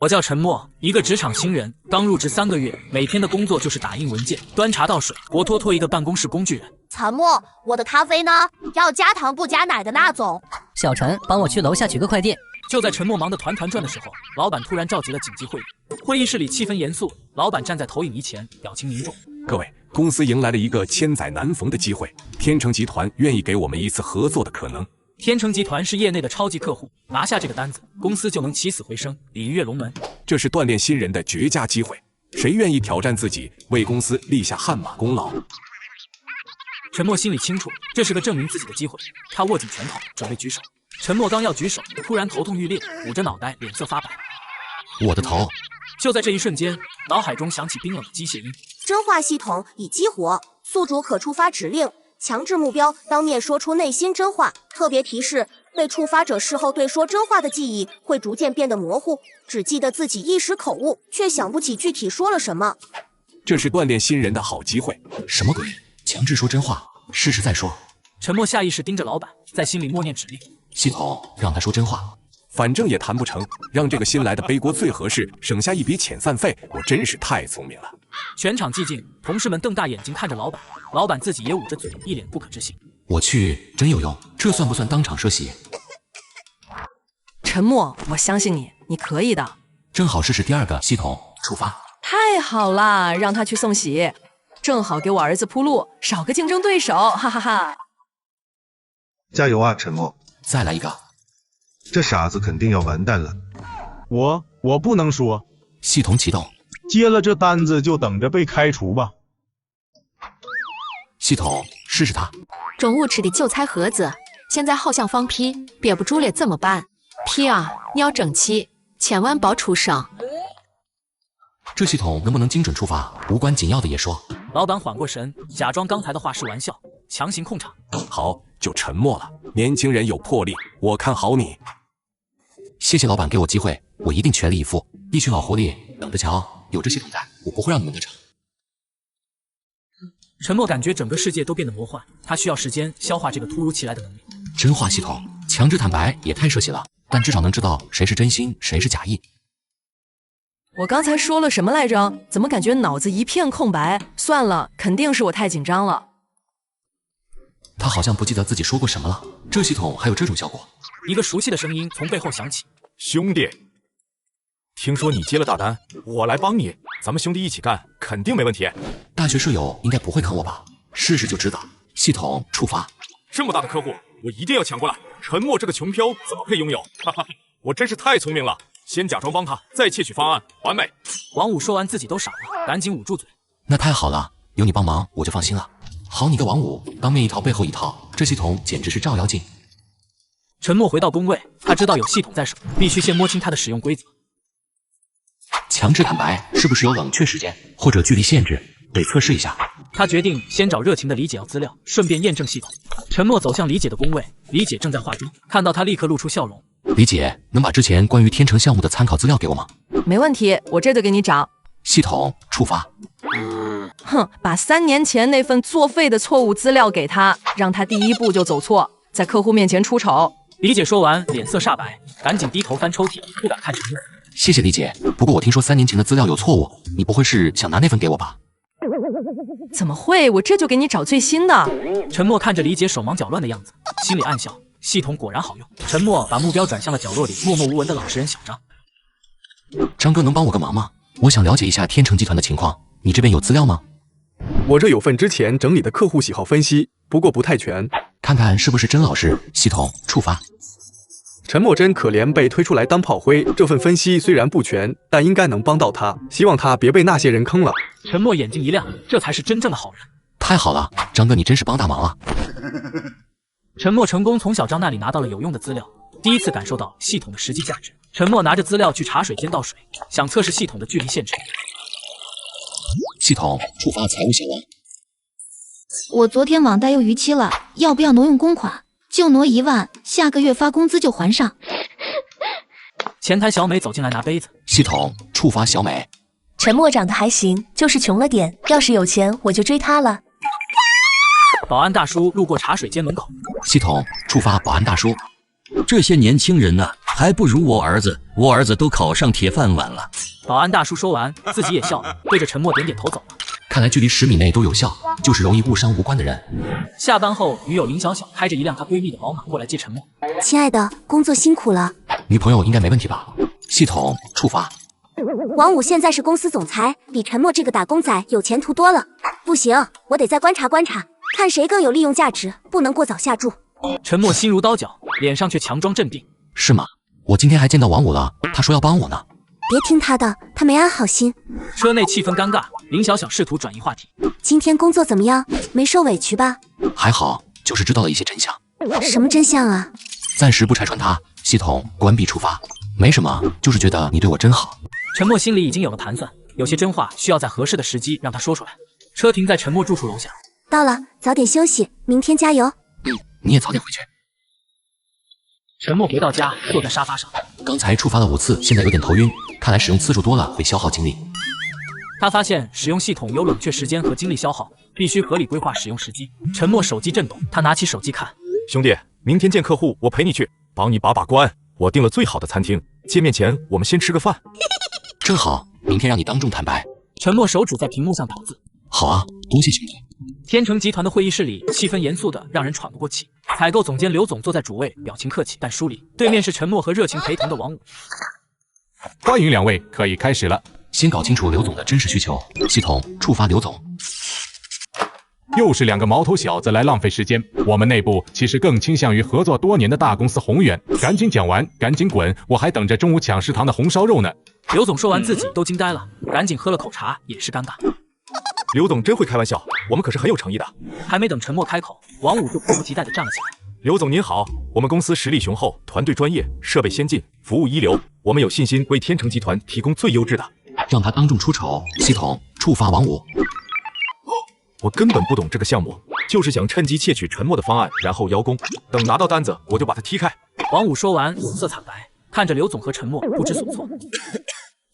我叫陈默，一个职场新人，刚入职3个月，每天的工作就是打印文件、端茶倒水，活脱脱一个办公室工具人。陈默，我的咖啡呢？要加糖不加奶的那种。小陈，帮我去楼下取个快递。就在陈默忙得团团转的时候，老板突然召集了紧急会议。会议室里气氛严肃，老板站在投影仪前，表情凝重。各位，公司迎来了一个千载难逢的机会，天成集团愿意给我们一次合作的可能。天成集团是业内的超级客户，拿下这个单子，公司就能起死回生，鲤鱼跃龙门。这是锻炼新人的绝佳机会，谁愿意挑战自己，为公司立下汗马功劳？陈默心里清楚，这是个证明自己的机会，他握紧拳头，准备举手。陈默刚要举手，突然头痛欲裂，捂着脑袋，脸色发白。我的头！就在这一瞬间，脑海中响起冰冷的机械音：真话系统已激活，宿主可触发指令，强制目标当面说出内心真话。特别提示：被触发者事后对说真话的记忆会逐渐变得模糊，只记得自己一时口误，却想不起具体说了什么。这是锻炼新人的好机会。什么鬼？强制说真话，试试再说。陈默下意识盯着老板，在心里默念指令：系统，让他说真话。反正也谈不成，让这个新来的背锅最合适，省下一笔遣散费，我真是太聪明了。全场寂静，同事们瞪大眼睛看着老板，老板自己也捂着嘴，一脸不可置信。我去，真有用，这算不算当场射血？陈默，我相信你，你可以的。正好试试第2个系统，出发。太好了，让他去送喜，正好给我儿子铺路，少个竞争对手，哈哈哈。加油啊，陈默！再来一个。这傻子肯定要完蛋了。我不能说。系统启动。接了这单子就等着被开除吧。系统，试试它。中午吃的韭菜盒子，现在好想放屁，憋不住了怎么办？屁啊，你要争气，千万别出声。这系统能不能精准触发？无关紧要的也说。老板缓过神，假装刚才的话是玩笑，强行控场。好，就沉默了。年轻人有魄力，我看好你。谢谢老板给我机会，我一定全力以赴。一群老狐狸，等着瞧，有这系统在，我不会让你们得逞。陈默感觉整个世界都变得魔幻，他需要时间消化这个突如其来的能力。真话系统，强制坦白也太社死了，但至少能知道谁是真心，谁是假意。我刚才说了什么来着？怎么感觉脑子一片空白？算了，肯定是我太紧张了。他好像不记得自己说过什么了。这系统还有这种效果？一个熟悉的声音从背后响起：兄弟，听说你接了大单，我来帮你，咱们兄弟一起干，肯定没问题。大学舍友应该不会坑我吧？试试就知道。系统触发。这么大的客户，我一定要抢过来。陈默这个穷漂怎么配拥有？哈哈，我真是太聪明了。先假装帮他，再窃取方案，完美。王五说完自己都傻了，赶紧捂住嘴。那太好了，有你帮忙我就放心了。好你个王五，当面一套背后一套，这系统简直是照妖镜。陈默回到工位，他知道有系统在手，必须先摸清它的使用规则。强制坦白是不是有冷却时间或者距离限制？得测试一下。他决定先找热情的李姐要资料，顺便验证系统。陈默走向李姐的工位，李姐正在化妆，看到他立刻露出笑容。李姐，能把之前关于天成项目的参考资料给我吗？没问题，我这就给你找。系统触发。哼，把3年前那份作废的错误资料给他，让他第一步就走错，在客户面前出丑。李姐说完，脸色煞白，赶紧低头翻抽屉，不敢看陈默。谢谢李姐，不过我听说3年前的资料有错误，你不会是想拿那份给我吧？怎么会？我这就给你找最新的。陈默看着李姐手忙脚乱的样子，心里暗笑，系统果然好用。陈默把目标转向了角落里默默无闻的老实人小张。张哥，能帮我个忙吗？我想了解一下天成集团的情况，你这边有资料吗？我这有份之前整理的客户喜好分析，不过不太全，看看是不是真老实。系统触发。陈默真可怜，被推出来当炮灰。这份分析虽然不全，但应该能帮到他，希望他别被那些人坑了。陈默眼睛一亮，这才是真正的好人。太好了，张哥你真是帮大忙了。陈默成功从小张那里拿到了有用的资料，第一次感受到系统的实际价值。陈默拿着资料去茶水间倒水，想测试系统的距离限制。系统触发财务小王。我昨天网贷又逾期了，要不要挪用公款？就挪1万，下个月发工资就还上。前台小美走进来拿杯子。系统触发小美。陈默长得还行，就是穷了点，要是有钱我就追他了。保安大叔路过茶水间门口。系统触发保安大叔。这些年轻人呐，还不如我儿子，我儿子都考上铁饭碗了。保安大叔说完，自己也笑了，对着陈默点点头走了。看来距离10米内都有效，就是容易误伤无关的人。下班后，女友林小小开着一辆她闺蜜的宝马过来接陈默。亲爱的，工作辛苦了。女朋友应该没问题吧？系统触发。王五现在是公司总裁，比陈默这个打工仔有前途多了。不行，我得再观察观察，看谁更有利用价值，不能过早下注。陈默心如刀绞，脸上却强装镇定。是吗？我今天还见到王五了，他说要帮我呢。别听他的，他没安好心。车内气氛尴尬，林小小试图转移话题。今天工作怎么样？没受委屈吧？还好，就是知道了一些真相。什么真相啊？暂时不拆穿他，系统关闭触发。没什么，就是觉得你对我真好。陈默心里已经有了盘算，有些真话需要在合适的时机让他说出来。车停在陈默住处楼下。到了，早点休息，明天加油。你也早点回去。陈默回到家，坐在沙发上。刚才触发了5次，现在有点头晕，看来使用次数多了会消耗精力。他发现使用系统有冷却时间和精力消耗，必须合理规划使用时机。陈默手机震动，他拿起手机看。兄弟，明天见客户，我陪你去，帮你把关。我订了最好的餐厅，见面前我们先吃个饭。正好，明天让你当众坦白。陈默手指在屏幕上打字。好啊，多谢兄弟。天成集团的会议室里，气氛严肃的让人喘不过气。采购总监刘总坐在主位，表情客气但疏离。对面是陈默和热情陪同的王五。欢迎2位，可以开始了。先搞清楚刘总的真实需求，系统触发刘总。又是2个毛头小子来浪费时间。我们内部其实更倾向于合作多年的大公司宏远。赶紧讲完，赶紧滚！我还等着中午抢食堂的红烧肉呢。刘总说完，自己都惊呆了，赶紧喝了口茶，也是尴尬。刘总真会开玩笑，我们可是很有诚意的。还没等陈默开口，王五就迫不及待地站了起来。刘总您好，我们公司实力雄厚，团队专业，设备先进，服务一流，我们有信心为天成集团提供最优质的。让他当众出丑，系统触发王五。我根本不懂这个项目，就是想趁机窃取陈默的方案，然后邀功。等拿到单子，我就把他踢开。王五说完，脸色惨白，看着刘总和陈默不知所措。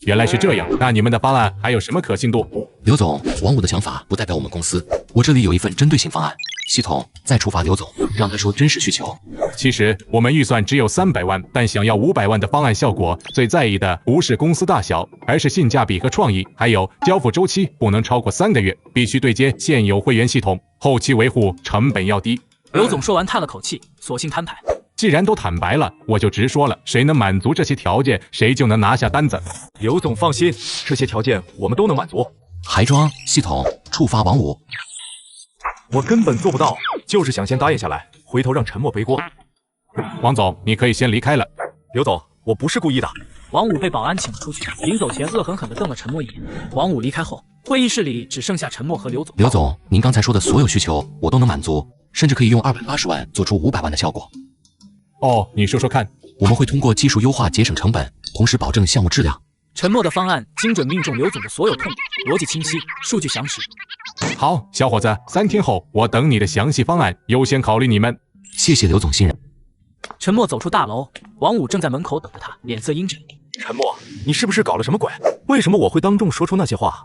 原来是这样，那你们的方案还有什么可信度？刘总，王五的想法不代表我们公司，我这里有一份针对性方案。系统再触发刘总，让他说真实需求。其实我们预算只有300万，但想要500万的方案效果，最在意的不是公司大小，而是性价比和创意，还有交付周期不能超过3个月，必须对接现有会员系统，后期维护成本要低。刘总说完叹了口气，索性摊牌。既然都坦白了，我就直说了，谁能满足这些条件，谁就能拿下单子。刘总放心，这些条件我们都能满足。还装系统触发王五。我根本做不到，就是想先答应下来，回头让陈默背锅。王总，你可以先离开了。刘总，我不是故意的。王五被保安请了出去，临走前恶狠狠地瞪了陈默一眼。王五离开后，会议室里只剩下陈默和刘总。刘总，您刚才说的所有需求我都能满足，甚至可以用280万做出500万的效果。哦，你说说看。我们会通过技术优化节省成本，同时保证项目质量。陈默的方案精准命中刘总的所有痛点，逻辑清晰，数据详实。好，小伙子，3天后我等你的详细方案，优先考虑你们。谢谢刘总信任。陈默走出大楼，王五正在门口等着他，脸色阴沉。陈默，你是不是搞了什么鬼？为什么我会当众说出那些话？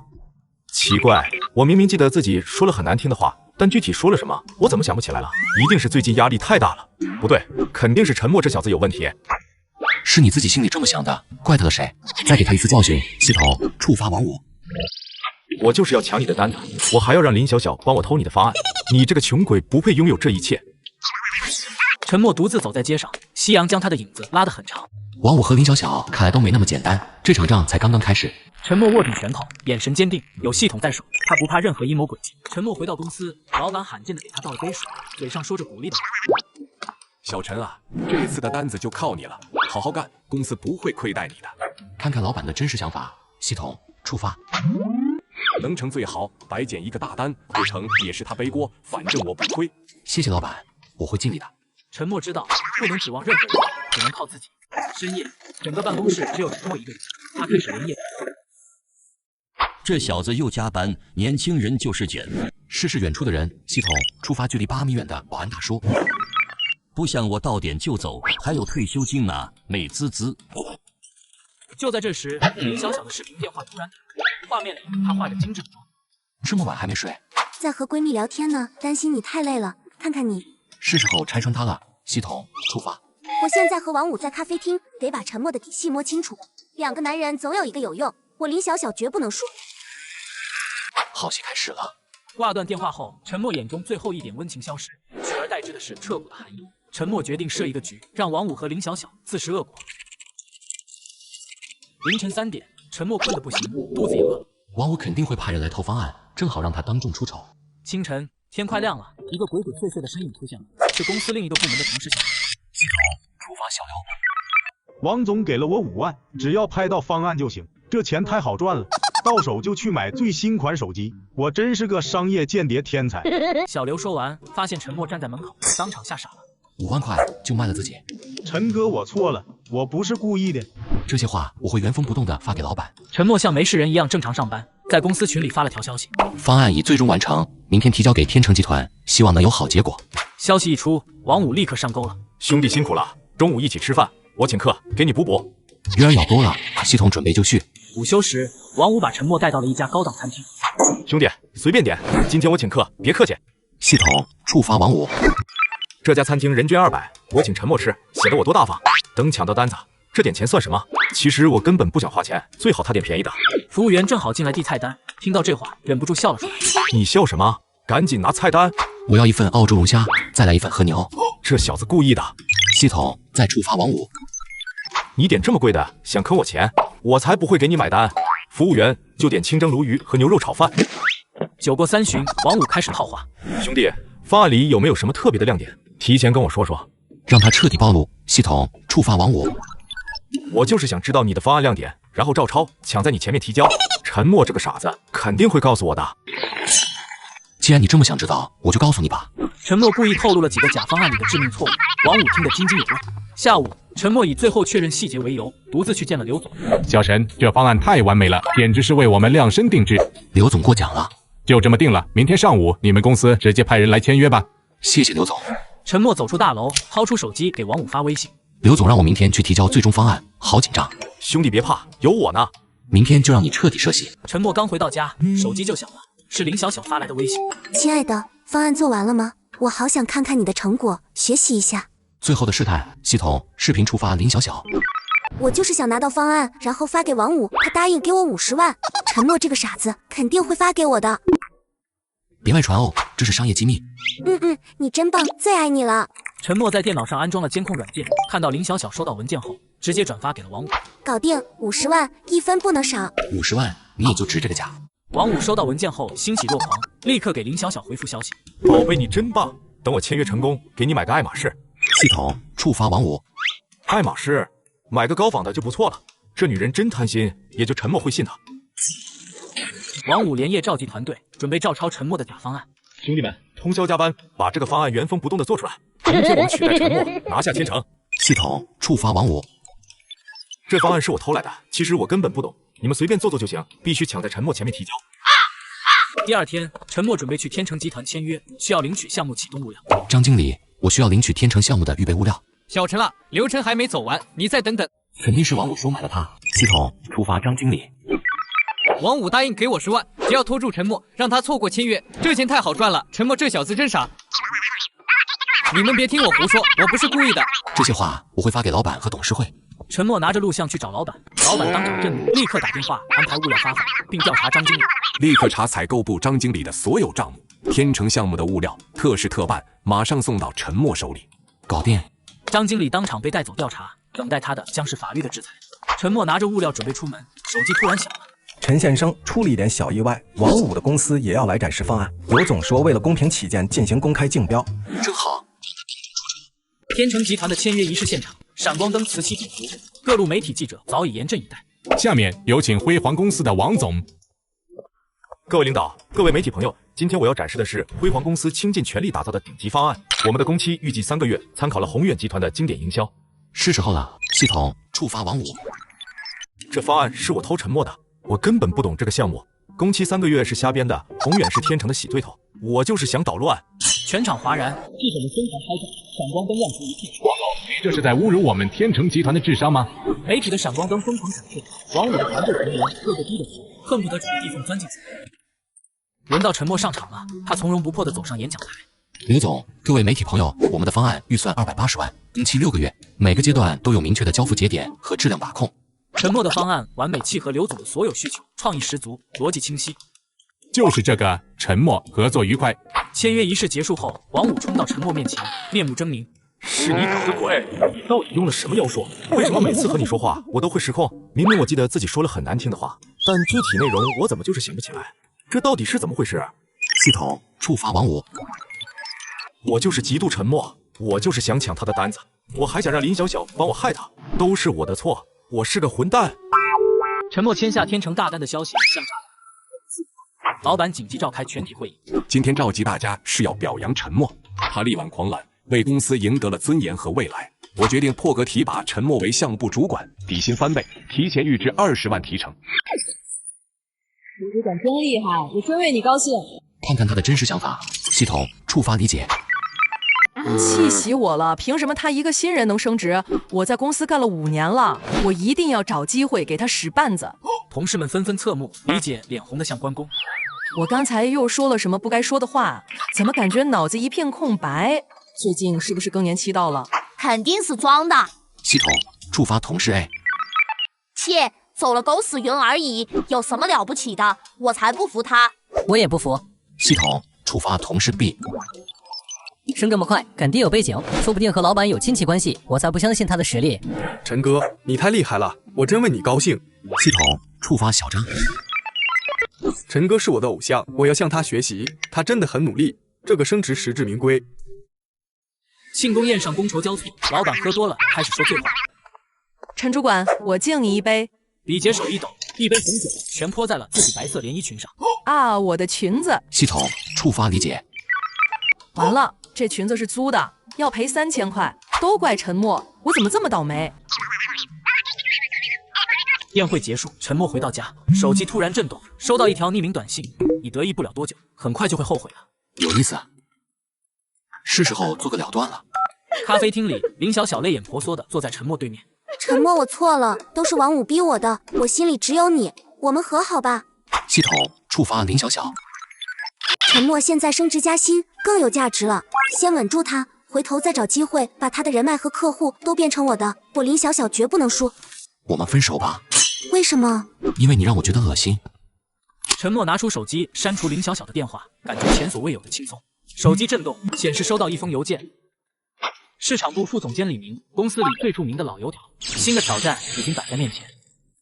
奇怪，我明明记得自己说了很难听的话，但具体说了什么，我怎么想不起来了？一定是最近压力太大了。不对，肯定是陈默这小子有问题。是你自己心里这么想的，怪得了谁？再给他一次教训，系统触发王五。我就是要抢你的单子，我还要让林小小帮我偷你的方案。你这个穷鬼不配拥有这一切。陈默独自走在街上，夕阳将他的影子拉得很长。王五和林小小看来都没那么简单，这场仗才刚刚开始。陈默握紧拳头，眼神坚定，有系统在手，他不怕任何阴谋诡计。陈默回到公司，老板罕见的给他倒了杯水，嘴上说着鼓励的话。小陈啊，这一次的单子就靠你了，好好干，公司不会亏待你的。看看老板的真实想法，系统触发。能成最好，白捡一个大单，不成也是他背锅，反正我不亏。谢谢老板，我会尽力的。陈默知道不能指望任何人，只能靠自己。深夜，整个办公室只有陈默一个人，他开始连夜。这小子又加班，年轻人就是捡。事是远处的人，系统触发距离8米远的保安大叔。不像我到点就走，还有退休金拿，美滋滋。就在这时，林小小的视频电话突然打来，画面里她化着精致的妆。这么晚还没睡？在和闺蜜聊天呢，担心你太累了，看看你。是时候拆穿她了，系统触发。我现在和王武在咖啡厅，得把陈默的底细摸清楚。2个男人总有一个有用，我林小小绝不能输。好戏开始了。挂断电话后，陈默眼中最后一点温情消失，取而代之的是彻骨的寒意。陈默决定设一个局，让王武和林小小自食恶果。凌晨3点，陈默困得不行，肚子也饿了。王武肯定会派人来偷方案，正好让他当众出丑。清晨，天快亮了，一个鬼鬼祟祟的身影出现了，是公司另一个部门的同事小刘。系统触发小刘。王总给了我5万，只要拍到方案就行，这钱太好赚了，到手就去买最新款手机。我真是个商业间谍天才。小刘说完，发现陈默站在门口，当场吓傻了。 5万块就卖了自己，陈哥，我错了，我不是故意的。这些话我会原封不动的发给老板。陈默像没事人一样正常上班，在公司群里发了条消息：方案已最终完成，明天提交给天成集团，希望能有好结果。消息一出，王武立刻上钩了。兄弟辛苦了，中午一起吃饭，我请客，给你补补。鱼儿咬多了，系统准备就绪。午休时，王武把陈默带到了一家高档餐厅。兄弟，随便点，今天我请客，别客气。系统触发王武。 这家餐厅人均200，我请陈默吃，显得我多大方。等抢到单子，这点钱算什么？其实我根本不想花钱，最好他点便宜的。服务员正好进来递菜单，听到这话，忍不住笑了出来。你笑什么？赶紧拿菜单！我要1份澳洲龙虾，再来1份和牛。这小子故意的。系统再触发王武。你点这么贵的，想坑我钱？我才不会给你买单。服务员就点清蒸鲈鱼和牛肉炒饭。酒过3巡，王武开始套话：兄弟，方案里有没有什么特别的亮点？ 提前跟我说说，让他彻底暴露。系统触发王武。我就是想知道你的方案亮点，然后照抄，抢在你前面提交。陈默这个傻子肯定会告诉我的。既然你这么想知道，我就告诉你吧。陈默故意透露了几个假方案里的致命错误，王武听得津津有味。下午，陈默以最后确认细节为由，独自去见了刘总。小陈，这方案太完美了，简直是为我们量身定制。刘总过奖了，就这么定了。明天上午你们公司直接派人来签约吧。谢谢刘总。 陈默走出大楼，掏出手机给王武发微信：“刘总让我明天去提交最终方案，好紧张。兄弟别怕，有我呢。明天就让你彻底涉戏。”陈默刚回到家，手机就响了，是林小小发来的微信：“亲爱的，方案做完了吗？我好想看看你的成果，学习一下。”最后的试探，系统视频触发林小小。我就是想拿到方案，然后发给王武，他答应给我50万。陈默这个傻子肯定会发给我的。 别外传哦，这是商业机密。你真棒，最爱你了。陈默在电脑上安装了监控软件，看到林小小收到文件后，直接转发给了王武。搞定，50万，1分不能少。50万，你也就值这个价。王武收到文件后欣喜若狂，立刻给林小小回复消息：“宝贝，你真棒！等我签约成功，给你买个爱马仕。”系统触发王武。爱马仕，买个高仿的就不错了。这女人真贪心，也就陈默会信的。 王武连夜召集团队，准备照抄陈默的假方案。兄弟们，通宵加班，把这个方案原封不动的做出来。明天我们取代陈默，拿下天成。系统触发王武。这方案是我偷来的，其实我根本不懂，你们随便做做就行，必须抢在陈默前面提交。第2天，陈默准备去天成集团签约，需要领取项目启动物料。张经理，我需要领取天成项目的预备物料。小陈啊，流程还没走完，你再等等。肯定是王武收买了他。系统触发张经理。 王武答应给我10万，只要拖住陈默，让他错过签约，这钱太好赚了。陈默这小子真傻，你们别听我胡说，我不是故意的。这些话我会发给老板和董事会。陈默拿着录像去找老板，老板当场震怒，立刻打电话安排物料发放，并调查张经理。立刻查采购部张经理的所有账目，天成项目的物料特事特办，马上送到陈默手里。搞定。张经理当场被带走调查，等待他的将是法律的制裁。陈默拿着物料准备出门，手机突然响了。 陈先生出了一点小意外，王武的公司也要来展示方案。刘总说，为了公平起见，进行公开竞标。正好。天成集团的签约仪式现场，闪光灯此起彼伏，各路媒体记者早已严阵以待。下面有请辉煌公司的王总。各位领导，各位媒体朋友，今天我要展示的是辉煌公司倾尽全力打造的顶级方案。我们的工期预计3个月，参考了宏远集团的经典营销。是时候了，系统触发王武。这方案是我偷陈默的。 我根本不懂这个项目，工期3个月是瞎编的，宏远是天成的死对头，我就是想捣乱。全场哗然，记者们疯狂拍照，闪光灯亮出一片。这是在侮辱我们天成集团的智商吗？媒体的闪光灯疯狂闪烁，王武的团队成员个个低着头，恨不得找个地缝钻进去。轮到陈默上场了，他从容不迫地走上演讲台，刘总，各位媒体朋友，我们的方案预算280万，工期6个月，每个阶段都有明确的交付节点和质量把控。陈默的方案完美契合刘总的所有需求，创意十足，逻辑清晰。就是这个，陈默，合作愉快。签约仪式结束后，王五冲到陈默面前，面目狰狞。是你搞的鬼！你到底用了什么妖术？为什么每次和你说话我都会失控？明明我记得自己说了很难听的话，但具体内容我怎么就是想不起来？这到底是怎么回事？系统触发王五。我就是极度沉默，我就是想抢他的单子，我还想让林小小帮我害他，都是我的错，我是个混蛋。陈默签下天成大单的消息向老板紧急召开全体会议。今天召集大家是要表扬陈默，他力挽狂澜，为公司赢得了尊严和未来。我决定破格提拔陈默为项目部主管，底薪翻倍，提前预支20万提成。刘主管真厉害，我真为你高兴。看看他的真实想法，系统触发理解。气死我了！凭什么他一个新人能升职？我在公司干了5年了，我一定要找机会给他使绊子。同事们纷纷侧目，理解脸红得像关公。我刚才又说了什么不该说的话？怎么感觉脑子一片空白？最近是不是更年期到了？肯定是装的。系统触发同事 A。切，走了狗屎运而已，有什么了不起的？我才不服他。我也不服。系统触发同事 B。升这么快，肯定有背景，说不定和老板有亲戚关系，我才不相信他的实力。陈哥，你太厉害了，我真为你高兴。系统触发小张。陈哥是我的偶像，我要向他学习，他真的很努力，这个升职实至名归。庆功宴上觥筹交错，老板喝多了，开始说醉话。陈主管，我敬你一杯。李杰手一抖，一杯红酒全泼在了自己白色连衣裙上。啊，我的裙子！系统触发理解。完了，这裙子是租的，要赔3000块，都怪陈默，我怎么这么倒霉？宴会结束，陈默回到家，手机突然震动，收到一条匿名短信：你得意不了多久，很快就会后悔了。有意思，是时候做个了断了。咖啡厅里，林小小泪眼婆娑的坐在陈默对面。陈默，我错了，都是王五逼我的，我心里只有你，我们和好吧。系统触发林小小。陈默现在升职加薪更有价值了，先稳住他，回头再找机会把他的人脉和客户都变成我的，我林小小绝不能输。我们分手吧。为什么？因为你让我觉得恶心。陈默拿出手机删除林小小的电话，感觉前所未有的轻松。手机震动，显示收到一封邮件。市场部副总监李明，公司里最著名的老油条，新的挑战已经摆在面前。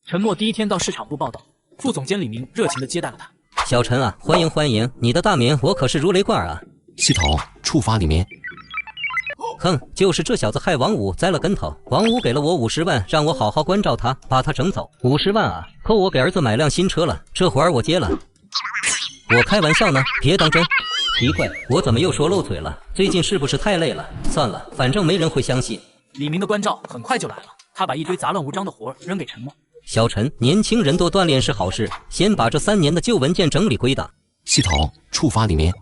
陈默第一天到市场部报道，副总监李明热情地接待了他。小陈啊，欢迎欢迎，你的大名我可是如雷贯耳啊。系统触发里面。哼，就是这小子害王五栽了跟头，王五给了我50万，让我好好关照他，把他整走。50万啊，够我给儿子买辆新车了，这活儿我接了。我开玩笑呢，别当真。奇怪，我怎么又说漏嘴了？最近是不是太累了？算了，反正没人会相信。李明的关照很快就来了，他把一堆杂乱无章的活儿扔给陈默。小陈，年轻人多锻炼是好事，先把这3年的旧文件整理归档。系统触发里面。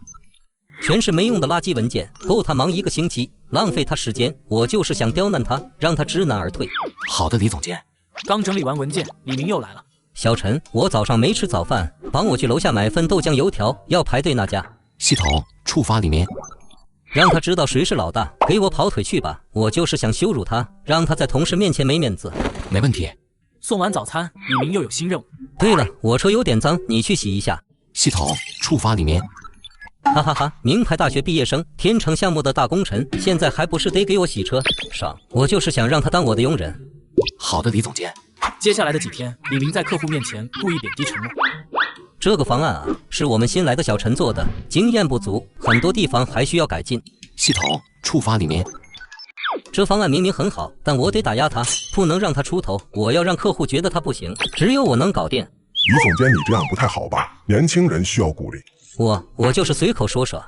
全是没用的垃圾文件，够他忙1个星期，浪费他时间。我就是想刁难他，让他知难而退。好的，李总监。刚整理完文件，李明又来了。小陈，我早上没吃早饭，帮我去楼下买份豆浆油条，要排队那家。系统触发里面。让他知道谁是老大，给我跑腿去吧！我就是想羞辱他，让他在同事面前没面子。没问题。送完早餐，李明又有新任务。对了，我车有点脏，你去洗一下。系统触发里面。哈哈哈！名牌大学毕业生，天成项目的大功臣，现在还不是得给我洗车？爽！我就是想让他当我的佣人。好的，李总监。接下来的几天，李明在客户面前故意贬低陈默。这个方案啊，是我们新来的小陈做的，经验不足，很多地方还需要改进。系统触发里面。这方案明明很好，但我得打压他，不能让他出头。我要让客户觉得他不行，只有我能搞定。于总监，你这样不太好吧？年轻人需要鼓励。我就是随口说说。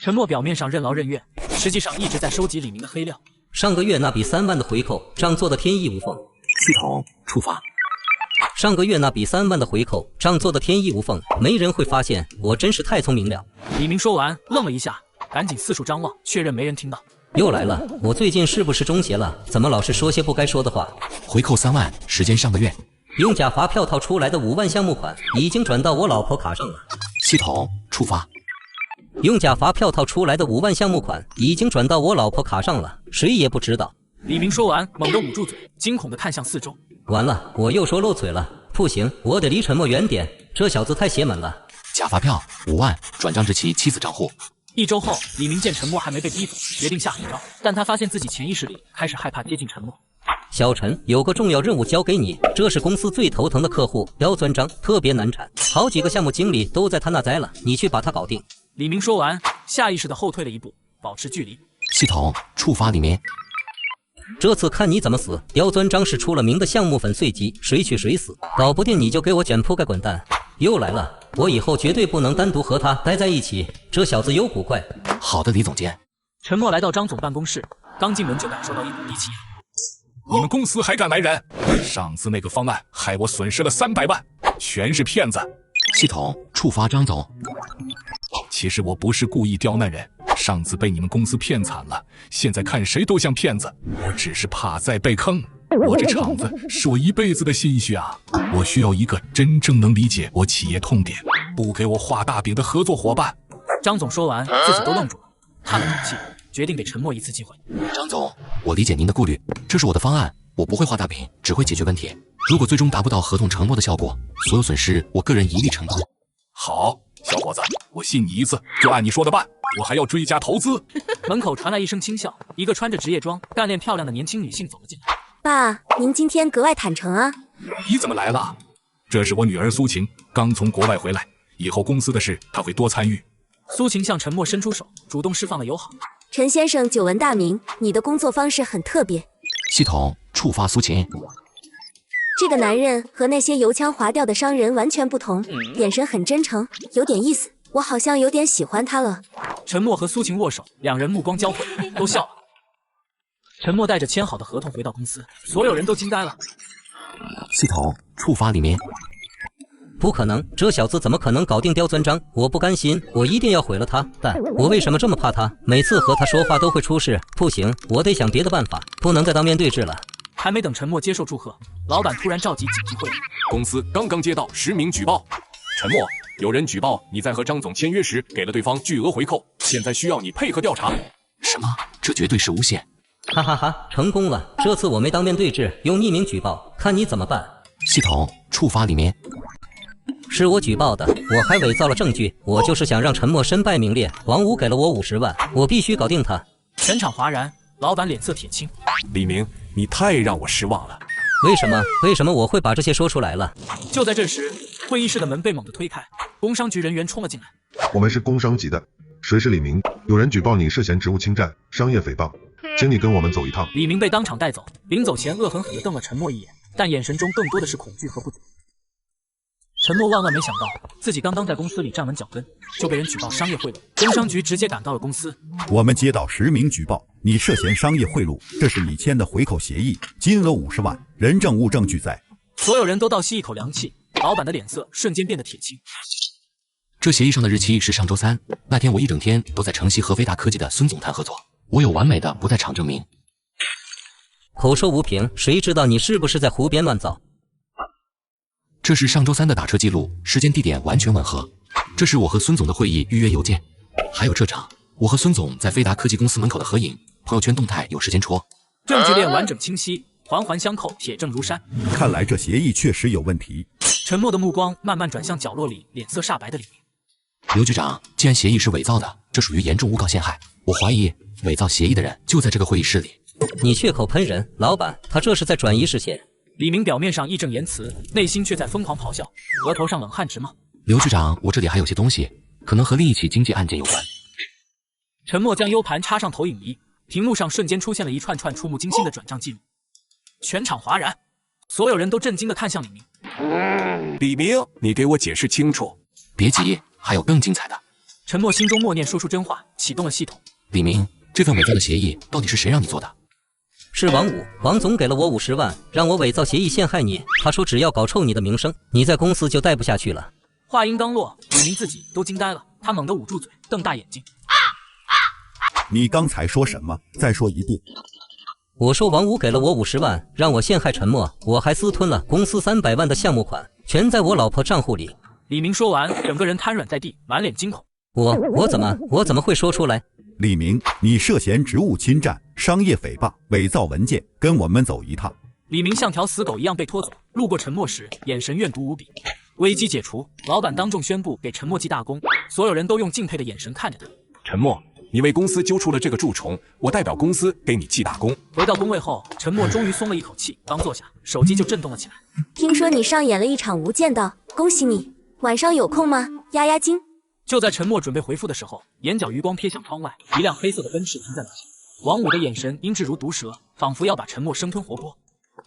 陈默表面上任劳任怨，实际上一直在收集李明的黑料。上个月那笔3万的回扣账做的天衣无缝。系统触发。上个月那笔3万的回扣账做的天衣无缝，没人会发现，我真是太聪明了。李明说完愣了一下，赶紧四处张望，确认没人听到。又来了，我最近是不是中邪了？怎么老是说些不该说的话？回扣3万，时间上个月。用假发票套出来的5万项目款已经转到我老婆卡上了。系统触发。用假发票套出来的5万项目款已经转到我老婆卡上了，谁也不知道。李明说完，猛地捂住嘴，惊恐地看向四周。完了，我又说漏嘴了，不行，我得离沉默远点，这小子太邪门了。假发票5万转账至其妻子账户。1周后，李明见陈默还没被逼走，决定下狠招，但他发现自己潜意识里开始害怕接近陈默。小陈，有个重要任务交给你，这是公司最头疼的客户刁钻章，特别难缠，好几个项目经理都在他那栽了，你去把他搞定。李明说完，下意识地后退了一步，保持距离。系统触发里面。这次看你怎么死！刁钻章是出了名的项目粉碎机，谁去谁死，搞不定你就给我卷铺盖滚蛋！又来了，我以后绝对不能单独和他待在一起，这小子有古怪。好的，李总监。陈默来到张总办公室，刚进门就感受到一股戾气。你们公司还敢来人？上次那个方案害我损失了300万，全是骗子。系统触发张总。其实我不是故意刁难人，上次被你们公司骗惨了，现在看谁都像骗子。我只是怕再被坑。我这厂子是我一辈子的心血啊！我需要一个真正能理解我企业痛点，不给我画大饼的合作伙伴。张总说完，自己都愣住了，叹了口气，决定给陈默一次机会。张总，我理解您的顾虑，这是我的方案，我不会画大饼，只会解决问题。如果最终达不到合同承诺的效果，所有损失我个人一律承担。好，小伙子，我信你一次，就按你说的办。我还要追加投资。门口传来一声轻笑，一个穿着职业装、干练漂亮的年轻女性走了进来。爸，您今天格外坦诚啊！你怎么来了？这是我女儿苏晴，刚从国外回来，以后公司的事她会多参与。苏晴向陈默伸出手，主动释放了友好。陈先生久闻大名，你的工作方式很特别。系统触发苏晴。这个男人和那些油腔滑调的商人完全不同，眼神很真诚，有点意思，我好像有点喜欢他了。陈默和苏晴握手，两人目光交汇，都笑了。陈默带着签好的合同回到公司，所有人都惊呆了。系统触发里面。不可能，这小子怎么可能搞定刁钻章？我不甘心，我一定要毁了他。但我为什么这么怕他？每次和他说话都会出事。不行，我得想别的办法，不能再当面对质了。还没等陈默接受祝贺，老板突然召集紧急会议。公司刚刚接到10名举报，陈默，有人举报你在和张总签约时给了对方巨额回扣，现在需要你配合调查。什么？这绝对是诬陷！哈哈哈，成功了！这次我没当面对质，用匿名举报，看你怎么办。系统触发里面。是我举报的，我还伪造了证据，我就是想让陈默身败名裂。王五给了我50万，我必须搞定他。全场哗然，老板脸色铁青。李明，你太让我失望了。为什么我会把这些说出来了？就在这时，会议室的门被猛地推开，工商局人员冲了进来。我们是工商局的，谁是李明？有人举报你涉嫌职务侵占、商业诽谤，请你跟我们走一趟。李明被当场带走，临走前恶狠狠地瞪了陈默一眼，但眼神中更多的是恐惧和不解。陈默万万没想到，自己刚刚在公司里站稳脚跟，就被人举报商业贿赂。工商局直接赶到了公司。我们接到10名举报，你涉嫌商业贿赂，这是你签的回扣协议，金额50万，人证物证俱在。所有人都倒吸一口凉气，老板的脸色瞬间变得铁青。这协议上的日期是上周3，那天我一整天都在城西和飞达科技的孙总谈合作，我有完美的不在场证明。口说无凭，谁知道你是不是在胡编乱造？这是上周3的打车记录，时间地点完全吻合。这是我和孙总的会议预约邮件，还有这张我和孙总在飞达科技公司门口的合影，朋友圈动态有时间戳。证据链完整清晰，环环相扣，铁证如山。看来这协议确实有问题。沉默的目光慢慢转向角落里脸色煞白的李明。刘局长，既然协议是伪造的，这属于严重诬告陷害，我怀疑伪造协议的人就在这个会议室里。你血口喷人，老板，他这是在转移视线。李明表面上义正言辞，内心却在疯狂咆哮，额头上冷汗直冒。刘局长，我这里还有些东西，可能和另一起经济案件有关。陈默将 U 盘插上投影仪，屏幕上瞬间出现了一串串触目惊心的转账记录，全场哗然，所有人都震惊地看向李明。李明，你给我解释清楚。别急，还有更精彩的。陈默心中默念说出真话，启动了系统。李明，这份伪造的协议到底是谁让你做的？是王五，王总给了我50万，让我伪造协议陷害你。他说只要搞臭你的名声，你在公司就待不下去了。话音刚落，李明自己都惊呆了，他猛地捂住嘴，瞪大眼睛。你刚才说什么？再说一遍。我说王五给了我50万，让我陷害陈默，我还私吞了公司300万的项目款，全在我老婆账户里。李明说完，整个人瘫软在地，满脸惊恐。我怎么会说出来？李明，你涉嫌职务侵占、商业诽谤、伪造文件，跟我们走一趟。李明像条死狗一样被拖走，路过陈默时，眼神怨毒无比。危机解除，老板当众宣布给陈默记大功，所有人都用敬佩的眼神看着他。陈默，你为公司揪出了这个蛀虫，我代表公司给你记大功。回到工位后，陈默终于松了一口气，刚坐下，手机就震动了起来。听说你上演了一场无间道，恭喜你！晚上有空吗？压压惊。就在陈默准备回复的时候，眼角余光瞥向窗外，一辆黑色的奔驰停在那里。王五的眼神阴鸷如毒蛇，仿佛要把陈默生吞活剥。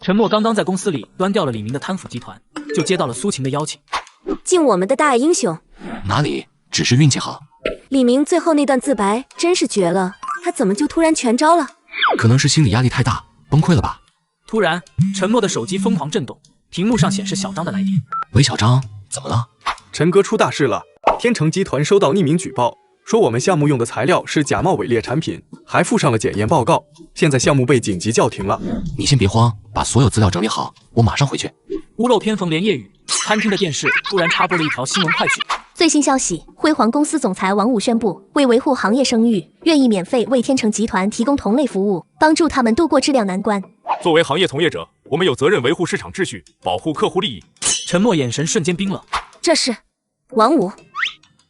陈默刚刚在公司里端掉了李明的贪腐集团，就接到了苏晴的邀请。敬我们的大英雄。哪里，只是运气好。李明最后那段自白真是绝了，他怎么就突然全招了？可能是心理压力太大，崩溃了吧。突然，陈默的手机疯狂震动，屏幕上显示小张的来电。喂，小张，怎么了？陈哥出大事了！天成集团收到匿名举报，说我们项目用的材料是假冒伪劣产品，还附上了检验报告。现在项目被紧急叫停了。你先别慌，把所有资料整理好，我马上回去。屋漏偏逢连夜雨，餐厅的电视突然插播了一条新闻快讯。最新消息，辉煌公司总裁王武宣布，为维护行业声誉，愿意免费为天成集团提供同类服务，帮助他们度过质量难关。作为行业从业者，我们有责任维护市场秩序，保护客户利益。陈默眼神瞬间冰冷。这是王武。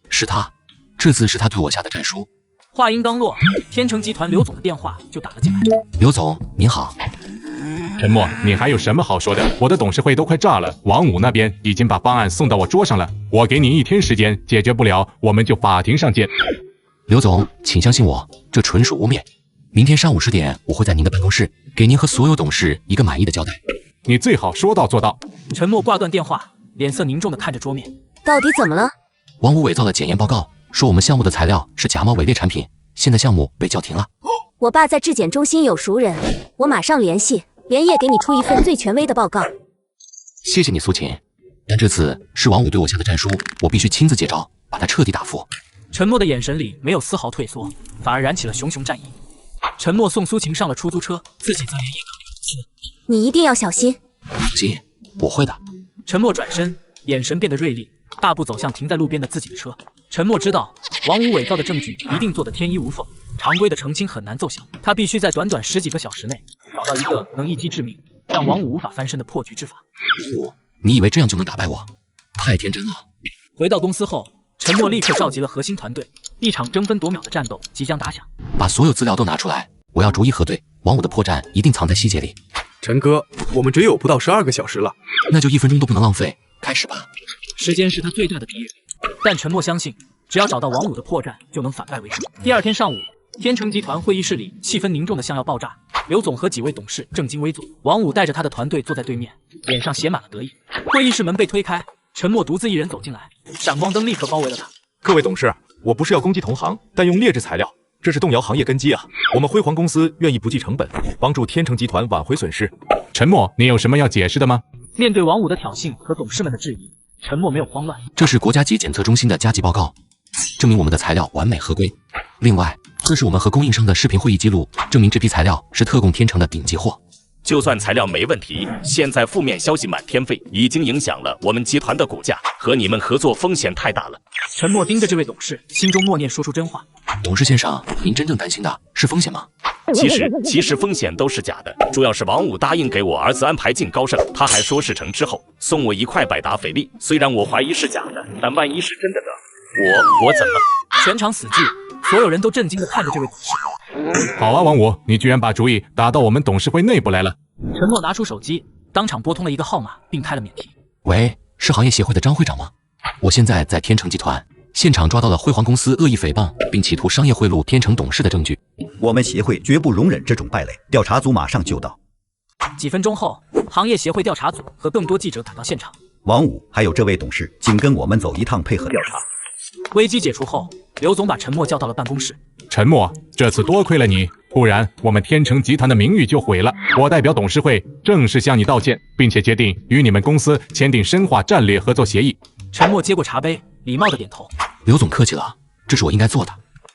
是他，这次是他对我下的战书。话音刚落，天成集团刘总的电话就打了进来。刘总，您好。陈默，你还有什么好说的？我的董事会都快炸了，王五那边已经把方案送到我桌上了，我给你1天时间，解决不了，我们就法庭上见。刘总，请相信我，这纯属污蔑。明天上午10点，我会在您的办公室给您和所有董事一个满意的交代。你最好说到做到。陈默挂断电话，脸色凝重地看着桌面。到底怎么了？王五伪造了检验报告，说我们项目的材料是假冒伪劣产品，现在项目被叫停了。我爸在质检中心有熟人，我马上联系，连夜给你出一份最权威的报告。谢谢你，苏晴，但这次是王五对我下的战书，我必须亲自接招，把他彻底打服。陈默的眼神里没有丝毫退缩，反而燃起了熊熊战意。陈默送苏晴上了出租车，自己则连夜赶回公司。你一定要小心。苏晴，我会的。陈默转身，眼神变得锐利，大步走向停在路边的自己的车。陈默知道王五伪造的证据一定做得天衣无缝，常规的澄清很难奏效，他必须在短短10几个小时内找到一个能一击致命，让王五无法翻身的破局之法。你以为这样就能打败我？太天真了。回到公司后，陈默立刻召集了核心团队，一场争分夺秒的战斗即将打响。把所有资料都拿出来，我要逐一核对，王五的破绽一定藏在细节里。陈哥，我们只有不到12个小时了，那就1分钟都不能浪费，开始吧。时间是他最大的敌人，但陈默相信，只要找到王五的破绽，就能反败为胜。第二天上午，天成集团会议室里气氛凝重的像要爆炸，刘总和几位董事正襟危坐，王五带着他的团队坐在对面，脸上写满了得意。会议室门被推开，陈默独自一人走进来，闪光灯立刻包围了他。各位董事，我不是要攻击同行，但用劣质材料，这是动摇行业根基啊！我们辉煌公司愿意不计成本，帮助天成集团挽回损失。陈默，你有什么要解释的吗？面对王五的挑衅和董事们的质疑，陈默没有慌乱。这是国家级检测中心的加急报告，证明我们的材料完美合规。另外，这是我们和供应商的视频会议记录，证明这批材料是特供天成的顶级货。就算材料没问题，现在负面消息满天飞，已经影响了我们集团的股价，和你们合作风险太大了。陈默盯着这位董事，心中默念说出真话。董事先生，您真正担心的是风险吗？其实风险都是假的，主要是王五答应给我儿子安排进高盛，他还说事成之后送我1块百达翡丽。虽然我怀疑是假的，但万一是真的呢？我怎么？全场死寂，所有人都震惊地看着这位董事。好啊，王五，你居然把主意打到我们董事会内部来了。陈默拿出手机，当场拨通了一个号码，并开了免提。喂，是行业协会的张会长吗？我现在在天成集团，现场抓到了辉煌公司恶意诽谤并企图商业贿赂天成董事的证据。我们协会绝不容忍这种败类，调查组马上就到。几分钟后，行业协会调查组和更多记者赶到现场。王五还有这位董事，请跟我们走一趟，配合调查。危机解除后，刘总把陈默叫到了办公室。陈默，这次多亏了你，不然我们天成集团的名誉就毁了。我代表董事会正式向你道歉，并且决定与你们公司签订深化战略合作协议。陈默接过茶杯，礼貌地点头。刘总客气了，这是我应该做的。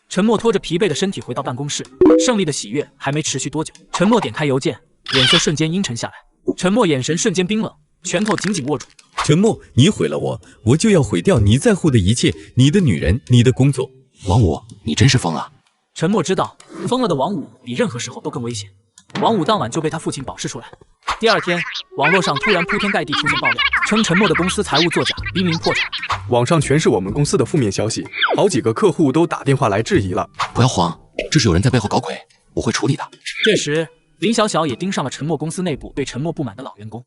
陈默拖着疲惫的身体回到办公室，胜利的喜悦还没持续多久。陈默点开邮件，脸色瞬间阴沉下来。陈默眼神瞬间冰冷，拳头紧紧握住。陈默，你毁了我，我就要毁掉你在乎的一切，你的女人，你的工作。王武，你真是疯了！陈默知道，疯了的王武比任何时候都更危险。王武当晚就被他父亲保释出来。第二天，网络上突然铺天盖地出现爆料，称陈默的公司财务作假，濒临破产。网上全是我们公司的负面消息，好几个客户都打电话来质疑了。不要慌，这是有人在背后搞鬼，我会处理的。这时，林小小也盯上了陈默公司内部对陈默不满的老员工。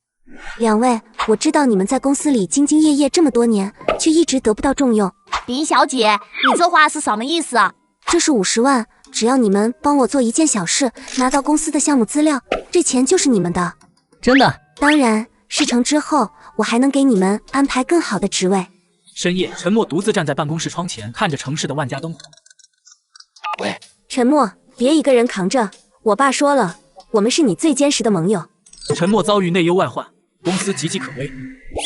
两位，我知道你们在公司里兢兢业业这么多年，却一直得不到重用。林小姐，你这话是什么意思啊？这是50万，只要你们帮我做一件小事，拿到公司的项目资料，这钱就是你们的。真的？当然，事成之后，我还能给你们安排更好的职位。深夜，陈默独自站在办公室窗前，看着城市的万家灯火。喂，陈默，别一个人扛着。我爸说了，我们是你最坚实的盟友。陈默遭遇内忧外患，公司岌岌可危。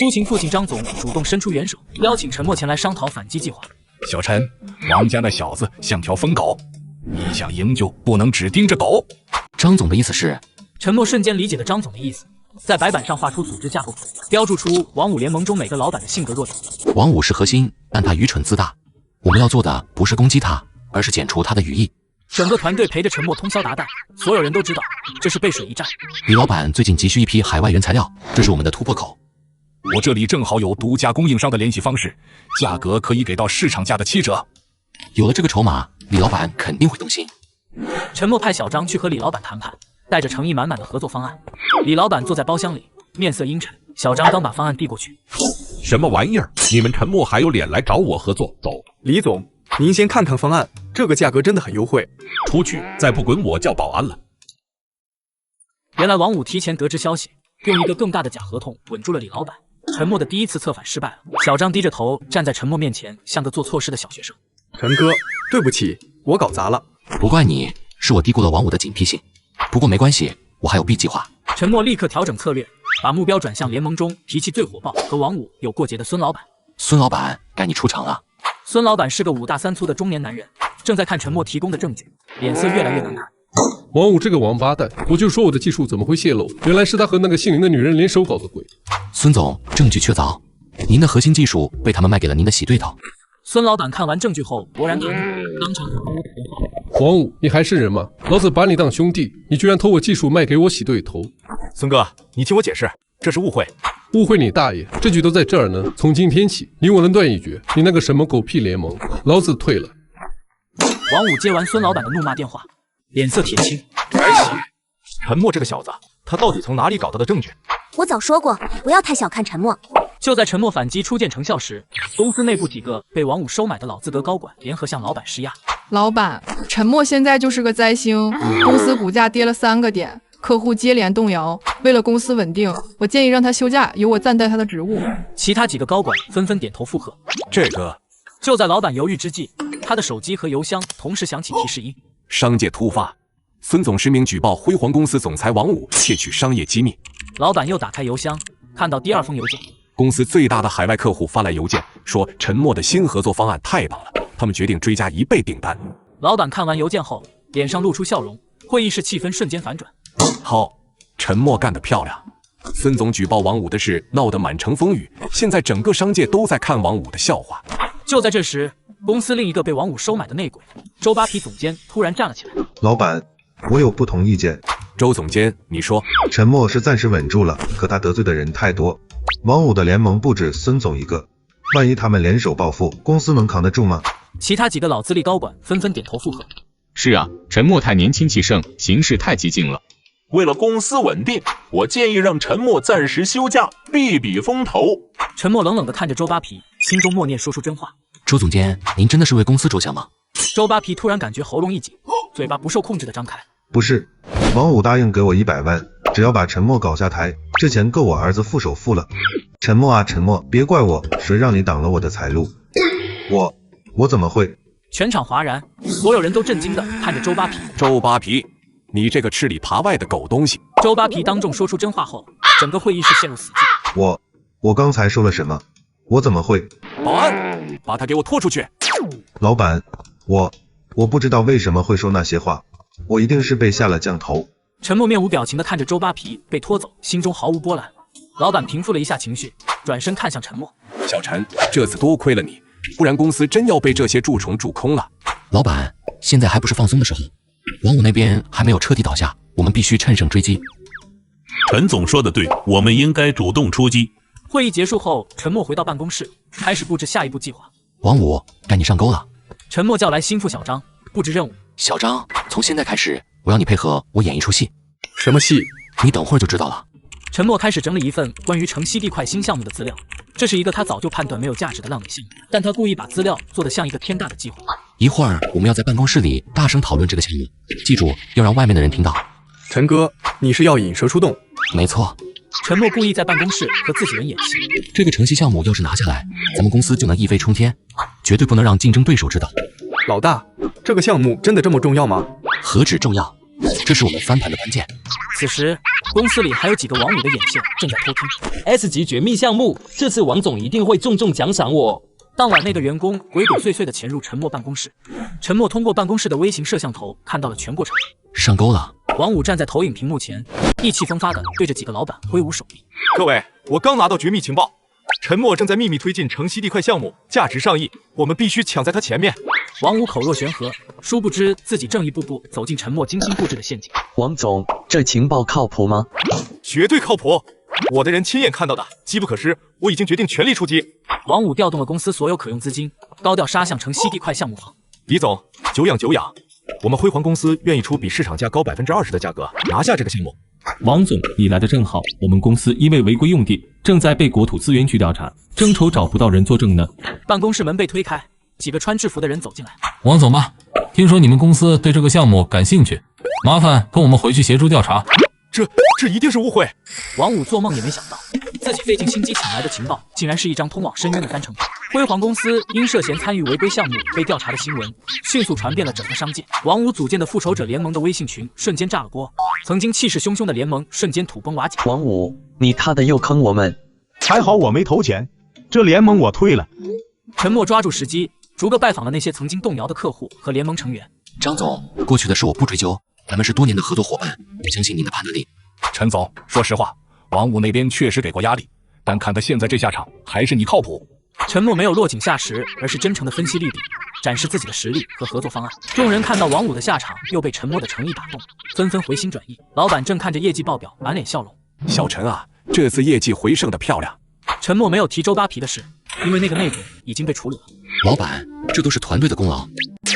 苏秦父亲张总主动伸出援手，邀请陈默前来商讨反击计划。小陈，王家那小子像条疯狗，你想营救不能只盯着狗。张总的意思是？陈默瞬间理解了张总的意思，在白板上画出组织架构图，标注出王武联盟中每个老板的性格弱点。王武是核心，但他愚蠢自大。我们要做的不是攻击他，而是剪除他的羽翼。整个团队陪着陈默通宵达旦，所有人都知道这是背水一战。李老板最近急需一批海外原材料，这是我们的突破口。我这里正好有独家供应商的联系方式，价格可以给到市场价的7折。有了这个筹码，李老板肯定会动心。陈默派小张去和李老板谈判，带着诚意满满的合作方案。李老板坐在包厢里，面色阴沉。小张刚把方案递过去，什么玩意儿？你们陈默还有脸来找我合作？走，李总，您先看看方案，这个价格真的很优惠。出去，再不滚我叫保安了。原来王武提前得知消息，用一个更大的假合同稳住了李老板。陈默的第一次策反失败了。小张低着头站在陈默面前，像个做错事的小学生。陈哥，对不起，我搞砸了。不怪你，是我低估了王武的警惕性。不过没关系，我还有 B 计划。陈默立刻调整策略，把目标转向联盟中脾气最火爆和王武有过节的孙老板。孙老板，该你出场了。孙老板是个5大3粗的中年男人，正在看陈默提供的证据，脸色越来越难看。王武这个王八蛋，我就说我的技术怎么会泄露？原来是他和那个姓林的女人联手搞的鬼。孙总，证据确凿，您的核心技术被他们卖给了您的死对头。孙老板看完证据后勃然大怒，当场和王武打电话。王武，你还是人吗？老子把你当兄弟，你居然偷我技术卖给我洗对头！孙哥，你听我解释，这是误会。误会你大爷！证据都在这儿呢。从今天起，你我能断一绝。你那个什么狗屁联盟，老子退了。王武接完孙老板的怒骂电话，脸色铁青。陈默这个小子，他到底从哪里搞到的证据？我早说过，不要太小看陈默。就在陈默反击初见成效时，公司内部几个被王武收买的老资格高管联合向老板施压。老板，陈默现在就是个灾星，公司股价跌了3个点，客户接连动摇。为了公司稳定，我建议让他休假，由我暂代他的职务。其他几个高管纷纷点头附和。这个就在老板犹豫之际，他的手机和邮箱同时响起提示音。商界突发，孙总实名举报辉煌公司总裁王武窃取商业机密。老板又打开邮箱，看到第2封邮件。公司最大的海外客户发来邮件，说陈默的新合作方案太棒了，他们决定追加1倍订单。老板看完邮件后，脸上露出笑容，会议室气氛瞬间反转。好，陈默干得漂亮。孙总举报王武的事闹得满城风雨，现在整个商界都在看王武的笑话。就在这时，公司另一个被王武收买的内鬼周扒皮总监突然站了起来。老板，我有不同意见。周总监，你说。陈默是暂时稳住了，可他得罪的人太多。王武的联盟不止孙总一个，万一他们联手报复，公司能扛得住吗？其他几个老资历高管纷纷点头附和。是啊，陈默太年轻气盛，行事太激进了。为了公司稳定，我建议让陈默暂时休假，避避风头。陈默冷冷地看着周扒皮，心中默念说出真话。周总监，您真的是为公司着想吗？周扒皮突然感觉喉咙一紧，嘴巴不受控制地张开。不是，王武答应给我100万，只要把陈默搞下台，这钱够我儿子付首付了。陈默啊陈默，别怪我，谁让你挡了我的财路？我怎么会？全场哗然，所有人都震惊地看着周扒皮。周扒皮，你这个吃里扒外的狗东西！周扒皮当众说出真话后，整个会议室陷入死寂。我刚才说了什么？我怎么会？保安，把他给我拖出去！老板，我不知道为什么会说那些话，我一定是被下了降头。陈默面无表情地看着周扒皮被拖走，心中毫无波澜。老板平复了一下情绪，转身看向陈默。小陈，这次多亏了你，不然公司真要被这些蛀虫蛀空了。老板，现在还不是放松的时候，王五那边还没有彻底倒下，我们必须趁胜追击。陈总说的对，我们应该主动出击。会议结束后，陈默回到办公室，开始布置下一步计划。王五，该你上钩了。陈默叫来心腹小张，布置任务。小张，从现在开始，我要你配合我演一出戏。什么戏？你等会儿就知道了。陈默开始整理一份关于城西地块新项目的资料，这是一个他早就判断没有价值的烂尾项目，但他故意把资料做得像一个天大的计划。一会儿我们要在办公室里大声讨论这个项目，记住要让外面的人听到。陈哥，你是要引蛇出洞？没错。陈默故意在办公室和自己人演戏。这个城西项目要是拿下来，咱们公司就能一飞冲天，绝对不能让竞争对手知道。老大，这个项目真的这么重要吗？何止重要，这是我们翻盘的关键。此时，公司里还有几个王五的眼线正在偷听。 S 级绝密项目，这次王总一定会重重奖赏我。当晚，那个员工鬼鬼祟祟地潜入陈默办公室。陈默通过办公室的微型摄像头看到了全过程。上钩了。王五站在投影屏幕前，意气风发地对着几个老板挥舞手臂。各位，我刚拿到绝密情报，陈默正在秘密推进城西地块项目，价值上亿，我们必须抢在他前面。王五口若悬河，殊不知自己正一步步走进陈默精心布置的陷阱。王总，这情报靠谱吗？绝对靠谱，我的人亲眼看到的，机不可失。我已经决定全力出击。王五调动了公司所有可用资金，高调杀向城西地块项目方。李总，久仰久仰，我们辉煌公司愿意出比市场价高20%的价格拿下这个项目。王总，你来的正好，我们公司因为违规用地，正在被国土资源局调查，正愁找不到人作证呢。办公室门被推开，几个穿制服的人走进来。王总吧，听说你们公司对这个项目感兴趣，麻烦跟我们回去协助调查。这一定是误会。王五做梦也没想到，自己费尽心机抢来的情报，竟然是一张通往深渊的单程票。辉煌公司因涉嫌参与违规项目被调查的新闻，迅速传遍了整个商界。王五组建的复仇者联盟的微信群瞬间炸了锅，曾经气势汹汹的联盟瞬间土崩瓦解。王五，你他的又坑我们！还好我没投钱，这联盟我退了。陈默抓住时机，逐个拜访了那些曾经动摇的客户和联盟成员。张总，过去的事我不追究，咱们是多年的合作伙伴，我相信您的判断力。陈总，说实话，王五那边确实给过压力，但看他现在这下场，还是你靠谱。陈默没有落井下石，而是真诚地分析利弊，展示自己的实力和合作方案。众人看到王五的下场又被陈默的诚意打动，纷纷回心转意。老板正看着业绩报表，满脸笑容。小陈啊，这次业绩回升的漂亮。陈默没有提周扒皮的事，因为那个内鬼已经被处理了。老板，这都是团队的功劳，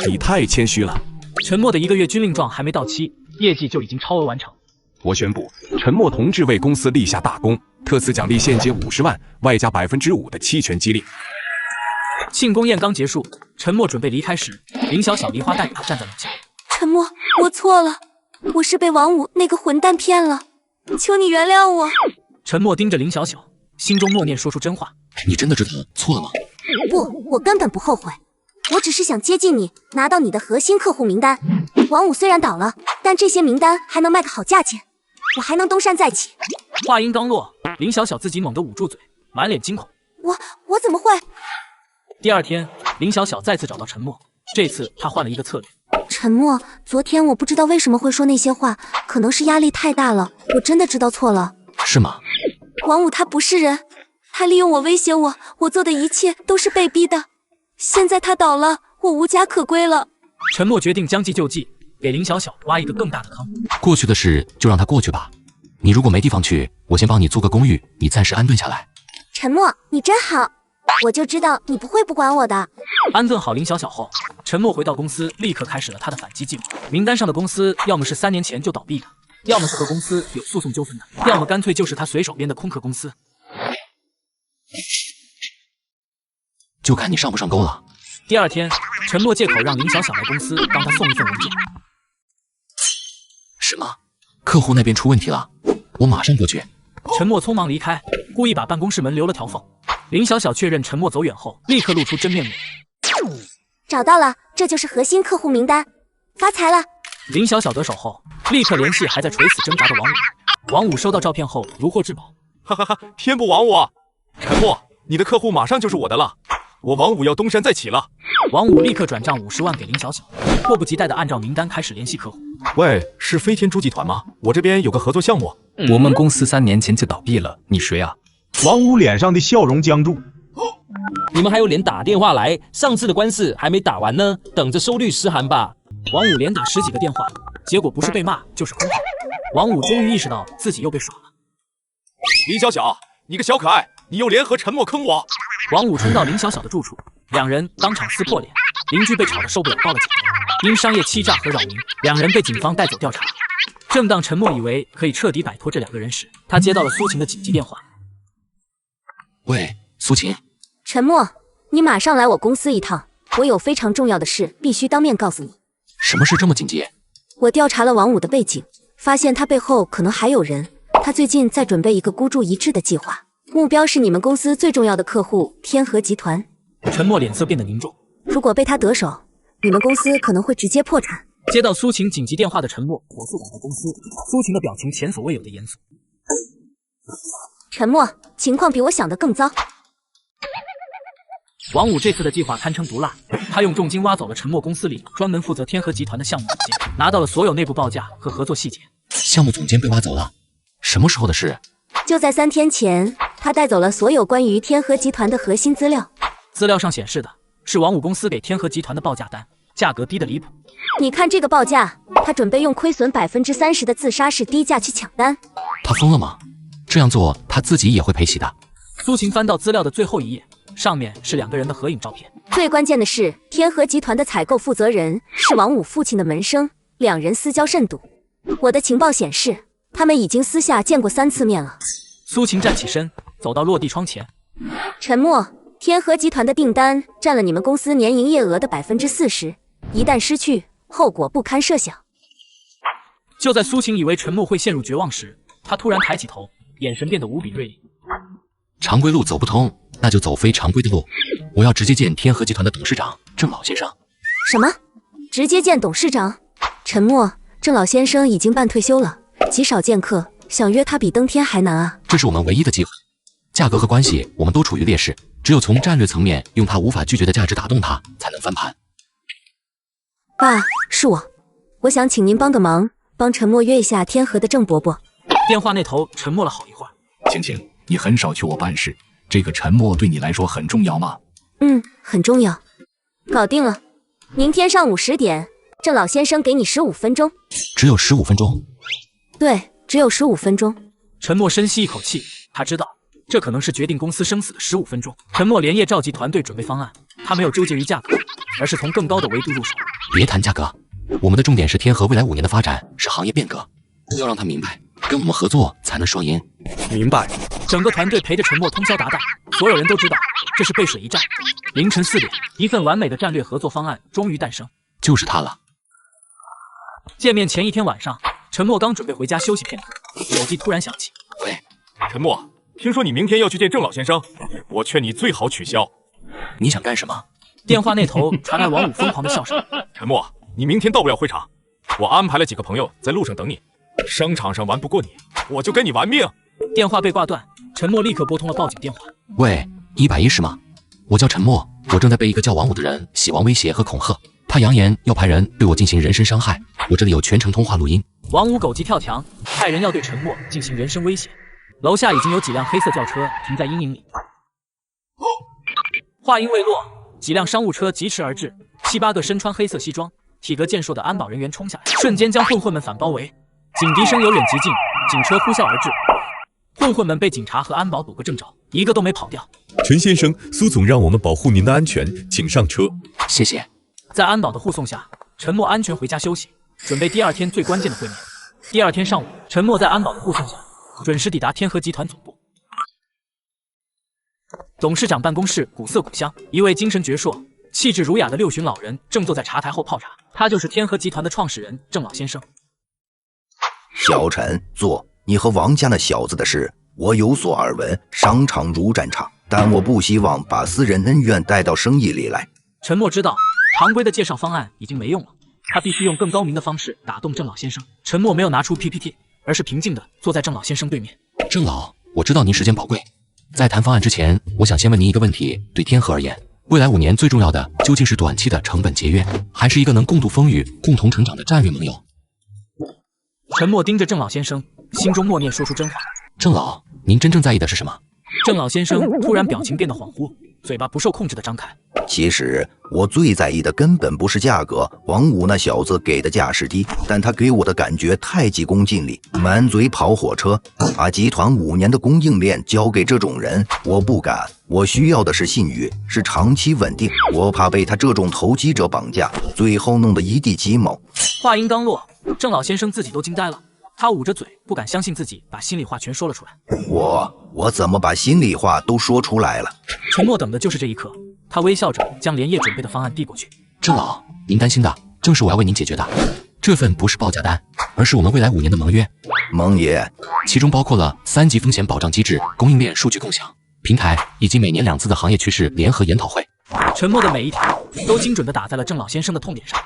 你太谦虚了。陈默的1个月军令状还没到期，业绩就已经超额完成。我宣布，陈默同志为公司立下大功，特此奖励现金50万，外加5%的期权激励。庆功宴刚结束，陈默准备离开时，林小小梨花带雨站在楼下。陈默，我错了，我是被王五那个混蛋骗了，求你原谅我。陈默盯着林小小，心中默念说出真话。你真的知道错了吗？不，我根本不后悔，我只是想接近你，拿到你的核心客户名单。王五虽然倒了，但这些名单还能卖个好价钱，我还能东山再起。话音刚落，林小小自己猛地捂住嘴，满脸惊恐。我怎么会？第二天，林小小再次找到陈默，这次他换了一个策略。陈默，昨天我不知道为什么会说那些话，可能是压力太大了，我真的知道错了。是吗？王五他不是人，他利用我威胁我，我做的一切都是被逼的。现在他倒了，我无家可归了。陈默决定将计就计，给林小小挖一个更大的坑。过去的事就让它过去吧。你如果没地方去，我先帮你租个公寓，你暂时安顿下来。陈默，你真好，我就知道你不会不管我的。安顿好林小小后，陈默回到公司，立刻开始了他的反击计划。名单上的公司，要么是3年前就倒闭的，要么是和公司有诉讼纠纷的，要么干脆就是他随手编的空壳公司。就看你上不上钩了。第二天，陈默借口让林小小来公司帮他送一份文件。什么？客户那边出问题了？我马上过去。陈默匆忙离开，故意把办公室门留了条缝。林小小确认陈默走远后，立刻露出真面目。找到了，这就是核心客户名单，发财了。林小小得手后，立刻联系还在垂死挣扎的王五。王五收到照片后如获至宝，哈哈哈，天不亡我！陈默，你的客户马上就是我的了，我王五要东山再起了。王五立刻转账50万给林小小，迫不及待地按照名单开始联系客户。喂，是飞天猪集团吗？我这边有个合作项目，我们公司3年前就倒闭了，你谁啊？王五脸上的笑容僵住。你们还有脸打电话来？上次的官司还没打完呢，等着收律师函吧。王五连打10几个电话，结果不是被骂就是轰炸。王五终于意识到自己又被耍了。林小小，你个小可爱，你又联合陈默坑我！王五冲到林小小的住处，两人当场撕破脸，邻居被吵得受不了，报了警。因商业欺诈和扰民，两人被警方带走调查。正当陈默以为可以彻底摆脱这2个人时，他接到了苏晴的紧急电话。喂，苏晴。陈默，你马上来我公司一趟，我有非常重要的事必须当面告诉你。什么事这么紧急？我调查了王五的背景，发现他背后可能还有人。他最近在准备一个孤注一掷的计划，目标是你们公司最重要的客户天河集团。陈默脸色变得凝重。如果被他得手，你们公司可能会直接破产。接到苏晴紧急电话的陈默火速赶到公司，苏晴的表情前所未有的严肃。陈默，情况比我想的更糟。王五这次的计划堪称毒辣，他用重金挖走了陈默公司里专门负责天河集团的项目总监，拿到了所有内部报价和合作细节。项目总监被挖走了？什么时候的事？就在3天前，他带走了所有关于天河集团的核心资料。资料上显示的是王五公司给天河集团的报价单，价格低得离谱。你看这个报价，他准备用亏损30%的自杀式低价去抢单。他疯了吗？这样做他自己也会赔洗的。苏晴翻到资料的最后一页，上面是2个人的合影照片。最关键的是，天河集团的采购负责人是王五父亲的门生，2人私交甚笃。我的情报显示，他们已经私下见过3次面了。苏晴站起身，走到落地窗前。陈默，天河集团的订单占了你们公司年营业额的40%，一旦失去，后果不堪设想。就在苏晴以为陈默会陷入绝望时，他突然抬起头，眼神变得无比锐利。常规路走不通，那就走非常规的路。我要直接见天河集团的董事长郑老先生。什么？直接见董事长？陈默，郑老先生已经半退休了，极少见客，想约他比登天还难啊。这是我们唯一的机会，价格和关系我们都处于劣势，只有从战略层面用他无法拒绝的价值打动他，才能翻盘。爸，是我想请您帮个忙，帮陈默约一下天河的郑伯伯。电话那头沉默了好一会儿。晴晴，你很少去我办事，这个陈默对你来说很重要吗？很重要。搞定了，明天上午10点，郑老先生给你15分钟。只有15分钟？对，只有15分钟。陈默深吸一口气，他知道这可能是决定公司生死的15分钟。陈默连夜召集团队准备方案，他没有纠结于价格，而是从更高的维度入手。别谈价格，我们的重点是天河未来5年的发展，是行业变革，要让他明白，跟我们合作才能双赢。明白。整个团队陪着陈默通宵达旦，所有人都知道这是背水一战。凌晨4点，一份完美的战略合作方案终于诞生，就是他了。见面前一天晚上，陈默刚准备回家休息片刻，手机突然响起。喂，陈默，听说你明天要去见郑老先生，我劝你最好取消。你想干什么？电话那头传来王五疯狂的笑声。陈默，你明天到不了会场，我安排了几个朋友在路上等你。商场上玩不过你，我就跟你玩命。电话被挂断，陈默立刻拨通了报警电话。喂，110是吗？我叫陈默，我正在被一个叫王五的人喜王威胁和恐吓，他扬言要派人对我进行人身伤害，我这里有全程通话录音。王五狗急跳墙，派人要对陈默进行人身威胁。楼下已经有几辆黑色轿车停在阴影里。话音未落，几辆商务车疾驰而至，7、8个身穿黑色西装、体格健硕的安保人员冲下来，瞬间将混混们反包围。警笛声由远及近，警车呼啸而至，混混们被警察和安保堵个正着，一个都没跑掉。陈先生，苏总让我们保护您的安全，请上车。谢谢。在安保的护送下，陈默安全回家休息，准备第2天最关键的会面。第2天上午，陈默在安保的护送下，准时抵达天河集团总部。董事长办公室古色古香，一位精神矍铄、气质儒雅的60旬老人正坐在茶台后泡茶，他就是天河集团的创始人郑老先生。小陈，坐。你和王家那小子的事，我有所耳闻。商场如战场，但我不希望把私人恩怨带到生意里来。陈默知道，常规的介绍方案已经没用了，他必须用更高明的方式打动郑老先生。陈默没有拿出 PPT， 而是平静地坐在郑老先生对面。郑老，我知道您时间宝贵，在谈方案之前，我想先问您一个问题：对天河而言，未来5年最重要的究竟是短期的成本节约，还是一个能共度风雨、共同成长的战略盟友？陈默盯着郑老先生，心中默念说出真话。郑老，您真正在意的是什么？郑老先生突然表情变得恍惚，嘴巴不受控制地张开。其实我最在意的根本不是价格，王五那小子给的价是低，但他给我的感觉太急功近利，满嘴跑火车。把集团5年的供应链交给这种人，我不敢。我需要的是信誉，是长期稳定。我怕被他这种投机者绑架，最后弄得一地鸡毛。话音刚落，郑老先生自己都惊呆了。他捂着嘴，不敢相信自己把心里话全说了出来。我怎么把心里话都说出来了？陈默等的就是这一刻，他微笑着将连夜准备的方案递过去。郑老，您担心的正是我要为您解决的。这份不是报价单，而是我们未来5年的盟约。盟约，其中包括了3级风险保障机制、供应链数据共享平台，以及每年2次的行业趋势联合研讨会。陈默的每一条都精准地打在了郑老先生的痛点上。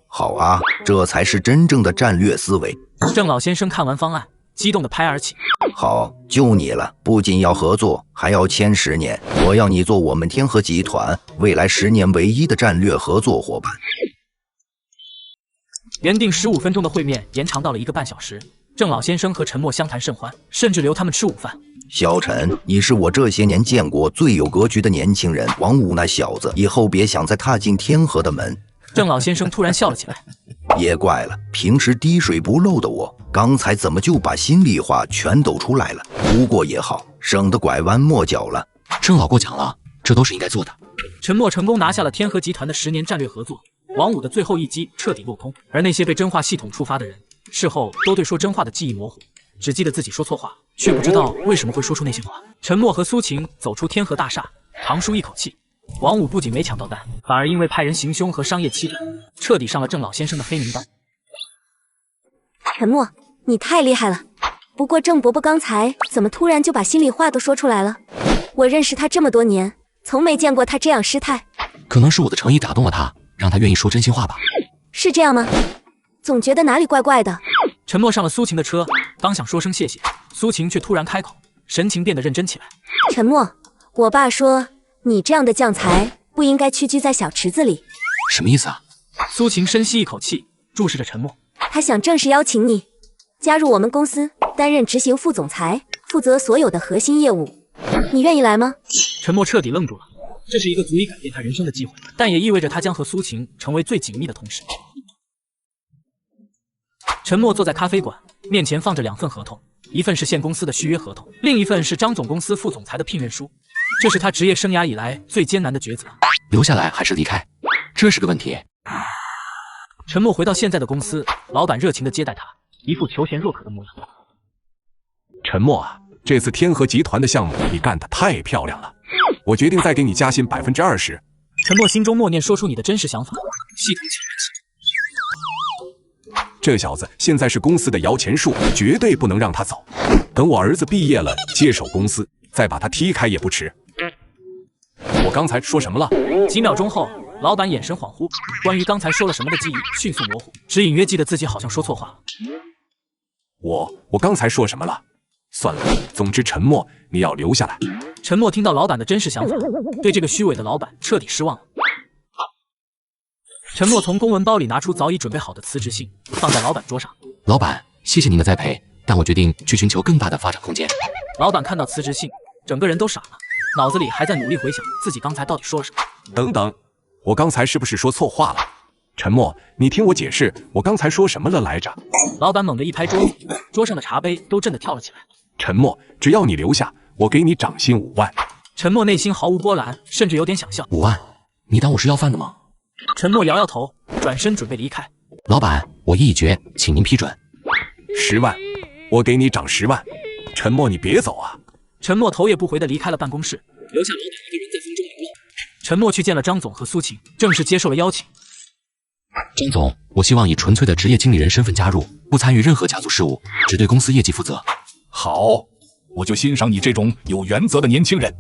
好啊，这才是真正的战略思维。郑老先生看完方案，激动地拍而起。好，就你了，不仅要合作，还要签10年。我要你做我们天河集团未来10年唯一的战略合作伙伴。原定15分钟的会面延长到了1个半小时。郑老先生和陈默相谈甚欢，甚至留他们吃午饭。小陈，你是我这些年见过最有格局的年轻人。王五那小子，以后别想再踏进天河的门。郑老先生突然笑了起来。也怪了，平时滴水不漏的我，刚才怎么就把心里话全抖出来了？不过也好，省得拐弯抹角了。郑老过奖了，这都是应该做的。陈默成功拿下了天河集团的10年战略合作，王五的最后一击彻底落空。而那些被真话系统触发的人，事后都对说真话的记忆模糊，只记得自己说错话，却不知道为什么会说出那些话。陈默和苏晴走出天河大厦，长舒一口气。王五不仅没抢到单，反而因为派人行凶和商业欺诈，彻底上了郑老先生的黑名单。陈默，你太厉害了。不过郑伯伯刚才怎么突然就把心里话都说出来了？我认识他这么多年，从没见过他这样失态。可能是我的诚意打动了他，让他愿意说真心话吧。是这样吗？总觉得哪里怪怪的。陈默上了苏晴的车，刚想说声谢谢，苏晴却突然开口，神情变得认真起来。陈默，我爸说你这样的将才不应该屈居在小池子里。什么意思啊？苏晴深吸一口气，注视着陈默。他想正式邀请你加入我们公司，担任执行副总裁，负责所有的核心业务。你愿意来吗？陈默彻底愣住了，这是一个足以改变他人生的机会，但也意味着他将和苏晴成为最紧密的同事。陈默坐在咖啡馆，面前放着2份合同，一份是现公司的续约合同，另一份是张总公司副总裁的聘任书。这是他职业生涯以来最艰难的抉择，留下来还是离开，这是个问题。陈默回到现在的公司，老板热情地接待他，一副求贤若渴的模样。陈默啊，这次天河集团的项目你干得太漂亮了，我决定再给你加薪20%。陈默心中默念说出你的真实想法，系统请人气。这小子现在是公司的摇钱树，绝对不能让他走。等我儿子毕业了，接手公司，再把他踢开也不迟。我刚才说什么了？几秒钟后，老板眼神恍惚，关于刚才说了什么的记忆迅速模糊，只隐约记得自己好像说错话了。我刚才说什么了？算了，总之陈默，你要留下来。陈默听到老板的真实想法，对这个虚伪的老板彻底失望了。陈默从公文包里拿出早已准备好的辞职信，放在老板桌上。老板，谢谢您的栽培，但我决定去寻求更大的发展空间。老板看到辞职信，整个人都傻了，脑子里还在努力回想自己刚才到底说了什么。等等，我刚才是不是说错话了？陈默，你听我解释，我刚才说什么了来着？老板猛地一拍桌子，桌上的茶杯都震得跳了起来。陈默，只要你留下，我给你涨薪5万。陈默内心毫无波澜，甚至有点想笑。5万？你当我是要饭的吗？陈默摇摇头，转身准备离开。老板，我意已决，请您批准。10万，我给你涨10万。陈默，你别走啊！陈默头也不回地离开了办公室，留下老板一个人在风中流浪。陈默去见了张总和苏晴，正式接受了邀请。张总，我希望以纯粹的职业经理人身份加入，不参与任何家族事务，只对公司业绩负责。好，我就欣赏你这种有原则的年轻人。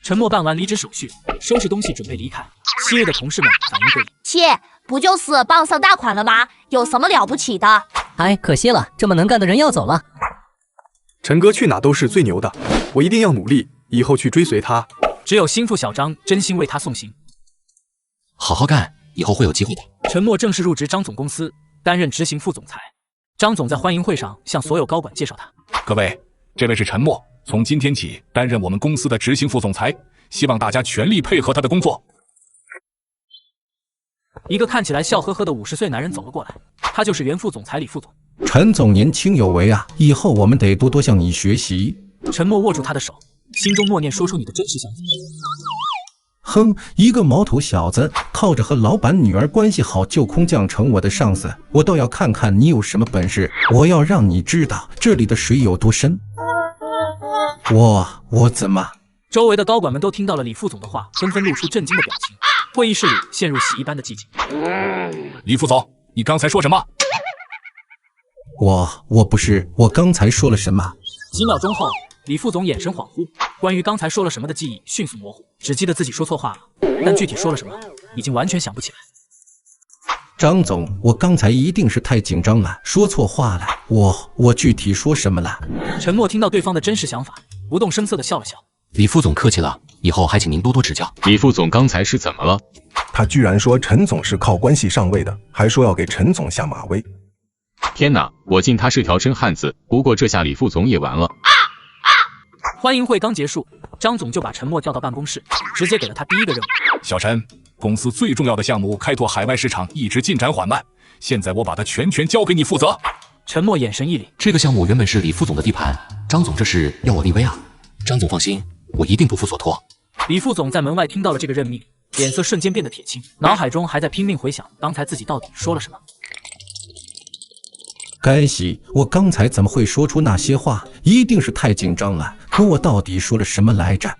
陈默办完离职手续，收拾东西准备离开。昔日的同事们反应过瘾。切，不就是傍上大款了吗？有什么了不起的？哎，可惜了，这么能干的人要走了。陈哥去哪都是最牛的，我一定要努力，以后去追随他。只有心腹小张真心为他送行。好好干，以后会有机会的。陈默正式入职张总公司，担任执行副总裁。张总在欢迎会上向所有高管介绍他。各位，这位是陈默，从今天起担任我们公司的执行副总裁，希望大家全力配合他的工作。一个看起来笑呵呵的50岁男人走了过来，他就是原副总裁李副总。陈总年轻有为啊，以后我们得多多向你学习。陈默握住他的手，心中默念说出你的真实想法。哼，一个毛头小子，靠着和老板女儿关系好就空降成我的上司，我倒要看看你有什么本事！我要让你知道这里的水有多深。我怎么？周围的高管们都听到了李副总的话，纷纷露出震惊的表情。会议室里陷入洗衣般的寂静。李副总，你刚才说什么？我不是，我刚才说了什么？几秒钟后，李副总眼神恍惚，关于刚才说了什么的记忆迅速模糊，只记得自己说错话了，但具体说了什么，已经完全想不起来。张总，我刚才一定是太紧张了，说错话了。我具体说什么了？陈默听到对方的真实想法，不动声色地笑了笑。李副总客气了，以后还请您多多指教。李副总刚才是怎么了？他居然说陈总是靠关系上位的，还说要给陈总下马威。天哪，我敬他是条真汉子。不过这下李副总也完了。欢迎会刚结束，张总就把陈默叫到办公室，直接给了他第一个任务。小陈，公司最重要的项目开拓海外市场一直进展缓慢，现在我把它全权交给你负责。陈默眼神一凛，这个项目原本是李副总的地盘，张总这是要我立威啊！张总放心，我一定不负所托。李副总在门外听到了这个任命，脸色瞬间变得铁青，脑海中还在拼命回想刚才自己到底说了什么。该死，我刚才怎么会说出那些话？一定是太紧张了。可我到底说了什么来着？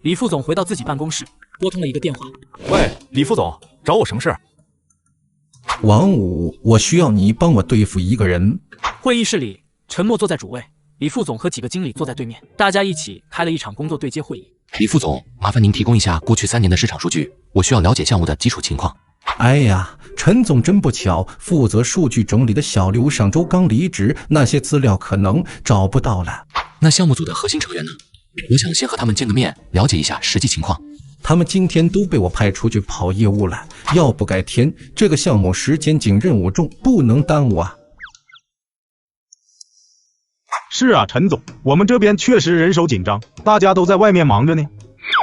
李副总回到自己办公室，拨通了一个电话。喂，李副总，找我什么事？王五，我需要你帮我对付一个人。会议室里，陈默坐在主位，李副总和几个经理坐在对面，大家一起开了一场工作对接会议。李副总，麻烦您提供一下过去3年的市场数据，我需要了解项目的基础情况。哎呀，陈总真不巧，负责数据整理的小刘上周刚离职，那些资料可能找不到了。那项目组的核心成员呢？我想先和他们见个面，了解一下实际情况。他们今天都被我派出去跑业务了，要不改天，这个项目时间紧，任务重，不能耽误啊。是啊，陈总，我们这边确实人手紧张，大家都在外面忙着呢。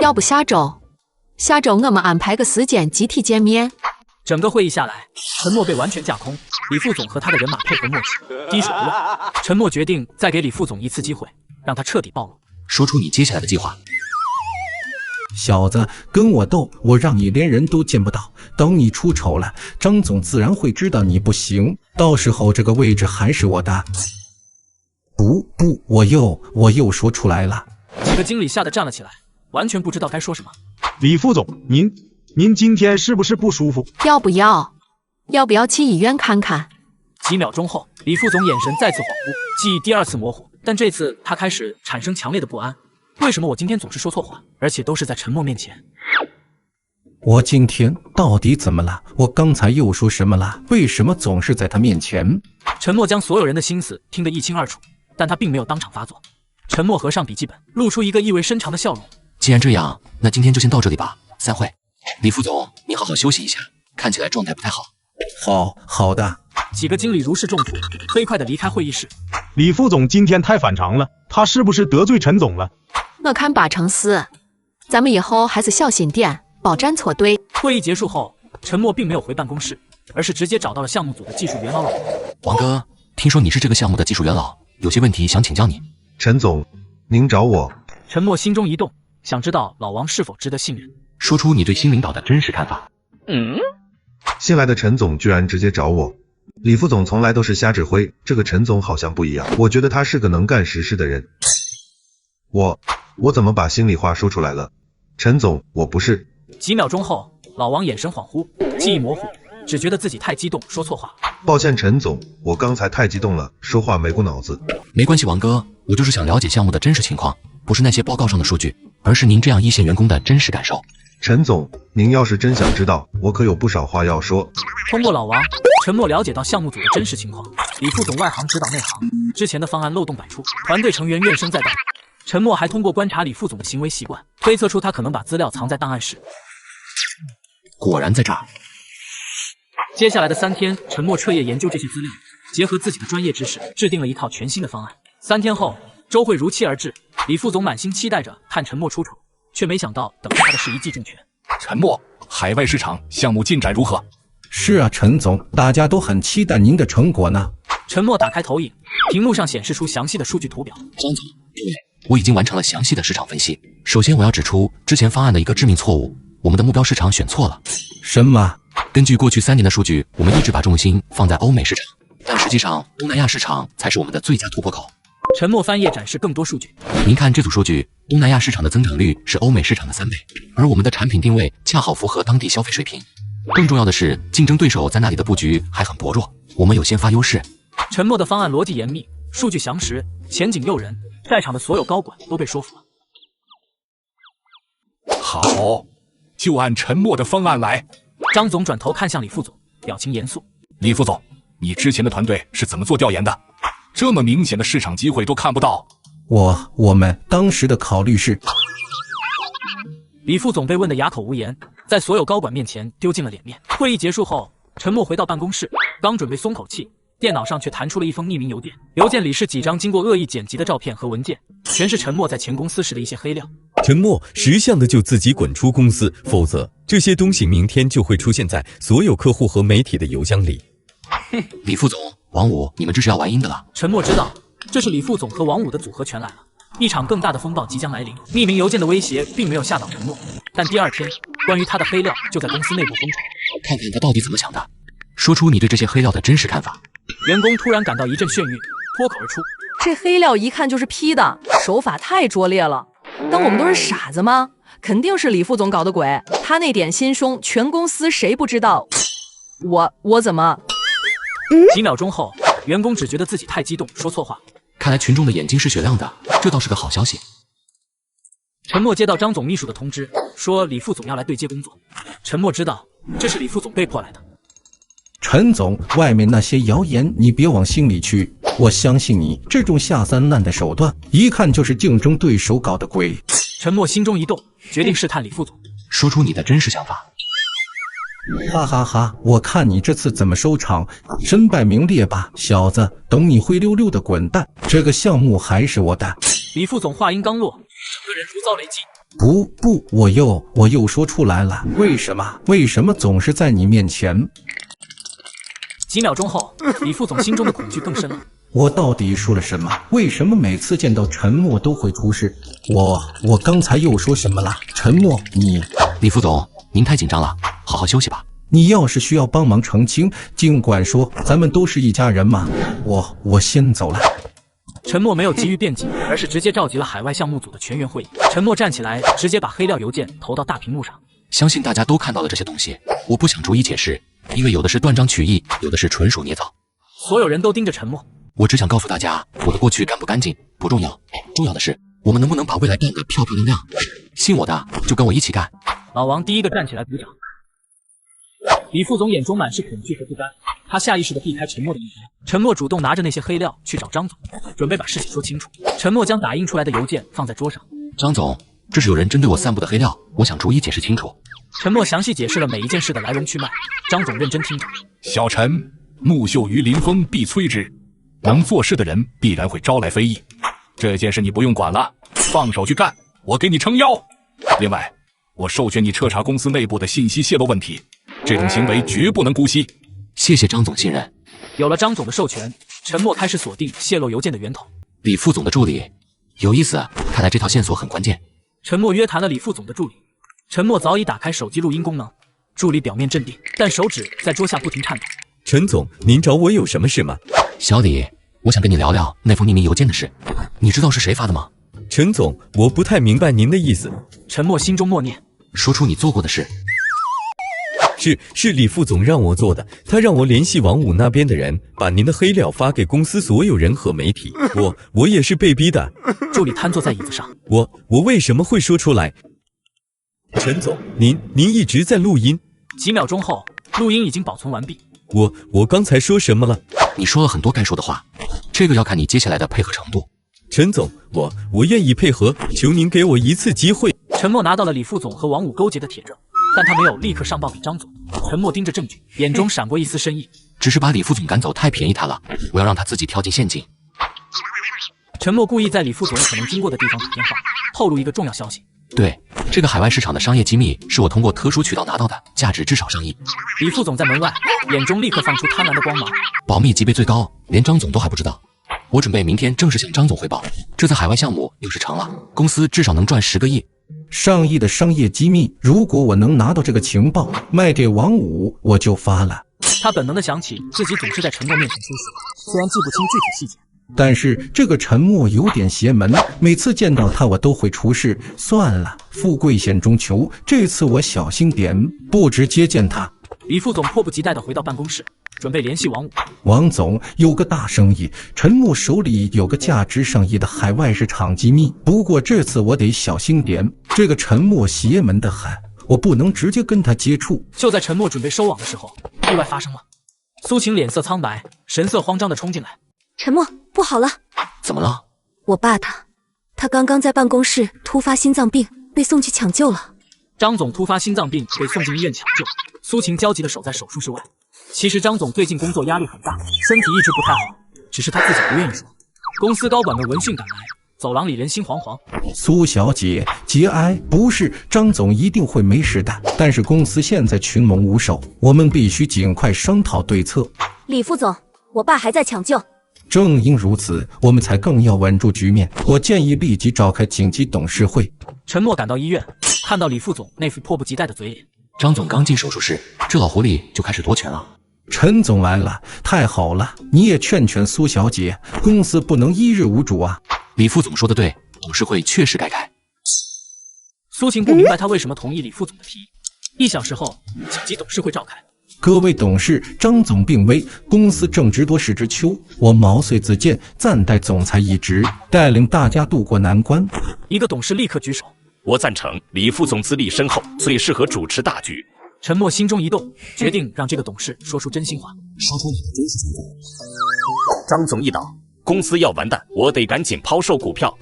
要不下周我们安排个时间集体见面。整个会议下来，陈默被完全架空，李副总和他的人马配合默契，滴水不漏。陈默决定再给李副总一次机会，让他彻底暴露。说出你接下来的计划。小子，跟我斗，我让你连人都见不到。等你出丑了，张总自然会知道你不行，到时候这个位置还是我的。不，我又说出来了。几个经理吓得站了起来，完全不知道该说什么。李副总，您今天是不是不舒服？要不要去医院看看？几秒钟后，李副总眼神再次恍惚，记忆第2次模糊，但这次他开始产生强烈的不安。为什么我今天总是说错话，而且都是在陈默面前？我今天到底怎么了？我刚才又说什么了？为什么总是在他面前？陈默将所有人的心思听得一清二楚，但他并没有当场发作。陈默合上笔记本，露出一个意味深长的笑容。既然这样，那今天就先到这里吧，散会。李副总，你好好休息一下，看起来状态不太好。好的。几个经理如释重负，飞快地离开会议室。李副总今天太反常了，他是不是得罪陈总了？我看8成是，咱们以后还是小心点，保战错对。会议结束后，陈默并没有回办公室，而是直接找到了项目组的技术元老老王。王哥，听说你是这个项目的技术元老，有些问题想请教你。陈总，您找我？陈默心中一动，想知道老王是否值得信任。说出你对新领导的真实看法。新来的陈总居然直接找我。李副总从来都是瞎指挥，这个陈总好像不一样，我觉得他是个能干实事的人。我怎么把心里话说出来了？陈总，我不是。几秒钟后，老王眼神恍惚，记忆模糊，只觉得自己太激动，说错话。抱歉，陈总，我刚才太激动了，说话没过脑子。没关系，王哥，我就是想了解项目的真实情况，不是那些报告上的数据，而是您这样一线员工的真实感受。陈总，您要是真想知道，我可有不少话要说。通过老王，陈默了解到项目组的真实情况。李副总外行指导内行，之前的方案漏洞百出，团队成员怨声载道。陈默还通过观察李副总的行为习惯，推测出他可能把资料藏在档案室。果然在这儿。接下来的3天，陈默彻夜研究这些资料，结合自己的专业知识，制定了一套全新的方案。3天后，周会如期而至，李副总满心期待着看陈默出丑，却没想到等着他的是一记重拳。陈默，海外市场项目进展如何？是啊，陈总，大家都很期待您的成果呢。陈默打开投影，屏幕上显示出详细的数据图表。张总，对，我已经完成了详细的市场分析。首先，我要指出之前方案的一个致命错误，我们的目标市场选错了。什么？根据过去3年的数据，我们一直把重心放在欧美市场，但实际上东南亚市场才是我们的最佳突破口。陈默翻页展示更多数据。您看这组数据，东南亚市场的增长率是欧美市场的3倍，而我们的产品定位恰好符合当地消费水平。更重要的是，竞争对手在那里的布局还很薄弱，我们有先发优势。陈默的方案逻辑严密，数据详实，前景诱人，在场的所有高管都被说服了。好，就按陈默的方案来。张总转头看向李副总，表情严肃。李副总，你之前的团队是怎么做调研的？这么明显的市场机会都看不到。我们当时的考虑是……李副总被问得哑口无言，在所有高管面前丢尽了脸面。会议结束后，陈默回到办公室，刚准备松口气，电脑上却弹出了一封匿名邮件。邮件里是几张经过恶意剪辑的照片和文件，全是陈默在前公司时的一些黑料。陈默识相的就自己滚出公司，否则这些东西明天就会出现在所有客户和媒体的邮箱里。李副总，王五，你们这是要玩阴的了。陈默知道，这是李副总和王五的组合拳来了。一场更大的风暴即将来临。匿名邮件的威胁并没有吓倒陈默，但第2天，关于他的黑料就在公司内部疯传。看看他到底怎么想的，说出你对这些黑料的真实看法。员工突然感到一阵眩晕，脱口而出：“这黑料一看就是 P 的，手法太拙劣了。当我们都是傻子吗？肯定是李副总搞的鬼，他那点心胸，全公司谁不知道？我怎么？”几秒钟后，员工只觉得自己太激动，说错话。看来群众的眼睛是雪亮的，这倒是个好消息。陈默接到张总秘书的通知，说李副总要来对接工作。陈默知道这是李副总被迫来的。陈总，外面那些谣言你别往心里去，我相信你这种下三滥的手段，一看就是竞争对手搞的鬼。陈默心中一动，决定试探李副总，说出你的真实想法。哈哈哈！我看你这次怎么收场，身败名裂吧，小子！等你灰溜溜的滚蛋！这个项目还是我的。李副总话音刚落，整个人如遭雷击。不，我又说出来了，为什么总是在你面前？几秒钟后，李副总心中的恐惧更深了。我到底说了什么？为什么每次见到陈默都会出事？我刚才又说什么了？陈默，你……李副总，您太紧张了，好好休息吧。你要是需要帮忙澄清，尽管说，咱们都是一家人嘛。我先走了。陈默没有急于辩解，而是直接召集了海外项目组的全员会议。陈默站起来，直接把黑料邮件投到大屏幕上。相信大家都看到了这些东西，我不想逐一解释，因为有的是断章取义，有的是纯属捏造。所有人都盯着陈默。我只想告诉大家，我的过去干不干净不重要，重要的是我们能不能把未来干得漂漂亮亮。信我的就跟我一起干。老王第一个站起来鼓掌。李副总眼中满是恐惧和不甘，他下意识地避开陈默的一拍。陈默主动拿着那些黑料去找张总，准备把事情说清楚。陈默将打印出来的邮件放在桌上。张总，这是有人针对我散布的黑料，我想逐一解释清楚。陈默详细解释了每一件事的来龙去脉。张总认真听着。小陈，木秀于林风必摧之，能做事的人必然会招来非议。这件事你不用管了，放手去干，我给你撑腰。另外，我授权你彻查公司内部的信息泄露问题，这种行为绝不能姑息。谢谢张总信任。有了张总的授权，陈默开始锁定泄露邮件的源头。李副总的助理，有意思，看来这条线索很关键。陈默约谈了李副总的助理。陈默早已打开手机录音功能，助理表面镇定，但手指在桌下不停颤抖。陈总，您找我有什么事吗？小李，我想跟你聊聊那封匿名邮件的事。你知道是谁发的吗？陈总，我不太明白您的意思。陈默心中默念，说出你做过的事。是李副总让我做的，他让我联系王五那边的人，把您的黑料发给公司所有人和媒体。我也是被逼的。助理瘫坐在椅子上。我为什么会说出来？陈总，您一直在录音。几秒钟后，录音已经保存完毕。我刚才说什么了？你说了很多该说的话，这个要看你接下来的配合程度。陈总，我愿意配合，求您给我一次机会。陈默拿到了李副总和王五勾结的铁证，但他没有立刻上报给张总。沉默盯着证据，眼中闪过一丝深意。只是把李副总赶走太便宜他了，我要让他自己跳进陷阱。沉默故意在李副总可能经过的地方打电话，透露一个重要消息。对，这个海外市场的商业机密是我通过特殊渠道拿到的，价值至少上亿。李副总在门外，眼中立刻放出贪婪的光芒。保密级别最高，连张总都还不知道。我准备明天正式向张总汇报，这次海外项目要是成了，公司至少能赚10个亿。上亿的商业机密，如果我能拿到这个情报，卖给王五，我就发了。他本能的想起自己总是在沉默面前出事，虽然记不清具体细节。但是这个沉默有点邪门，每次见到他我都会出事。算了，富贵险中求，这次我小心点，不直接见他。李副总迫不及待地回到办公室，准备联系王五。王总有个大生意，沉默手里有个价值上亿的海外市场机密，不过这次我得小心点，这个沉默邪门的很，我不能直接跟他接触。就在沉默准备收网的时候，意外发生了。苏晴脸色苍白，神色慌张地冲进来。沉默，不好了！怎么了？我爸他刚刚在办公室突发心脏病，被送去抢救了。张总突发心脏病被送进医院抢救，苏晴焦急地守在手术室外。其实张总最近工作压力很大，身体一直不太好，只是他自己不愿意说。公司高管们闻讯赶来，走廊里人心惶惶。苏小姐，节哀，不是张总一定会没事的，但是公司现在群龙无首，我们必须尽快商讨对策。李副总，我爸还在抢救。正因如此，我们才更要稳住局面。我建议立即召开紧急董事会。陈默赶到医院，看到李副总那副迫不及待的嘴脸。张总刚进手术室，这老狐狸就开始夺权了。陈总来了，太好了！你也劝劝苏小姐，公司不能一日无主啊。李副总说的对，董事会确实该开。苏晴不明白他为什么同意李副总的提议。1小时后，紧急董事会召开。各位董事，张总病危，公司正值多事之秋，我毛遂自荐，暂代总裁一职，带领大家渡过难关。一个董事立刻举手，我赞成。李副总资历深厚，最适合主持大局。沉默心中一动，决定让这个董事说出真心话，说出你的真实身份。张总一倒，公司要完蛋，我得赶紧抛售股票。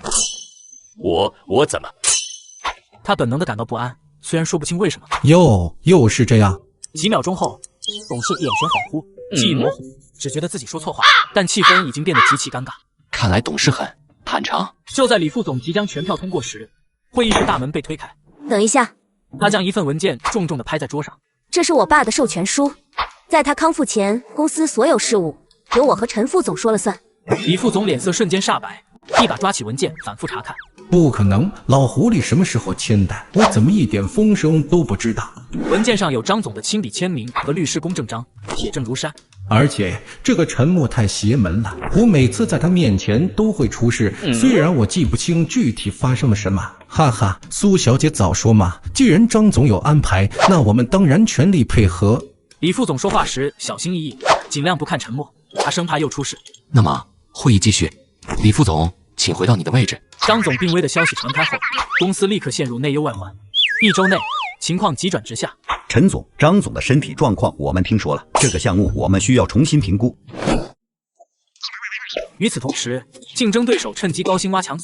我怎么？他本能的感到不安，虽然说不清为什么。又是这样。几秒钟后，董事眼神恍惚，记忆模糊，只觉得自己说错话，但气氛已经变得极其尴尬。看来董事很坦诚。就在李副总即将全票通过时，会议室大门被推开。等一下，他将一份文件重重地拍在桌上。这是我爸的授权书，在他康复前，公司所有事务由我和陈副总说了算。李副总脸色瞬间煞白，一把抓起文件反复查看。不可能，老狐狸什么时候签的？我怎么一点风声都不知道？文件上有张总的亲笔签名和律师公证章，铁证如山。而且这个陈默太邪门了，我每次在他面前都会出事，虽然我记不清具体发生了什么。哈哈，苏小姐早说嘛，既然张总有安排，那我们当然全力配合。李副总说话时小心翼翼，尽量不看沉默，他生怕又出事。那么会议继续，李副总，请回到你的位置。张总病危的消息传开后，公司立刻陷入内忧外患。1周内，情况急转直下。陈总、张总的身体状况我们听说了，这个项目我们需要重新评估。与此同时，竞争对手趁机高薪挖墙，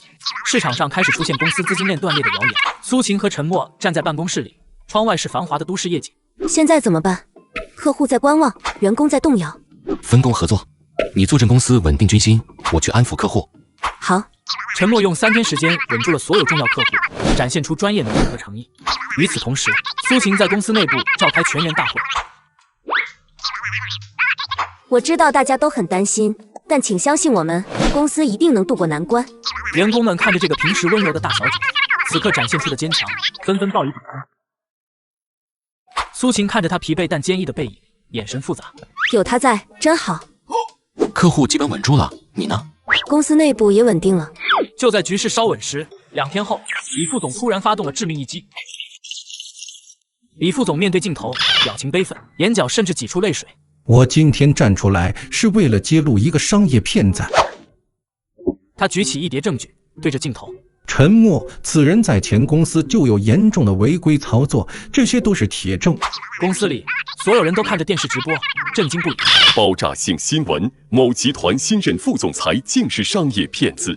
市场上开始出现公司资金链断裂的谣言。苏晴和陈默站在办公室里，窗外是繁华的都市夜景。现在怎么办？客户在观望，员工在动摇。分工合作，你坐镇公司稳定军心，我去安抚客户。好。陈默用3天时间稳住了所有重要客户，展现出专业能力和诚意。与此同时，苏晴在公司内部召开全员大会。我知道大家都很担心，但请相信我们，公司一定能渡过难关。员工们看着这个平时温柔的大小姐，此刻展现出的坚强，纷纷报以掌声。苏晴看着她疲惫但坚毅的背影，眼神复杂。有她在，真好。客户基本稳住了，你呢？公司内部也稳定了。就在局势稍稳时，2天后，李副总突然发动了致命一击。李副总面对镜头，表情悲愤，眼角甚至挤出泪水。我今天站出来是为了揭露一个商业骗子。他举起一叠证据，对着镜头。陈默，此人在前公司就有严重的违规操作，这些都是铁证。公司里所有人都看着电视直播，震惊不已。爆炸性新闻：某集团新任副总裁竟是商业骗子。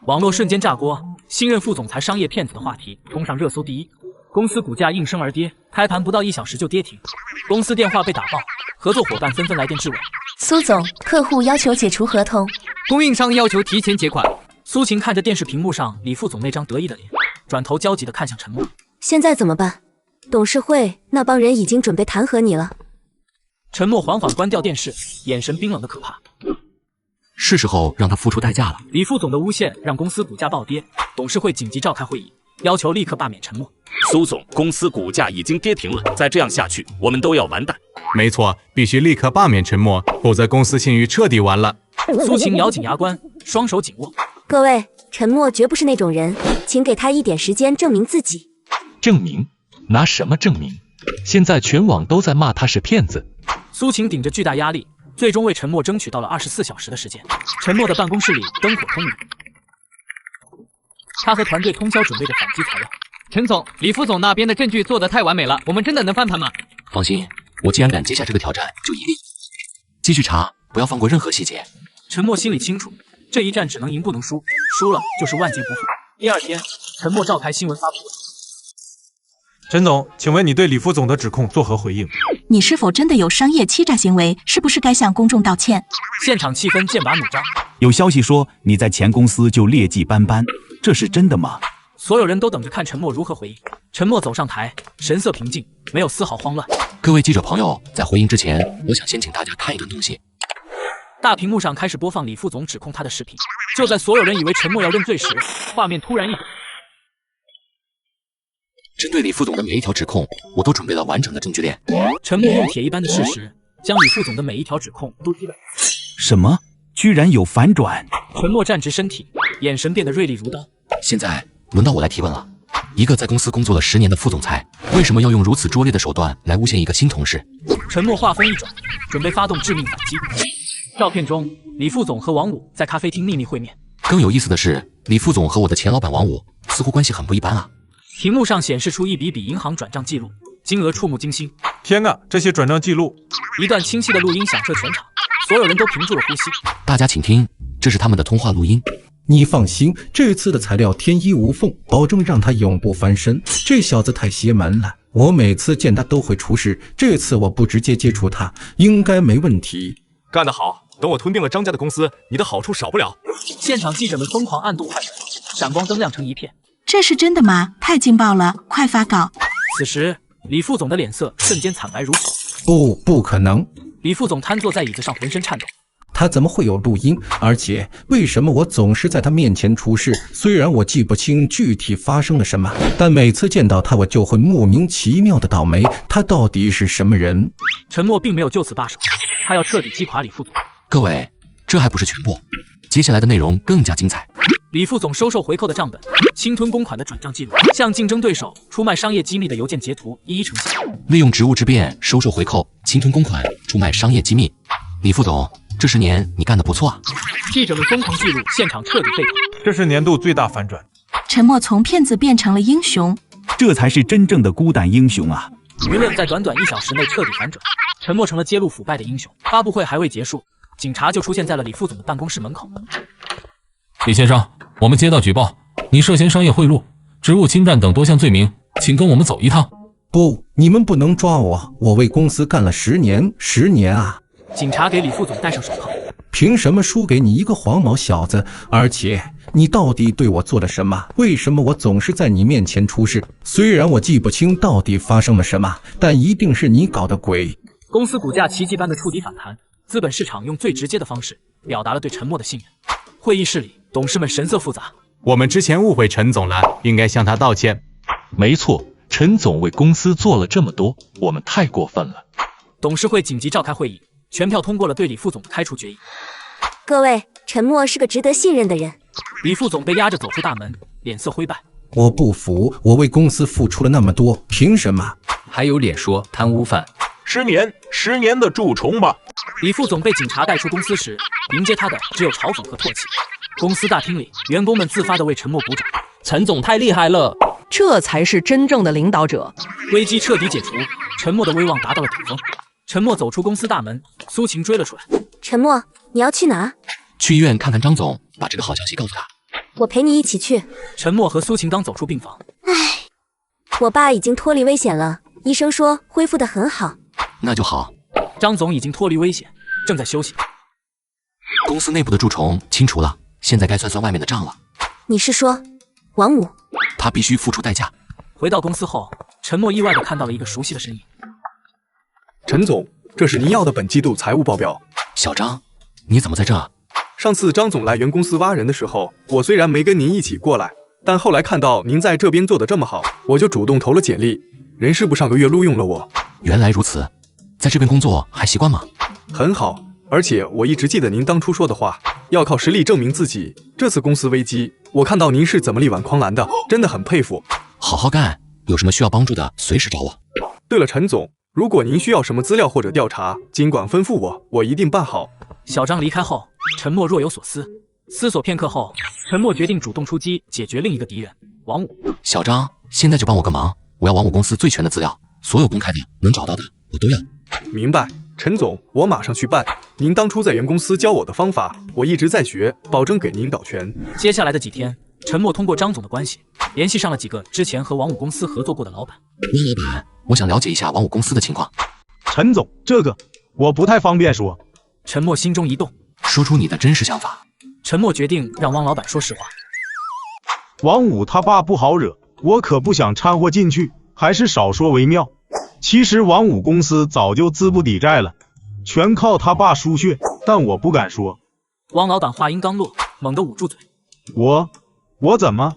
网络瞬间炸锅，新任副总裁商业骗子的话题冲上热搜第1。公司股价应声而跌，开盘不到1小时就跌停，公司电话被打爆，合作伙伴纷纷来电质问。苏总，客户要求解除合同，供应商要求提前结款。苏晴看着电视屏幕上李副总那张得意的脸，转头焦急地看向陈默。现在怎么办？董事会那帮人已经准备弹劾你了。陈默缓缓关掉电视，眼神冰冷的可怕。是时候让他付出代价了。李副总的诬陷让公司股价暴跌，董事会紧急召开会议，要求立刻罢免陈默。苏总，公司股价已经跌停了，再这样下去，我们都要完蛋。没错，必须立刻罢免陈默，否则公司信誉彻底完了。苏晴咬紧牙关，双手紧握。各位，陈默绝不是那种人，请给他一点时间证明自己。证明？拿什么证明？现在全网都在骂他是骗子。苏晴顶着巨大压力，最终为陈默争取到了24小时的时间。陈默的办公室里灯火通明，他和团队通宵准备着反击材料。陈总，李副总那边的证据做得太完美了，我们真的能翻盘吗？放心，我既然敢接下这个挑战，就一定继续查，不要放过任何细节。陈默心里清楚，这一战只能赢不能输，输了就是万劫不复。第二天，陈默召开新闻发布会。陈总，请问你对李副总的指控作何回应？你是否真的有商业欺诈行为？是不是该向公众道歉？现场气氛剑拔弩张。有消息说你在前公司就劣迹斑斑，这是真的吗？所有人都等着看陈默如何回应。陈默走上台，神色平静，没有丝毫慌乱。各位记者朋友，在回应之前，我想先请大家看一段东西。大屏幕上开始播放李副总指控他的视频。就在所有人以为陈默要认罪时，画面突然一转。针对李副总的每一条指控，我都准备了完整的证据链。陈默用铁一般的事实，将李副总的每一条指控都击败。什么？居然有反转？陈默站直身体，眼神变得锐利如刀。现在轮到我来提问了。一个在公司工作了10年的副总裁，为什么要用如此拙劣的手段来诬陷一个新同事？陈默话锋一转，准备发动致命反击。照片中，李副总和王武在咖啡厅秘密会面。更有意思的是，李副总和我的前老板王武似乎关系很不一般啊。屏幕上显示出一笔笔银行转账记录，金额触目惊心。天啊，这些转账记录！一段清晰的录音响彻全场，所有人都屏住了呼吸。大家请听，这是他们的通话录音。你放心，这次的材料天衣无缝，保证让他永不翻身。这小子太邪门了，我每次见他都会出事，这次我不直接接触他，应该没问题。干得好！等我吞并了张家的公司，你的好处少不了。现场记者们疯狂按动快门，闪光灯亮成一片。这是真的吗？太劲爆了，快发稿！此时，李副总的脸色瞬间惨白如纸。不可能！李副总瘫坐在椅子上，浑身颤抖。他怎么会有录音？而且为什么我总是在他面前出事？虽然我记不清具体发生了什么，但每次见到他，我就会莫名其妙的倒霉。他到底是什么人？陈默并没有就此罢手，他要彻底击垮李副总。各位，这还不是全部，接下来的内容更加精彩。李副总收受回扣的账本，侵吞公款的转账记录，向竞争对手出卖商业机密的邮件截图一一呈现。利用职务之便收受回扣，侵吞公款，出卖商业机密。李副总，这10年你干得不错啊！记者们疯狂记录，现场彻底沸腾。这是年度最大反转。陈默从骗子变成了英雄，这才是真正的孤胆英雄啊！舆论在短短1小时内彻底反转，陈默成了揭露腐败的英雄。发布会还未结束，警察就出现在了李副总的办公室门口。李先生，我们接到举报，你涉嫌商业贿赂、职务侵占等多项罪名，请跟我们走一趟。不，你们不能抓我，我为公司干了10年啊！警察给李副总戴上手铐。凭什么输给你一个黄毛小子？而且你到底对我做了什么？为什么我总是在你面前出事？虽然我记不清到底发生了什么，但一定是你搞的鬼。公司股价奇迹般的触底反弹，资本市场用最直接的方式表达了对陈默的信任。会议室里，董事们神色复杂。我们之前误会陈总了，应该向他道歉。没错，陈总为公司做了这么多，我们太过分了。董事会紧急召开会议，全票通过了对李副总的开除决议。各位，陈默是个值得信任的人。李副总被压着走出大门，脸色灰败。我不服，我为公司付出了那么多，凭什么？还有脸说贪污犯？10年的蛀虫吧。李副总被警察带出公司时，迎接他的只有嘲讽和唾弃。公司大厅里，员工们自发地为陈默鼓掌。陈总太厉害了，这才是真正的领导者。危机彻底解除，陈默的威望达到了顶峰。陈默走出公司大门，苏晴追了出来。陈默，你要去哪？去医院看看张总，把这个好消息告诉他。我陪你一起去。陈默和苏晴刚走出病房，我爸已经脱离危险了，医生说恢复得很好。那就好。张总已经脱离危险，正在休息。公司内部的蛀虫清除了，现在该算算外面的账了。你是说王五？他必须付出代价。回到公司后，陈默意外地看到了一个熟悉的身影。陈总，这是您要的本季度财务报表。小张，你怎么在这？上次张总来原公司挖人的时候，我虽然没跟您一起过来，但后来看到您在这边做得这么好，我就主动投了简历。人事部上个月录用了我。原来如此，在这边工作还习惯吗？很好，而且我一直记得您当初说的话，要靠实力证明自己。这次公司危机，我看到您是怎么力挽狂澜的，真的很佩服。好好干，有什么需要帮助的随时找我。对了，陈总，如果您需要什么资料或者调查，尽管吩咐我，我一定办好。小张离开后，陈默若有所思。思索片刻后，陈默决定主动出击，解决另一个敌人王五。小张，现在就帮我个忙，我要王五公司最全的资料，所有公开的、能找到的，我都要。明白，陈总，我马上去办。您当初在原公司教我的方法，我一直在学，保证给您导全。接下来的几天，陈默通过张总的关系，联系上了几个之前和王五公司合作过的老板。汪老板，我想了解一下王五公司的情况。陈总，这个我不太方便说。陈默心中一动，说出你的真实想法。陈默决定让汪老板说实话。王五他爸不好惹，我可不想掺和进去，还是少说为妙。其实王五公司早就资不抵债了，全靠他爸输血，但我不敢说。汪老板话音刚落，猛地捂住嘴。我怎么？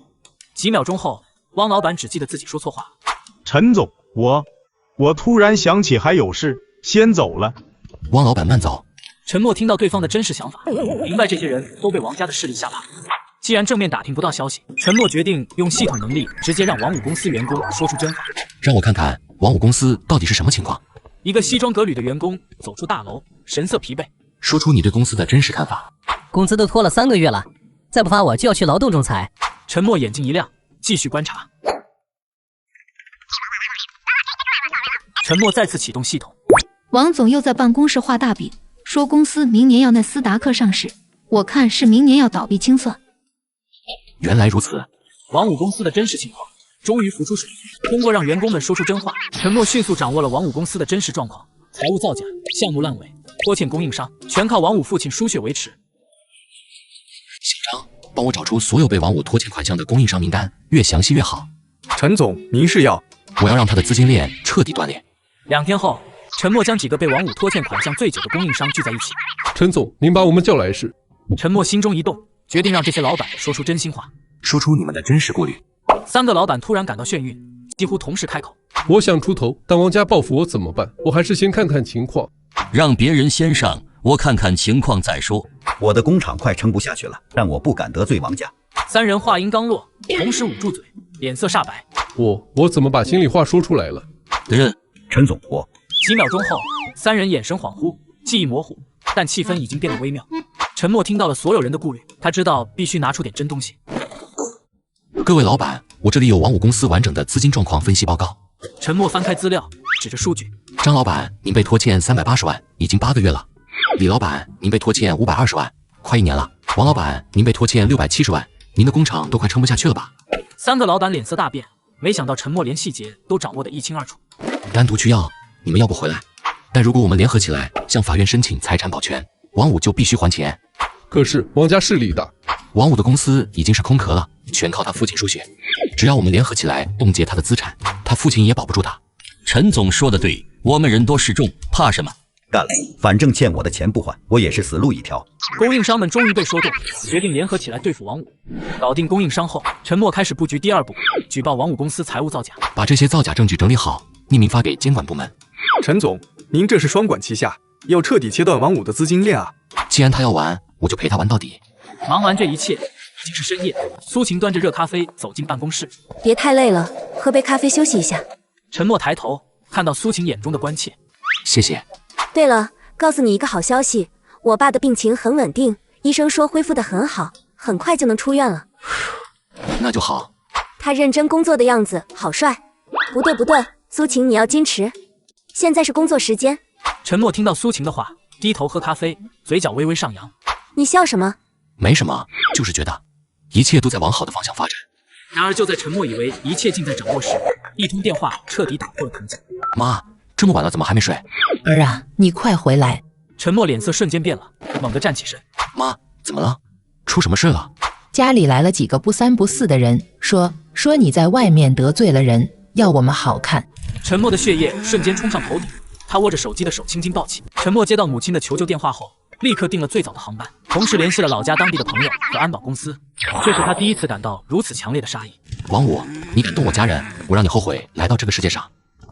几秒钟后，汪老板只记得自己说错话。陈总，我突然想起还有事，先走了。汪老板慢走。陈默听到对方的真实想法，明白这些人都被王家的势力吓怕。既然正面打听不到消息，陈默决定用系统能力直接让王五公司员工说出真话。让我看看王五公司到底是什么情况。一个西装革履的员工走出大楼，神色疲惫，说出你对公司的真实看法。工资都拖了3个月了，再不发我就要去劳动仲裁。陈默眼睛一亮，继续观察。陈默再次启动系统。王总又在办公室画大饼，说公司明年要纳斯达克上市，我看是明年要倒闭清算。原来如此，王五公司的真实情况终于浮出水面。通过让员工们说出真话，陈默迅速掌握了王五公司的真实状况：财务造假、项目烂尾、拖欠供应商，全靠王五父亲输血维持。小张，帮我找出所有被王五拖欠款项的供应商名单，越详细越好。陈总，您是要？我要让他的资金链彻底断裂。2天后，陈默将几个被王五拖欠款项最久的供应商聚在一起。陈总，您把我们叫来是？陈默心中一动，决定让这些老板说出真心话，说出你们的真实顾虑。3个老板突然感到眩晕，几乎同时开口。我想出头，但王家报复我怎么办？我还是先看看情况。让别人先上，我看看情况再说。我的工厂快撑不下去了，但我不敢得罪王家。3人话音刚落，同时捂住嘴，脸色煞白。我怎么把心里话说出来了？陈总，我。几秒钟后，3人眼神恍惚，记忆模糊，但气氛已经变得微妙。陈默听到了所有人的顾虑，他知道必须拿出点真东西。各位老板，我这里有王五公司完整的资金状况分析报告。陈默翻开资料，指着数据。张老板，您被拖欠380万，已经8个月了。李老板，您被拖欠520万，快1年了。王老板，您被拖欠670万，您的工厂都快撑不下去了吧？3个老板脸色大变，没想到陈默连细节都掌握得一清二楚。单独去要，你们要不回来。但如果我们联合起来向法院申请财产保全，王五就必须还钱。可是王家势力大，王五的公司已经是空壳了，全靠他父亲输血。只要我们联合起来冻结他的资产，他父亲也保不住他。陈总说的对，我们人多势众，怕什么？干了，反正欠我的钱不还，我也是死路一条。供应商们终于被说动，决定联合起来对付王五。搞定供应商后，陈默开始布局第2步，举报王五公司财务造假，把这些造假证据整理好，匿名发给监管部门。陈总，您这是双管齐下，要彻底切断王五的资金链啊！既然他要玩，我就陪他玩到底。忙完这一切，已经是深夜。苏晴端着热咖啡走进办公室，别太累了，喝杯咖啡休息一下。陈默抬头看到苏晴眼中的关切，谢谢。对了，告诉你一个好消息，我爸的病情很稳定，医生说恢复得很好，很快就能出院了。那就好。他认真工作的样子好帅。不对，苏晴你要矜持，现在是工作时间。陈默听到苏晴的话，低头喝咖啡，嘴角微微上扬。你笑什么？没什么，就是觉得一切都在往好的方向发展。然而就在陈默以为一切尽在掌握时，一通电话彻底打破了平静。妈，这么晚了怎么还没睡？儿啊，你快回来！陈默脸色瞬间变了，猛地站起身。妈，怎么了？出什么事了？家里来了几个不三不四的人，说你在外面得罪了人，要我们好看。陈默的血液瞬间冲上头顶，他握着手机的手青筋暴起。陈默接到母亲的求救电话后，立刻订了最早的航班，同时联系了老家当地的朋友和安保公司。这是他第一次感到如此强烈的杀意。王五，你敢动我家人，我让你后悔来到这个世界上。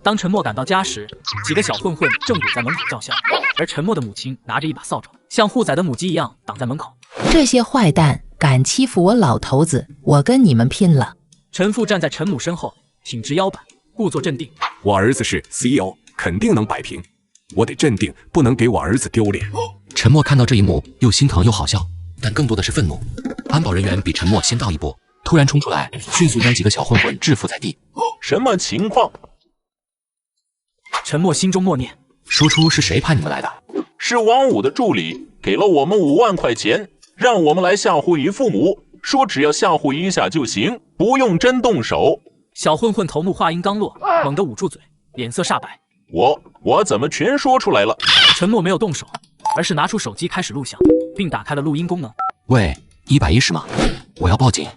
当陈默赶到家时，几个小混混正堵在门口叫嚣，而陈默的母亲拿着一把扫帚，像护崽的母鸡一样挡在门口。这些坏蛋敢欺负我老头子，我跟你们拼了！陈父站在陈母身后，挺直腰板，故作镇定。我儿子是 CEO， 肯定能摆平。我得镇定，不能给我儿子丢脸。陈默看到这一幕，又心疼又好笑，但更多的是愤怒。安保人员比陈默先到一步，突然冲出来，迅速将几个小混混制服在地。什么情况？陈默心中默念，说出是谁派你们来的？是王五的助理，给了我们5万块钱，让我们来吓唬于父母，说只要吓唬一下就行，不用真动手。小混混头目话音刚落，猛地捂住嘴，脸色煞白。我怎么全说出来了？陈默没有动手，而是拿出手机开始录像，并打开了录音功能。喂，110是吗？我要报警。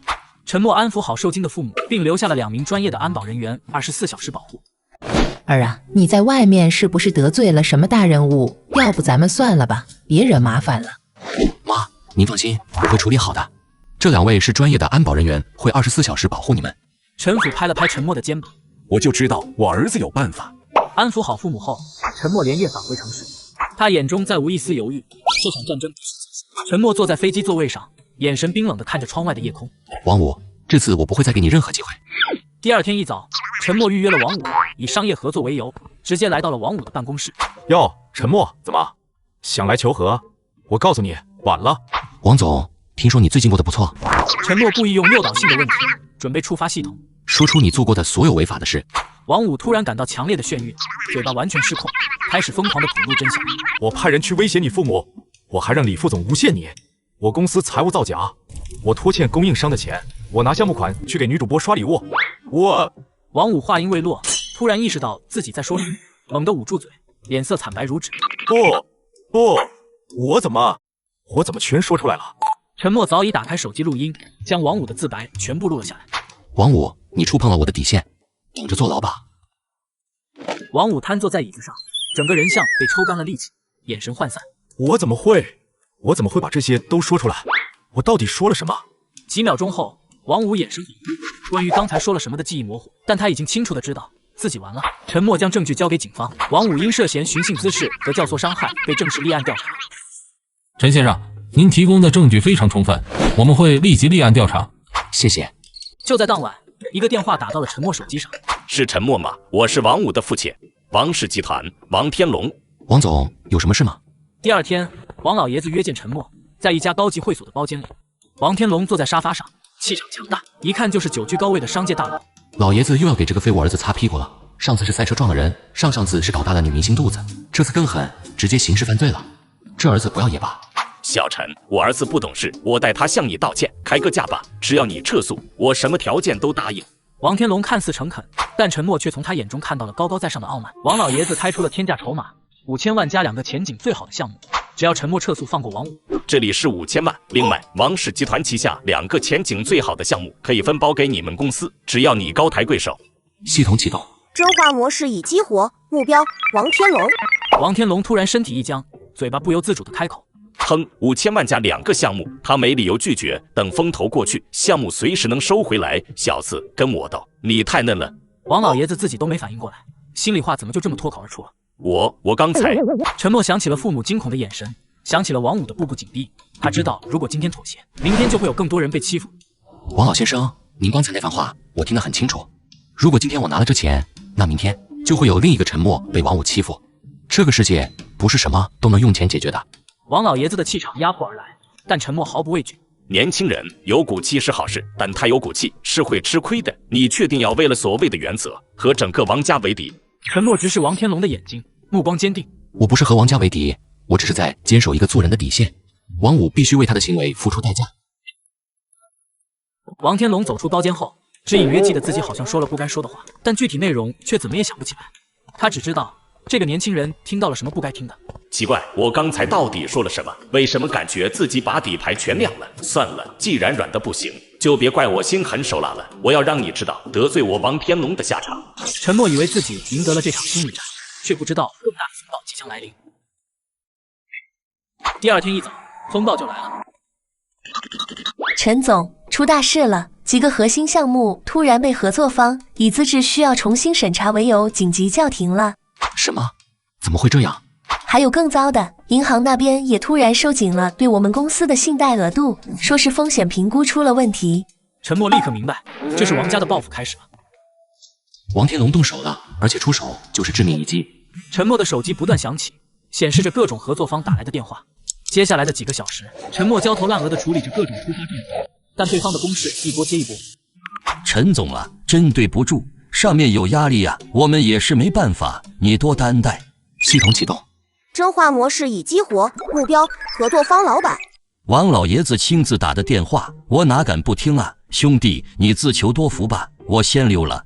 陈默安抚好受惊的父母，并留下了2名专业的安保人员24小时保护。儿啊，你在外面是不是得罪了什么大人物？要不咱们算了吧，别惹麻烦了。妈，您放心，我会处理好的。这2位是专业的安保人员，会24小时保护你们。陈府拍了拍陈默的肩膀，我就知道我儿子有办法。安抚好父母后，陈默连夜返回城市，他眼中再无一丝犹豫。这场战争，陈默坐在飞机座位上，眼神冰冷地看着窗外的夜空。王五，这次我不会再给你任何机会。第二天一早，陈默预约了王五，以商业合作为由，直接来到了王五的办公室。哟，陈默，怎么想来求和？我告诉你，晚了。王总，听说你最近过得不错。陈默故意用诱导性的问题，准备触发系统，说出你做过的所有违法的事。王五突然感到强烈的眩晕，嘴巴完全失控，开始疯狂地吐露真相。我派人去威胁你父母，我还让李副总诬陷你，我公司财务造假，我拖欠供应商的钱，我拿项目款去给女主播刷礼物，王五话音未落，突然意识到自己在说什么，猛地捂住嘴，脸色惨白如纸。不，我怎么全说出来了？陈默早已打开手机录音，将王五的自白全部录了下来。王五，你触碰了我的底线，等着坐牢吧。王五瘫坐在椅子上，整个人像被抽干了力气，眼神涣散。我怎么会把这些都说出来？我到底说了什么？几秒钟后，王五眼神恍惚，关于刚才说了什么的记忆模糊，但他已经清楚地知道自己完了。陈默将证据交给警方，王五因涉嫌寻衅滋事和教唆伤害被正式立案调查。陈先生，您提供的证据非常充分，我们会立即立案调查。谢谢。就在当晚，一个电话打到了陈默手机上。是陈默吗？我是王五的父亲，王氏集团王天龙。王总，有什么事吗？第二天，王老爷子约见陈默，在一家高级会所的包间里。王天龙坐在沙发上，气场强大，一看就是久居高位的商界大佬。老爷子又要给这个废物儿子擦屁股了。上次是赛车撞了人，上次是搞大了女明星肚子，这次更狠，直接刑事犯罪了。这儿子不要也罢。小陈，我儿子不懂事，我代他向你道歉，开个价吧，只要你撤诉，我什么条件都答应。王天龙看似诚恳，但陈默却从他眼中看到了高高在上的傲慢。王老爷子开出了天价筹码，5000万加2个前景最好的项目，只要陈默撤诉放过王五。这里是5000万，另外王氏集团旗下2个前景最好的项目可以分包给你们公司，只要你高抬贵手。系统启动，真化模式已激活，目标王天龙。王天龙突然身体一僵，嘴巴不由自主地开口。哼，5000万加2个项目，他没理由拒绝。等风头过去，项目随时能收回来。小子，跟我斗，你太嫩了。王老爷子自己都没反应过来，心里话怎么就这么脱口而出了？我刚才……陈默想起了父母惊恐的眼神，想起了王五的步步紧逼。他知道，如果今天妥协，明天就会有更多人被欺负。王老先生，您刚才那番话我听得很清楚。如果今天我拿了这钱，那明天就会有另一个陈默被王五欺负。这个世界不是什么都能用钱解决的。王老爷子的气场压迫而来，但陈默毫不畏惧。年轻人有骨气是好事，但他有骨气是会吃亏的。你确定要为了所谓的原则和整个王家为敌？陈默直视王天龙的眼睛，目光坚定。我不是和王家为敌，我只是在坚守一个做人的底线。王五必须为他的行为付出代价。王天龙走出包间后，只隐约记得自己好像说了不该说的话，但具体内容却怎么也想不起来。他只知道这个年轻人听到了什么不该听的。奇怪，我刚才到底说了什么？为什么感觉自己把底牌全亮了？算了，既然软的不行，就别怪我心狠手辣了。我要让你知道得罪我王天龙的下场。陈默以为自己赢得了这场心理战，却不知道更大的风暴即将来临。第二天一早，风暴就来了。陈总，出大事了！几个核心项目突然被合作方以资质需要重新审查为由紧急叫停了。什么？怎么会这样？还有更糟的，银行那边也突然收紧了对我们公司的信贷额度，说是风险评估出了问题。陈默立刻明白，这是王家的报复开始了。王天龙动手了，而且出手就是致命一击。陈默的手机不断响起，显示着各种合作方打来的电话。接下来的几个小时，陈默焦头烂额地处理着各种突发状况，但对方的攻势一波接一波。陈总啊，真对不住，上面有压力啊，我们也是没办法，你多担待。系统启动，真话模式已激活，目标合作方老板。王老爷子亲自打的电话，我哪敢不听啊？兄弟，你自求多福吧，我先溜了。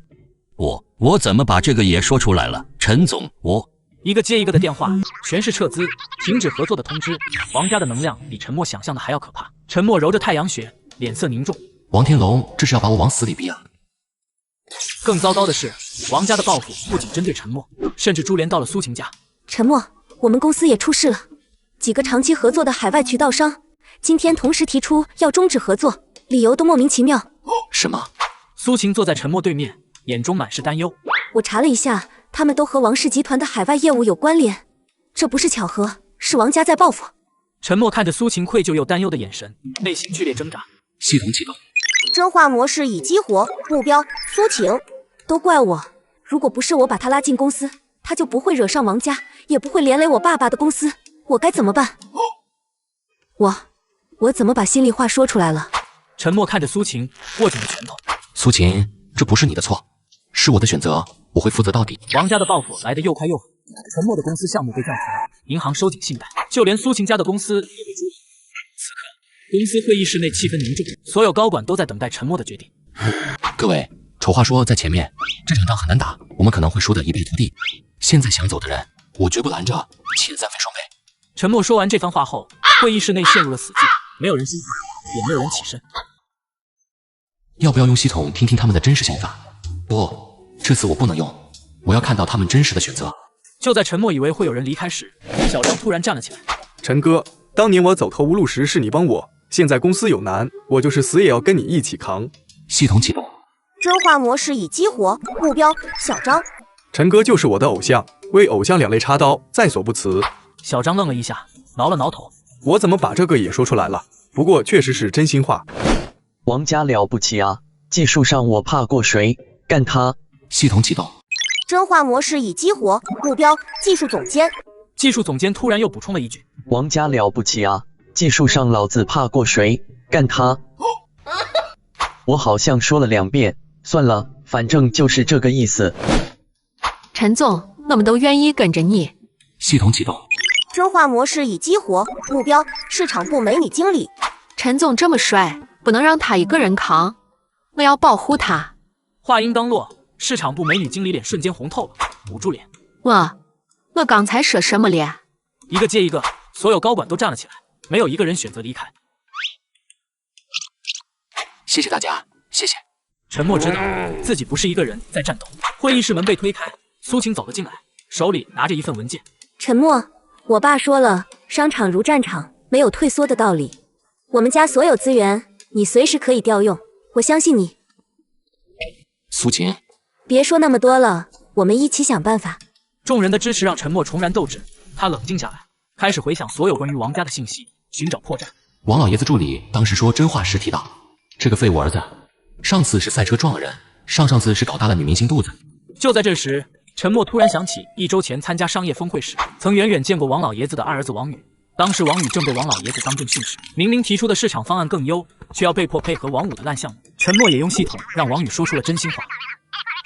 我怎么把这个也说出来了？陈总，我一个接一个的电话，全是撤资、停止合作的通知。王家的能量比陈默想象的还要可怕。陈默揉着太阳穴，脸色凝重。王天龙，这是要把我往死里逼啊！更糟糕的是，王家的报复不仅针对陈默，甚至株连到了苏晴家。陈默，我们公司也出事了，几个长期合作的海外渠道商今天同时提出要终止合作，理由都莫名其妙。什么？苏晴坐在陈默对面，眼中满是担忧。我查了一下，他们都和王氏集团的海外业务有关联，这不是巧合，是王家在报复。陈默看着苏晴愧疚又担忧的眼神，内心剧烈挣扎。系统启动，真话模式已激活，目标苏晴。都怪我，如果不是我把他拉进公司，他就不会惹上王家，也不会连累我爸爸的公司，我该怎么办？我怎么把心里话说出来了？陈默看着苏晴，握紧了拳头。苏晴，这不是你的错，是我的选择，我会负责到底。王家的报复来得又快又狠，陈默的公司项目被叫停，银行收紧信贷，就连苏晴家的公司也被诛了。此刻，公司会议室内气氛凝重，所有高管都在等待陈默的决定。各位，丑话说在前面，这场仗很难打，我们可能会输得一败涂地。现在想走的人，我绝不拦着，且3费双倍。陈默说完这番话后，会议室内陷入了死寂，没有人说话，也没有人起身。要不要用系统听听他们的真实想法？不，这次我不能用，我要看到他们真实的选择。就在陈默以为会有人离开时，小张突然站了起来。陈哥，当年我走投无路时是你帮我，现在公司有难，我就是死也要跟你一起扛。系统启动，真话模式已激活，目标小张。陈哥就是我的偶像，为偶像两肋插刀，在所不辞。小张愣了一下，挠了挠头，我怎么把这个也说出来了？不过确实是真心话。王家了不起啊，技术上我怕过谁，干他！系统启动，真话模式已激活，目标技术总监。技术总监突然又补充了一句：王家了不起啊，技术上老子怕过谁，干他！我好像说了2遍，算了，反正就是这个意思。陈总，我们都愿意跟着你。系统启动，真话模式已激活，目标市场部美女经理。陈总这么帅，不能让他一个人扛，我要保护他。话音刚落，市场部美女经理脸瞬间红透了，捂住脸。我刚才说什么了？一个接一个，所有高管都站了起来，没有一个人选择离开。谢谢大家，谢谢。陈默知道自己不是一个人在战斗。会议室门被推开，苏晴走了进来，手里拿着一份文件。陈默，我爸说了，商场如战场，没有退缩的道理。我们家所有资源，你随时可以调用，我相信你。苏晴，别说那么多了，我们一起想办法。众人的支持让陈默重燃斗志，他冷静下来，开始回想所有关于王家的信息，寻找破绽。王老爷子助理当时说真话时提到，这个废物儿子，上次是赛车撞了人，上次是搞大了女明星肚子。就在这时，陈默突然想起1周前参加商业峰会时，曾远远见过王老爷子的二儿子王宇。当时王宇正被王老爷子当众训斥，明明提出的市场方案更优，却要被迫配合王五的烂项目。陈默也用系统让王宇说出了真心话。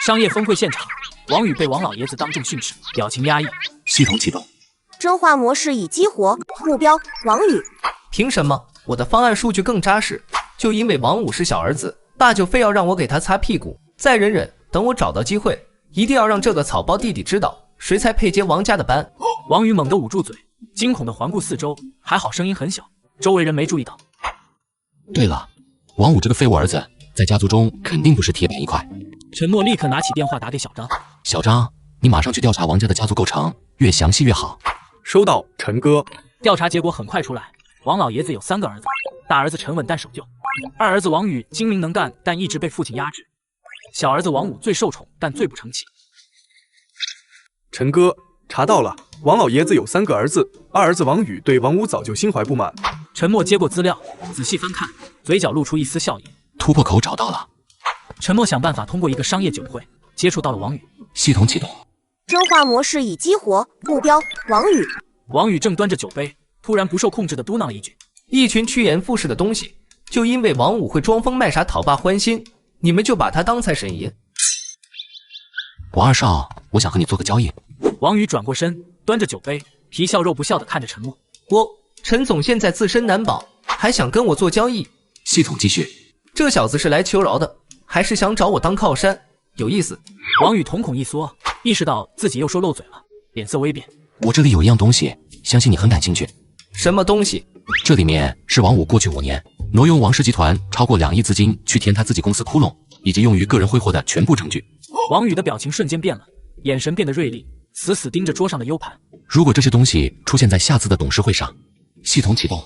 商业峰会现场，王宇被王老爷子当众训斥，表情压抑。系统启动，真话模式已激活，目标王宇。凭什么我的方案数据更扎实？就因为王五是小儿子，爸就非要让我给他擦屁股，再忍忍，等我找到机会，一定要让这个草包弟弟知道谁才配接王家的班。王宇猛地捂住嘴，惊恐地环顾四周，还好声音很小，周围人没注意到。对了，王武这个废物儿子在家族中肯定不是铁板一块。陈默立刻拿起电话打给小张。小张，你马上去调查王家的家族构成，越详细越好。收到，陈哥。调查结果很快出来，王老爷子有3个儿子，大儿子沉稳但守旧，二儿子王宇精明能干，但一直被父亲压制，小儿子王武最受宠，但最不成器。陈哥，查到了，王老爷子有3个儿子，二儿子王宇对王武早就心怀不满。陈默接过资料，仔细翻看，嘴角露出一丝笑意。突破口找到了。陈默想办法通过一个商业酒会接触到了王宇。系统启动。真化模式已激活，目标王宇。王宇正端着酒杯，突然不受控制地嘟囔了一句：“一群趋炎附势的东西，就因为王武会装疯卖傻讨爸欢心，你们就把他当财神爷。”王二少，我想和你做个交易。王宇转过身，端着酒杯，皮笑肉不笑地看着陈默。陈总现在自身难保，还想跟我做交易？系统继续。这小子是来求饶的，还是想找我当靠山？有意思。王宇瞳孔一缩，意识到自己又说漏嘴了，脸色微变。我这里有一样东西，相信你很感兴趣。什么东西？这里面是王武过去5年挪用王氏集团超过2亿资金去填他自己公司窟窿，以及用于个人挥霍的全部证据。王宇的表情瞬间变了，眼神变得锐利，死死盯着桌上的 U 盘。如果这些东西出现在下次的董事会上，系统启动。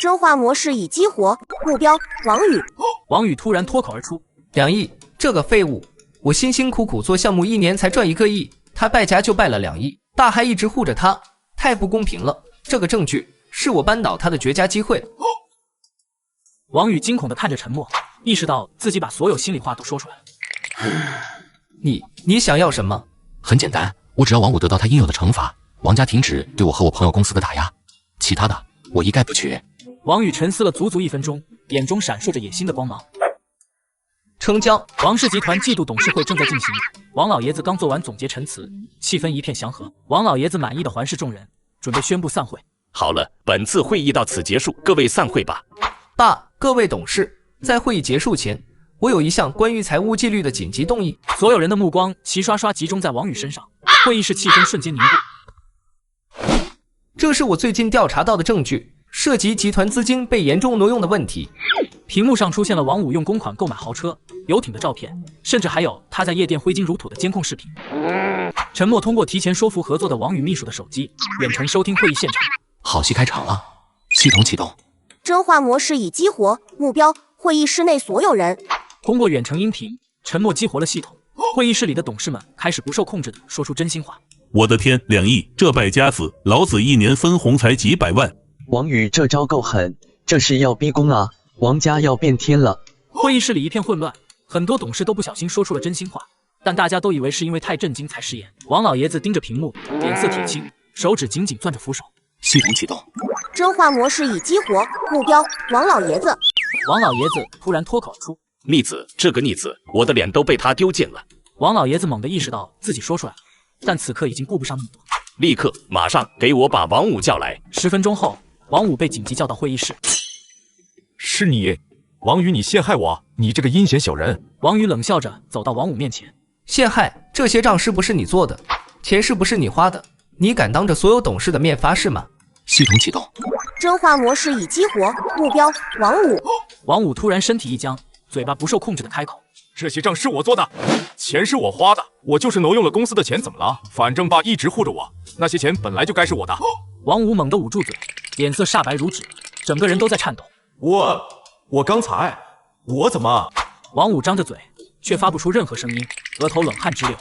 真化模式已激活，目标王宇。王宇突然脱口而出：2亿！这个废物！我辛辛苦苦做项目1年才赚1个亿，他败家就败了2亿，爸还一直护着他，太不公平了！这个证据是我扳倒他的绝佳机会。王宇惊恐地看着陈默，意识到自己把所有心里话都说出来了。你想要什么？很简单，我只要王武得到他应有的惩罚，王家停止对我和我朋友公司的打压，其他的我一概不缺。王宇沉思了足足1分钟，眼中闪烁着野心的光芒。成交。王氏集团季度董事会正在进行，王老爷子刚做完总结陈词，气氛一片祥和。王老爷子满意的环视众人，准备宣布散会。好了，本次会议到此结束，各位散会吧。爸，各位董事，在会议结束前，我有一项关于财务纪律的紧急动议。所有人的目光齐刷刷集中在王宇身上，会议室气氛瞬间凝固。这是我最近调查到的证据，涉及集团资金被严重挪用的问题。屏幕上出现了王武用公款购买豪车、游艇的照片，甚至还有他在夜店挥金如土的监控视频。陈默通过提前说服合作的王宇秘书的手机，远程收听会议现场。好戏开场了，系统启动。真化模式已激活，目标会议室内所有人。通过远程音频，陈默激活了系统。会议室里的董事们开始不受控制地说出真心话。我的天，2亿，这败家子，老子1年分红才几百万。王宇这招够狠，这是要逼宫啊！王家要变天了。会议室里一片混乱，很多董事都不小心说出了真心话，但大家都以为是因为太震惊才失言。王老爷子盯着屏幕，脸色铁青，手指紧紧攥着扶手。系统启动。真化模式已激活，目标王老爷子。王老爷子突然脱口而出：“逆子，这个逆子，我的脸都被他丢尽了。”王老爷子猛地意识到自己说出来了，但此刻已经顾不上那么多，立刻马上给我把王武叫来。10分钟后，王武被紧急叫到会议室。是你，王宇，你陷害我，你这个阴险小人！王宇冷笑着走到王武面前：“陷害？这些账是不是你做的？钱是不是你花的？你敢当着所有董事的面发誓吗？”系统启动。真化模式已激活，目标王武。王武突然身体一僵，嘴巴不受控制的开口：“这些账是我做的，钱是我花的，我就是挪用了公司的钱，怎么了？反正爸一直护着我，那些钱本来就该是我的。”王武猛地捂住嘴，脸色煞白如纸，整个人都在颤抖。我刚才，我怎么？王武张着嘴，却发不出任何声音，额头冷汗直流。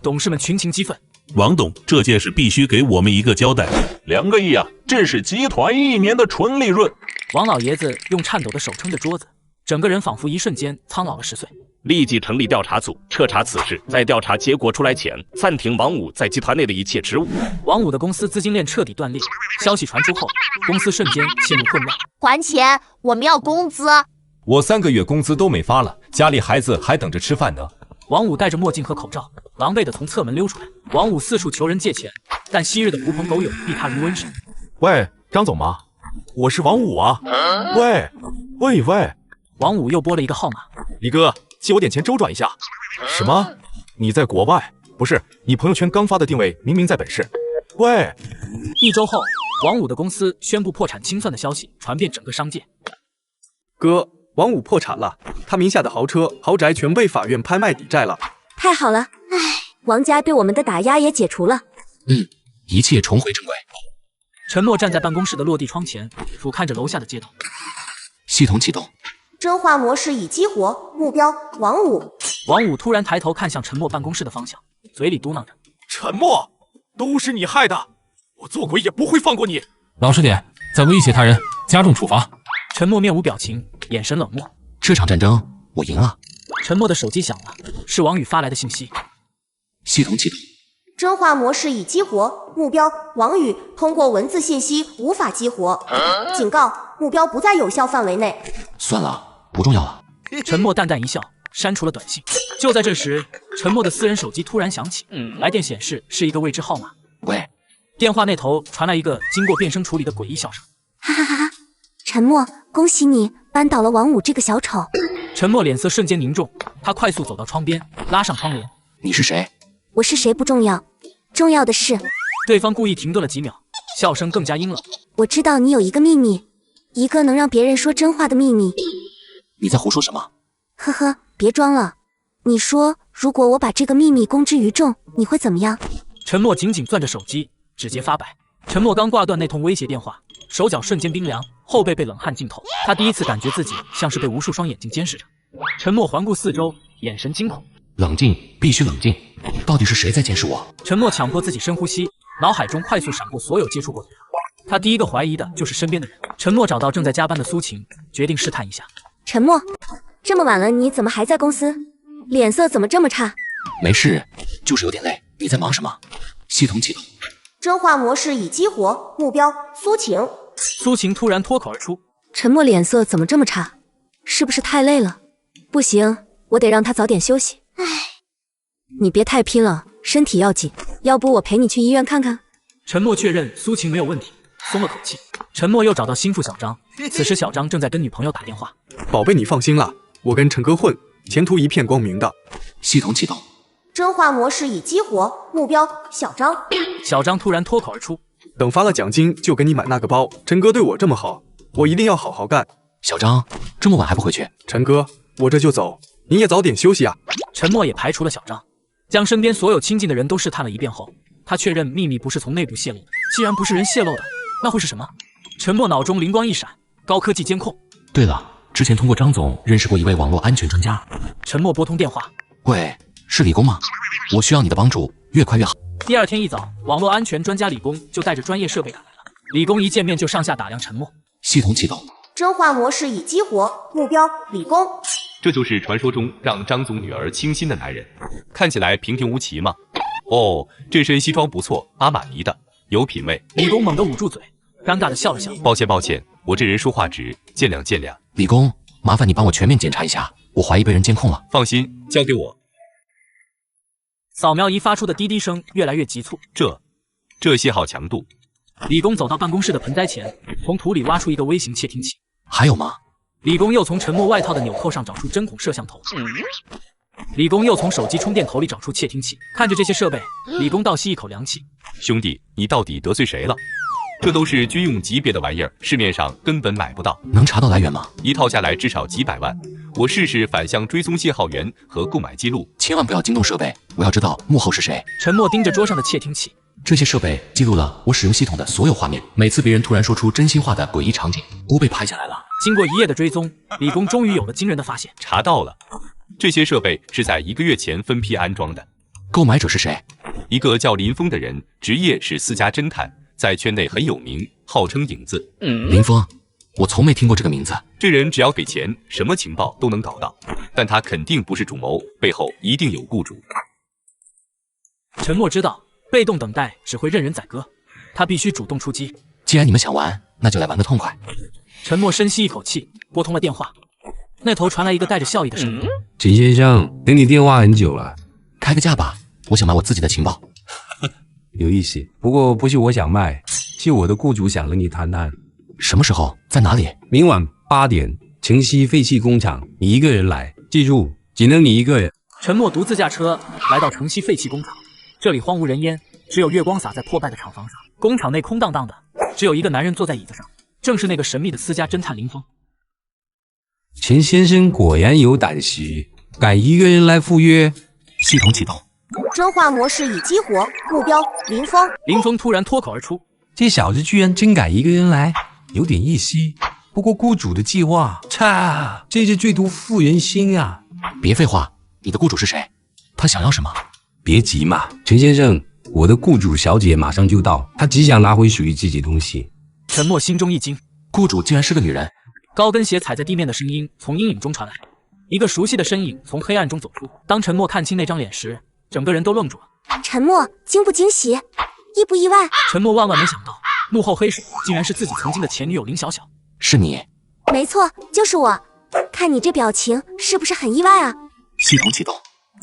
董事们群情激愤。王董，这件事必须给我们一个交代。2个亿啊，这是集团1年的纯利润。王老爷子用颤抖的手撑着桌子，整个人仿佛一瞬间苍老了10岁。立即成立调查组，彻查此事。在调查结果出来前，暂停王武在集团内的一切职务。王武的公司资金链彻底断裂，消息传出后，公司瞬间陷入混乱。还钱，我们要工资。我3个月工资都没发了，家里孩子还等着吃饭呢。王武戴着墨镜和口罩，狼狈地从侧门溜出来。王武四处求人借钱，但昔日的狐朋狗友避他如瘟神。喂，张总吗？我是王武啊。喂，王五又拨了一个号码。李哥，借我点钱周转一下。什么？你在国外？不是，你朋友圈刚发的定位明明在本市。喂，1周后，王五的公司宣布破产清算的消息传遍整个商界。哥，王五破产了，他名下的豪车、豪宅全被法院拍卖抵债了。太好了，唉，王家对我们的打压也解除了。一切重回正轨。陈默站在办公室的落地窗前，俯瞰着楼下的街道。系统启动，真话模式已激活，目标王五。王五突然抬头看向陈默办公室的方向，嘴里嘟囔着：“陈默，都是你害的，我做鬼也不会放过你。”老实点，在威胁他人，加重处罚。陈默面无表情，眼神冷漠。这场战争我赢了。陈默的手机响了，是王宇发来的信息。系统启动，真话模式已激活，目标王宇，通过文字信息无法激活，警告，目标不在有效范围内。算了，不重要了。陈默淡淡一笑，删除了短信。就在这时，陈默的私人手机突然响起，来电显示是一个未知号码。喂，电话那头传来一个经过变声处理的诡异笑声。哈哈哈哈！陈默，恭喜你扳倒了王五这个小丑。陈默脸色瞬间凝重，他快速走到窗边，拉上窗帘。你是谁？我是谁不重要，重要的是……对方故意停顿了几秒，笑声更加阴冷。我知道你有一个秘密，一个能让别人说真话的秘密。你在胡说什么？呵呵，别装了。你说，如果我把这个秘密公之于众，你会怎么样？陈默紧紧攥着手机，指节发白。陈默刚挂断那通威胁电话，手脚瞬间冰凉，后背被冷汗浸透。他第一次感觉自己像是被无数双眼睛监视着。陈默环顾四周，眼神惊恐。冷静，必须冷静。到底是谁在监视我？陈默强迫自己深呼吸，脑海中快速闪过所有接触过的人。他第一个怀疑的就是身边的人。陈默找到正在加班的苏晴，决定试探一下。陈默，这么晚了，你怎么还在公司？脸色怎么这么差？没事，就是有点累。你在忙什么？系统启动，真话模式已激活，目标苏晴。苏晴突然脱口而出：“陈默脸色怎么这么差？是不是太累了？不行，我得让他早点休息。唉，你别太拼了，身体要紧。要不我陪你去医院看看？”陈默确认苏晴没有问题，松了口气。陈默又找到心腹小张，此时小张正在跟女朋友打电话。宝贝，你放心了，我跟陈哥混，前途一片光明的。系统启动，真话模式已激活，目标小张。小张突然脱口而出：“等发了奖金就给你买那个包。陈哥对我这么好，我一定要好好干。”小张，这么晚还不回去？陈哥，我这就走，你也早点休息啊。陈默也排除了小张，将身边所有亲近的人都试探了一遍后，他确认秘密不是从内部泄露的。既然不是人泄露的，那会是什么？陈默脑中灵光一闪，高科技监控。对了，之前通过张总认识过一位网络安全专家。陈默拨通电话：“喂，是李工吗？我需要你的帮助，越快越好。”第二天一早，网络安全专家李工就带着专业设备赶来了。李工一见面就上下打量陈默。系统启动，真话模式已激活，目标李工。这就是传说中让张总女儿倾心的男人，看起来平平无奇吗？哦，这身西装不错，阿玛尼的，有品味。李工猛地捂住嘴，尴尬的笑了笑。抱歉，我这人说话直，见谅。李工，麻烦你帮我全面检查一下，我怀疑被人监控了。放心，交给我。扫描仪发出的滴滴声越来越急促，这信号强度。李工走到办公室的盆栽前，从土里挖出一个微型窃听器。还有吗？李工又从陈默外套的纽扣上找出针孔摄像头。李工又从手机充电头里找出窃听器。看着这些设备，李工倒吸一口凉气。兄弟，你到底得罪谁了？这都是军用级别的玩意儿，市面上根本买不到。能查到来源吗？一套下来至少几百万。我试试反向追踪信号源和购买记录。千万不要惊动设备，我要知道幕后是谁。陈默盯着桌上的窃听器。这些设备记录了我使用系统的所有画面，每次别人突然说出真心话的诡异场景都被拍下来了。经过1夜的追踪，李工终于有了惊人的发现。查到了，这些设备是在1个月前分批安装的。购买者是谁？一个叫林峰的人，职业是私家侦探，在圈内很有名，号称影子。林峰，我从没听过这个名字。这人只要给钱，什么情报都能搞到，但他肯定不是主谋，背后一定有雇主。陈默知道，被动等待只会任人宰割，他必须主动出击。既然你们想玩，那就来玩个痛快。陈默深吸一口气，拨通了电话。那头传来一个带着笑意的声音：“陈先生，等你电话很久了，开个价吧，我想买我自己的情报。”有意思，不过不是我想卖，是我的雇主想和你谈谈。什么时候？在哪里？明晚8点，城西废弃工厂，你一个人来，记住，只能你一个人。陈默独自驾车来到城西废弃工厂，这里荒无人烟，只有月光洒在破败的厂房上。工厂内空荡荡的，只有一个男人坐在椅子上，正是那个神秘的私家侦探林峰。陈先生果然有胆识，敢一个人来赴约。系统启动，真话模式已激活，目标林峰。林峰突然脱口而出：“这小子居然真敢一个人来，有点意思。不过雇主的计划，差，这是最毒妇人心啊！”别废话，你的雇主是谁？他想要什么？别急嘛，陈先生，我的雇主小姐马上就到，她只想拿回属于自己的东西。陈默心中一惊，雇主竟然是个女人。高跟鞋踩在地面的声音从阴影中传来，一个熟悉的身影从黑暗中走出。当陈默看清那张脸时，整个人都愣住了。陈默，惊不惊喜？意不意外？陈默万万没想到，幕后黑手竟然是自己曾经的前女友林小小。是你？没错，就是我。看你这表情，是不是很意外啊？系统启动，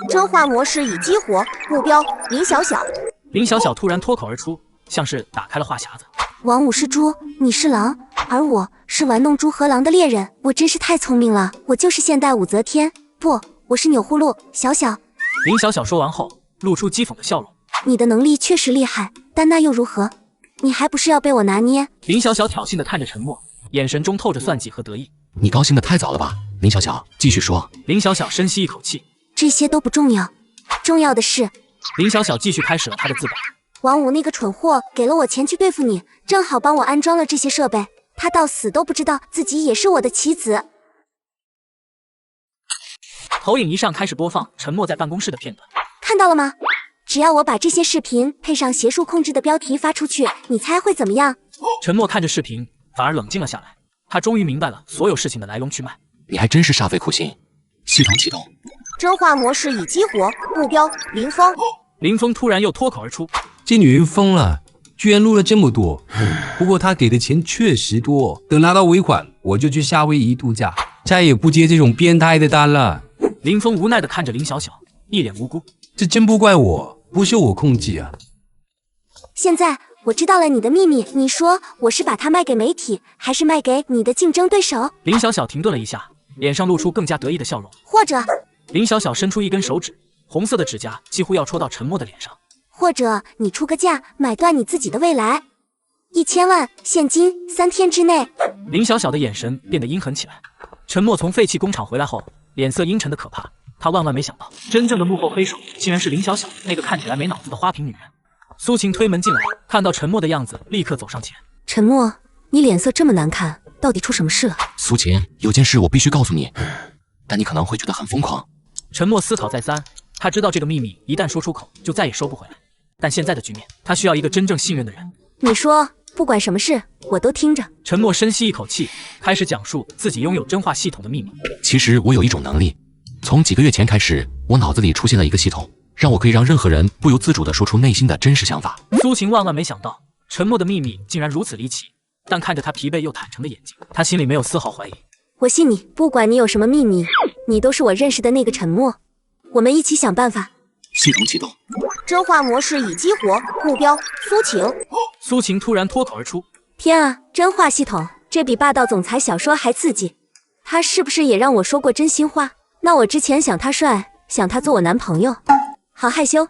真话模式已激活，目标林小小。林小小突然脱口而出，像是打开了话匣子。王五是猪，你是狼，而我是玩弄猪和狼的猎人。我真是太聪明了，我就是现代武则天，不，我是钮祜禄。小小。林小小说完后，露出讥讽的笑容。你的能力确实厉害，但那又如何？你还不是要被我拿捏？林小小挑衅地看着陈默，眼神中透着算计和得意。你高兴得太早了吧？林小小，继续说。林小小深吸一口气，这些都不重要，重要的是……林小小继续开始了他的自白。王五那个蠢货给了我钱去对付你，正好帮我安装了这些设备，他到死都不知道自己也是我的棋子。投影仪上开始播放陈默在办公室的片段，看到了吗？只要我把这些视频配上邪术控制的标题发出去，你猜会怎么样？陈默看着视频，反而冷静了下来。他终于明白了所有事情的来龙去脉。你还真是煞费苦心。系统启动，真话模式已激活，目标林峰。林峰突然又脱口而出：“这女人疯了，居然录了这么多。不过她给的钱确实多，等拿到尾款，我就去夏威夷度假，再也不接这种变态的单了。”林峰无奈地看着林小小，一脸无辜：“这真不怪我，不受我控制啊。”现在我知道了你的秘密，你说我是把它卖给媒体，还是卖给你的竞争对手？林小小停顿了一下，脸上露出更加得意的笑容。或者，林小小伸出一根手指，红色的指甲几乎要戳到陈默的脸上。或者你出个价，买断你自己的未来，1000万现金，3天之内。林小小的眼神变得阴狠起来。陈默从废弃工厂回来后，脸色阴沉的可怕。他万万没想到，真正的幕后黑手竟然是林小小，那个看起来没脑子的花瓶女人。苏晴推门进来，看到陈默的样子，立刻走上前。陈默，你脸色这么难看，到底出什么事了？苏晴，有件事我必须告诉你，但你可能会觉得很疯狂。陈默思考再三，他知道这个秘密一旦说出口，就再也收不回来。但现在的局面，他需要一个真正信任的人。你说，不管什么事，我都听着。陈默深吸一口气，开始讲述自己拥有真话系统的秘密。其实我有一种能力，从几个月前开始，我脑子里出现了一个系统，让我可以让任何人不由自主地说出内心的真实想法。苏晴万万没想到，陈默的秘密竟然如此离奇，但看着他疲惫又坦诚的眼睛，他心里没有丝毫怀疑。我信你，不管你有什么秘密，你都是我认识的那个陈默。我们一起想办法。系统启动，真话模式已激活，目标苏晴。苏晴突然脱口而出：“天啊，真话系统，这比霸道总裁小说还刺激。他是不是也让我说过真心话？那我之前想他帅，想他做我男朋友，好害羞。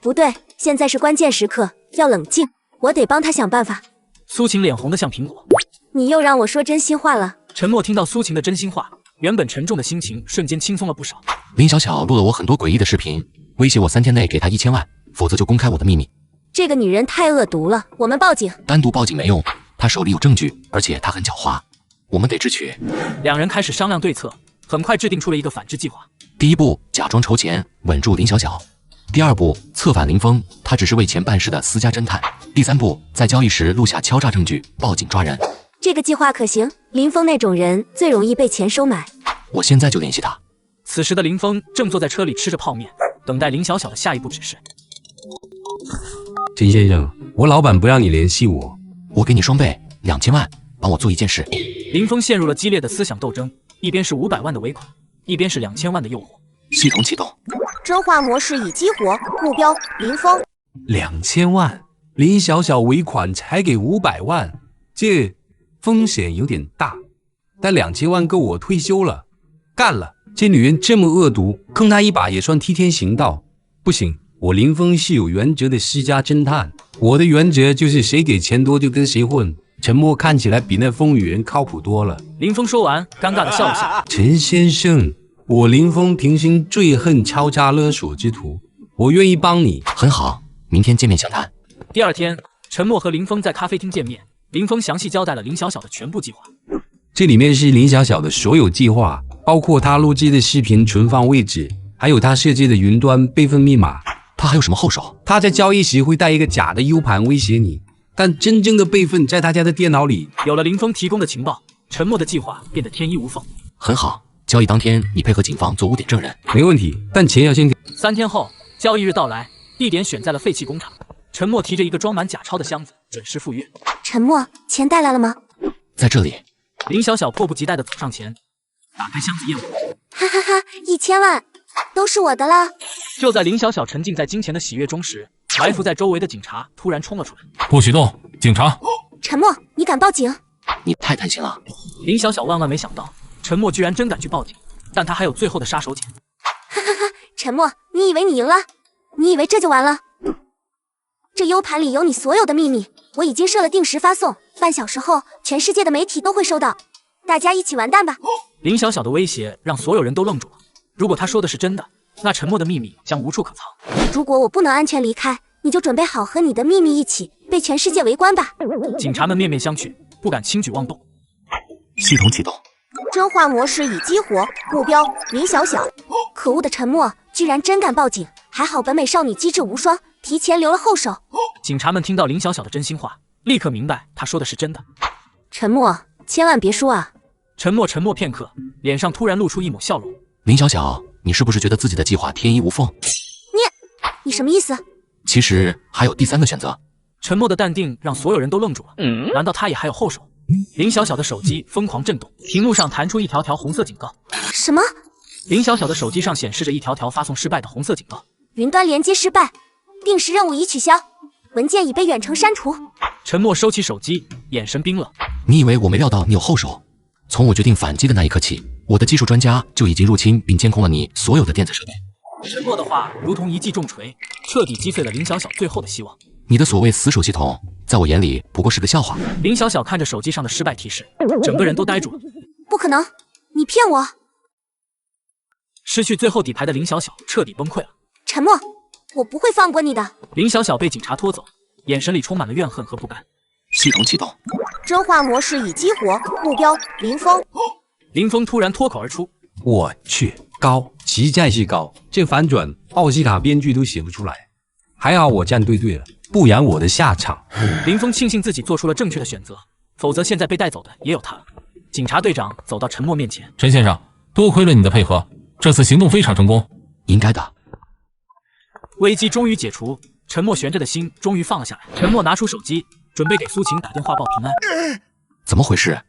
不对，现在是关键时刻，要冷静，我得帮他想办法。”苏晴脸红得像苹果：“你又让我说真心话了。”陈默听到苏晴的真心话，原本沉重的心情瞬间轻松了不少。林小小录了我很多诡异的视频，威胁我3天内给她1000万，否则就公开我的秘密。这个女人太恶毒了，我们报警。单独报警没用，她手里有证据，而且她很狡猾，我们得智取。两人开始商量对策，很快制定出了一个反制计划。第一步，假装筹钱，稳住林小小。第二步，策反林峰，他只是为钱办事的私家侦探。第三步，在交易时录下敲诈证据，报警抓人。这个计划可行，林峰那种人最容易被钱收买。我现在就联系他。此时的林峰正坐在车里吃着泡面，等待林小小的下一步指示。陈先生，我老板不让你联系我，我给你双倍，2000万，帮我做一件事。林峰陷入了激烈的思想斗争，一边是500万的尾款，一边是2000万的诱惑。系统启动，真话模式已激活，目标林峰。2000万，林小小尾款才给500万，这风险有点大。但2000万够我退休了，干了！这女人这么恶毒，坑她一把也算替天行道。不行，我林峰是有原则的私家侦探，我的原则就是谁给钱多就跟谁混。陈默看起来比那风雨人靠谱多了。林峰说完，尴尬的笑了笑。陈先生，我林峰平生最恨敲诈勒索之徒，我愿意帮你。很好，明天见面详谈。第二天，陈默和林峰在咖啡厅见面，林峰详细交代了林小小的全部计划。这里面是林小小的所有计划，包括他录制的视频存放位置，还有他设置的云端备份密码。他还有什么后手？他在交易时会带一个假的 U 盘威胁你，但真正的备份在他家的电脑里。有了林峰提供的情报，陈默的计划变得天衣无缝。很好，交易当天你配合警方做污点证人。没问题，但钱要先给。3天后，交易日到来，地点选在了废弃工厂。陈默提着一个装满假钞的箱子，准时赴约。陈默，钱带来了吗？在这里。林小小迫不及待地走上前，打开箱子验货。哈哈哈，1000万，都是我的啦！就在林小小沉浸在金钱的喜悦中时，埋伏在周围的警察突然冲了出来。不许动！警察！陈默，你敢报警？你太贪心了。林小小万万没想到，陈默居然真敢去报警，但他还有最后的杀手锏。哈哈哈，陈默，你以为你赢了？你以为这就完了？这 U 盘里有你所有的秘密，我已经设了定时发送，半小时后，全世界的媒体都会收到，大家一起完蛋吧！林小小的威胁让所有人都愣住了。如果他说的是真的，那陈默的秘密将无处可藏。如果我不能安全离开，你就准备好和你的秘密一起被全世界围观吧！警察们面面相觑，不敢轻举妄动。系统启动，真话模式已激活，目标林小小。可恶的陈默居然真敢报警，还好本美少女机智无双，提前留了后手。警察们听到林小小的真心话，立刻明白他说的是真的。陈默，千万别说啊！陈默沉默片刻，脸上突然露出一抹笑容。林小小，你是不是觉得自己的计划天衣无缝？你什么意思？其实还有第3个选择。陈默的淡定让所有人都愣住了。难道他也还有后手？林小小的手机疯狂震动，屏幕上弹出一条条红色警告。什么？林小小的手机上显示着一条条发送失败的红色警告。云端连接失败，定时任务已取消，文件已被远程删除。陈默收起手机，眼神冰冷。你以为我没料到你有后手？从我决定反击的那一刻起，我的技术专家就已经入侵并监控了你所有的电子设备。陈默的话如同一记重锤，彻底击碎了林小小最后的希望。你的所谓死守系统，在我眼里不过是个笑话。林小小看着手机上的失败提示，整个人都呆住了。不可能，你骗我！失去最后底牌的林小小彻底崩溃了。陈默，我不会放过你的。林小小被警察拖走，眼神里充满了怨恨和不甘。系统启动，真话模式已激活，目标林峰。林峰突然脱口而出：“我去，高，实在是高！这反转，奥斯卡编剧都写不出来。还好我站对了，不然我的下场。”林峰庆幸自己做出了正确的选择，否则现在被带走的也有他。警察队长走到陈默面前：“陈先生，多亏了你的配合，这次行动非常成功。应该的。”危机终于解除，陈默悬着的心终于放了下来。陈默拿出手机，准备给苏晴打电话报平安。怎么回事？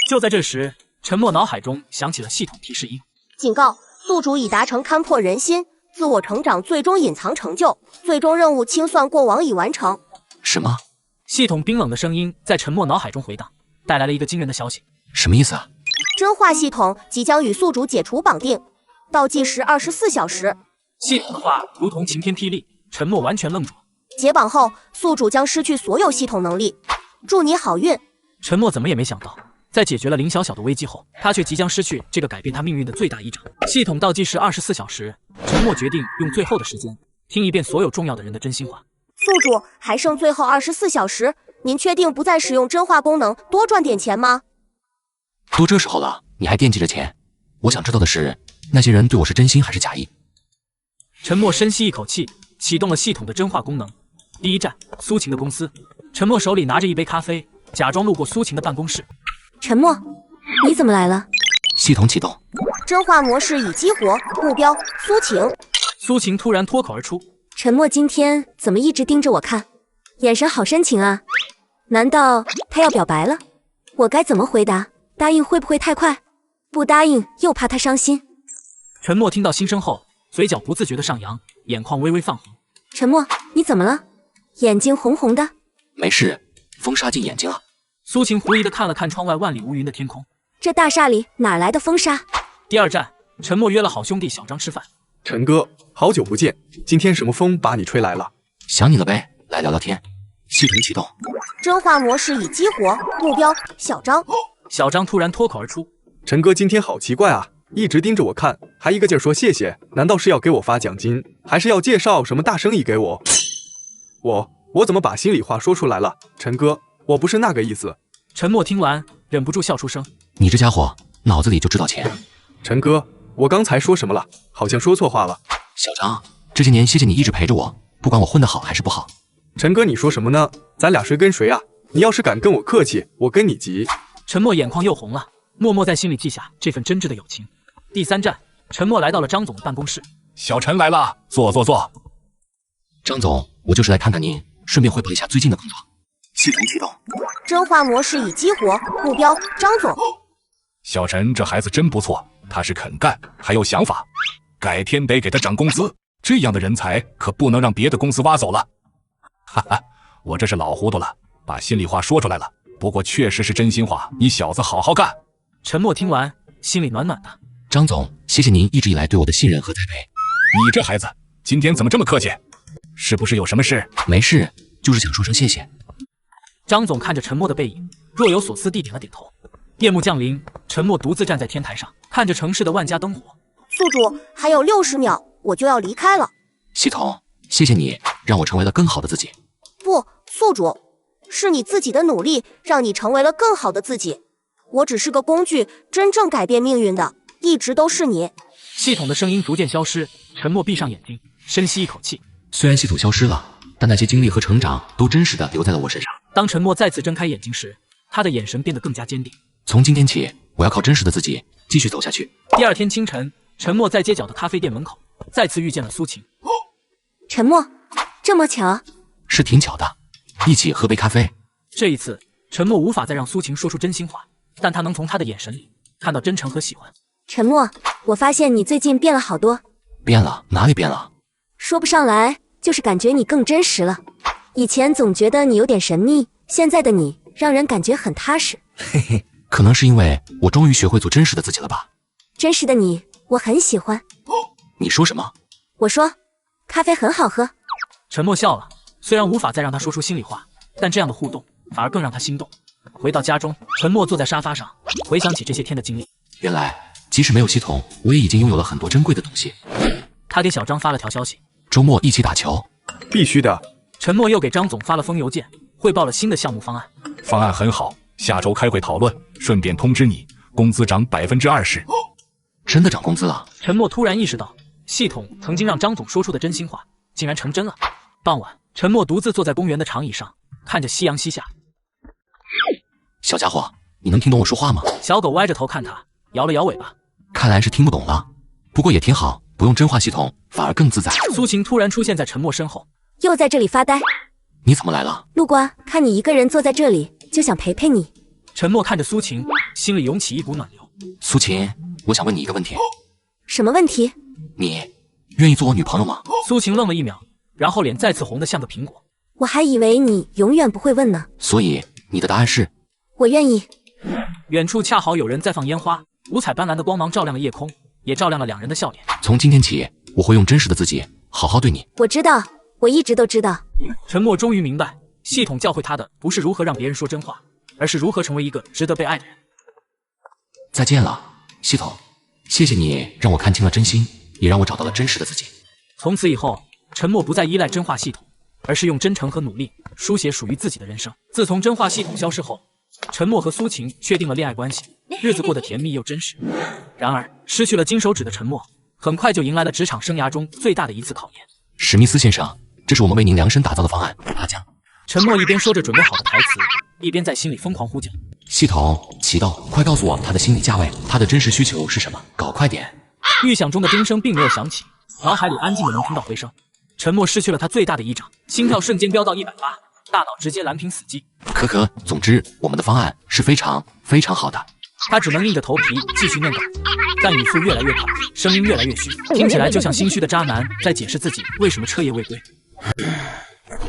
就在这时，陈默脑海中响起了系统提示音：警告，宿主已达成看破人心、自我成长最终隐藏成就，最终任务清算过往已完成。什么？系统冰冷的声音在陈默脑海中回荡，带来了一个惊人的消息。什么意思啊？真话系统即将与宿主解除绑定，倒计时24小时。系统的话如同晴天霹雳，陈默完全愣住了。解绑后，宿主将失去所有系统能力。祝你好运。陈默怎么也没想到，在解决了林小小的危机后，他却即将失去这个改变他命运的最大依仗。系统倒计时24小时，陈默决定用最后的时间听一遍所有重要的人的真心话。宿主还剩最后24小时，您确定不再使用真话功能多赚点钱吗？都这时候了，你还惦记着钱？我想知道的是，那些人对我是真心还是假意？陈默深吸一口气，启动了系统的真话功能。第一站，苏晴的公司。陈默手里拿着一杯咖啡，假装路过苏晴的办公室。陈默，你怎么来了？系统启动，真话模式已激活，目标苏晴。苏晴突然脱口而出：陈默今天怎么一直盯着我看，眼神好深情啊？难道他要表白了？我该怎么回答？答应会不会太快？不答应又怕他伤心。陈默听到心声后，嘴角不自觉地上扬，眼眶微微泛红。陈默，你怎么了？眼睛红红的。没事，风杀进眼睛了。苏晴狐疑地看了看窗外万里无云的天空，这大厦里哪来的风沙？第二站，陈默约了好兄弟小张吃饭。陈哥，好久不见，今天什么风把你吹来了？想你了呗，来聊聊天。系统启动，真话模式已激活，目标小张。小张突然脱口而出：“陈哥今天好奇怪啊，一直盯着我看，还一个劲儿说谢谢，难道是要给我发奖金，还是要介绍什么大生意给我？我怎么把心里话说出来了？陈哥，我不是那个意思。”陈默听完忍不住笑出声：“你这家伙脑子里就知道钱。”陈哥，我刚才说什么了？好像说错话了。小张，这些年谢谢你一直陪着我，不管我混得好还是不好。陈哥，你说什么呢？咱俩谁跟谁啊？你要是敢跟我客气，我跟你急。陈默眼眶又红了，默默在心里记下这份真挚的友情。第三站，陈默来到了张总的办公室。小陈来了，坐。张总，我就是来看看您，顺便汇报一下最近的工作。系统启动，真话模式已激活，目标张总。小陈这孩子真不错，他是肯干，还有想法，改天得给他涨工资。这样的人才可不能让别的公司挖走了。哈哈，我这是老糊涂了，把心里话说出来了。不过确实是真心话，你小子好好干。陈默听完，心里暖暖的。张总，谢谢您一直以来对我的信任和栽培。你这孩子，今天怎么这么客气？是不是有什么事？没事，就是想说声谢谢。张总看着陈默的背影，若有所思地点了点头。夜幕降临，陈默独自站在天台上，看着城市的万家灯火。宿主，还有60秒，我就要离开了。系统，谢谢你，让我成为了更好的自己。不，宿主，是你自己的努力，让你成为了更好的自己。我只是个工具，真正改变命运的，一直都是你。系统的声音逐渐消失，陈默闭上眼睛，深吸一口气。虽然系统消失了，但那些经历和成长都真实的留在了我身上。当陈默再次睁开眼睛时，他的眼神变得更加坚定。从今天起，我要靠真实的自己继续走下去。第二天清晨，陈默在街角的咖啡店门口再次遇见了苏晴。陈默，这么巧？是挺巧的，一起喝杯咖啡。这一次，陈默无法再让苏晴说出真心话，但他能从她的眼神里看到真诚和喜欢。陈默，我发现你最近变了好多。变了？哪里变了？说不上来，就是感觉你更真实了。以前总觉得你有点神秘，现在的你让人感觉很踏实。嘿嘿，可能是因为我终于学会做真实的自己了吧。真实的你，我很喜欢。你说什么？我说，咖啡很好喝。陈默笑了，虽然无法再让他说出心里话，但这样的互动反而更让他心动。回到家中，陈默坐在沙发上，回想起这些天的经历。原来，即使没有系统，我也已经拥有了很多珍贵的东西。他给小张发了条消息：周末一起打球。必须的。陈默又给张总发了封邮件，汇报了新的项目方案。方案很好，下周开会讨论，顺便通知你，工资涨20%。真的涨工资了？陈默突然意识到，系统曾经让张总说出的真心话竟然成真了。傍晚，陈默独自坐在公园的长椅上，看着夕阳西下。小家伙，你能听懂我说话吗？小狗歪着头看他，摇了摇尾巴。看来是听不懂了，不过也挺好，不用真话系统反而更自在。苏晴突然出现在陈默身后，又在这里发呆。你怎么来了？路过，看你一个人坐在这里，就想陪陪你。陈默看着苏晴，心里涌起一股暖流。苏晴，我想问你一个问题。什么问题？你愿意做我女朋友吗？苏晴愣了1秒，然后脸再次红得像个苹果。我还以为你永远不会问呢。所以你的答案是？我愿意。远处恰好有人在放烟花，五彩斑斓的光芒照亮了夜空，也照亮了两人的笑脸。从今天起，我会用真实的自己好好对你。我知道，我一直都知道。陈默终于明白，系统教会他的不是如何让别人说真话，而是如何成为一个值得被爱的人。再见了，系统，谢谢你让我看清了真心，也让我找到了真实的自己。从此以后，陈默不再依赖真话系统，而是用真诚和努力书写属于自己的人生。自从真话系统消失后，陈默和苏晴确定了恋爱关系，日子过得甜蜜又真实。然而，失去了金手指的陈默，很快就迎来了职场生涯中最大的一次考验。史密斯先生，这是我们为您量身打造的方案，阿江。陈默一边说着准备好的台词，一边在心里疯狂呼叫。系统启动，快告诉我他的心理价位，他的真实需求是什么？搞快点！预想中的叮声并没有响起，脑海里安静的能听到回声。陈默失去了他最大的依仗，心跳瞬间飙到180，大脑直接蓝屏死机。可，总之我们的方案是非常好的。他只能硬着头皮继续念稿，但语速越来越快，声音越来越虚，听起来就像心虚的渣男在解释自己为什么彻夜未归。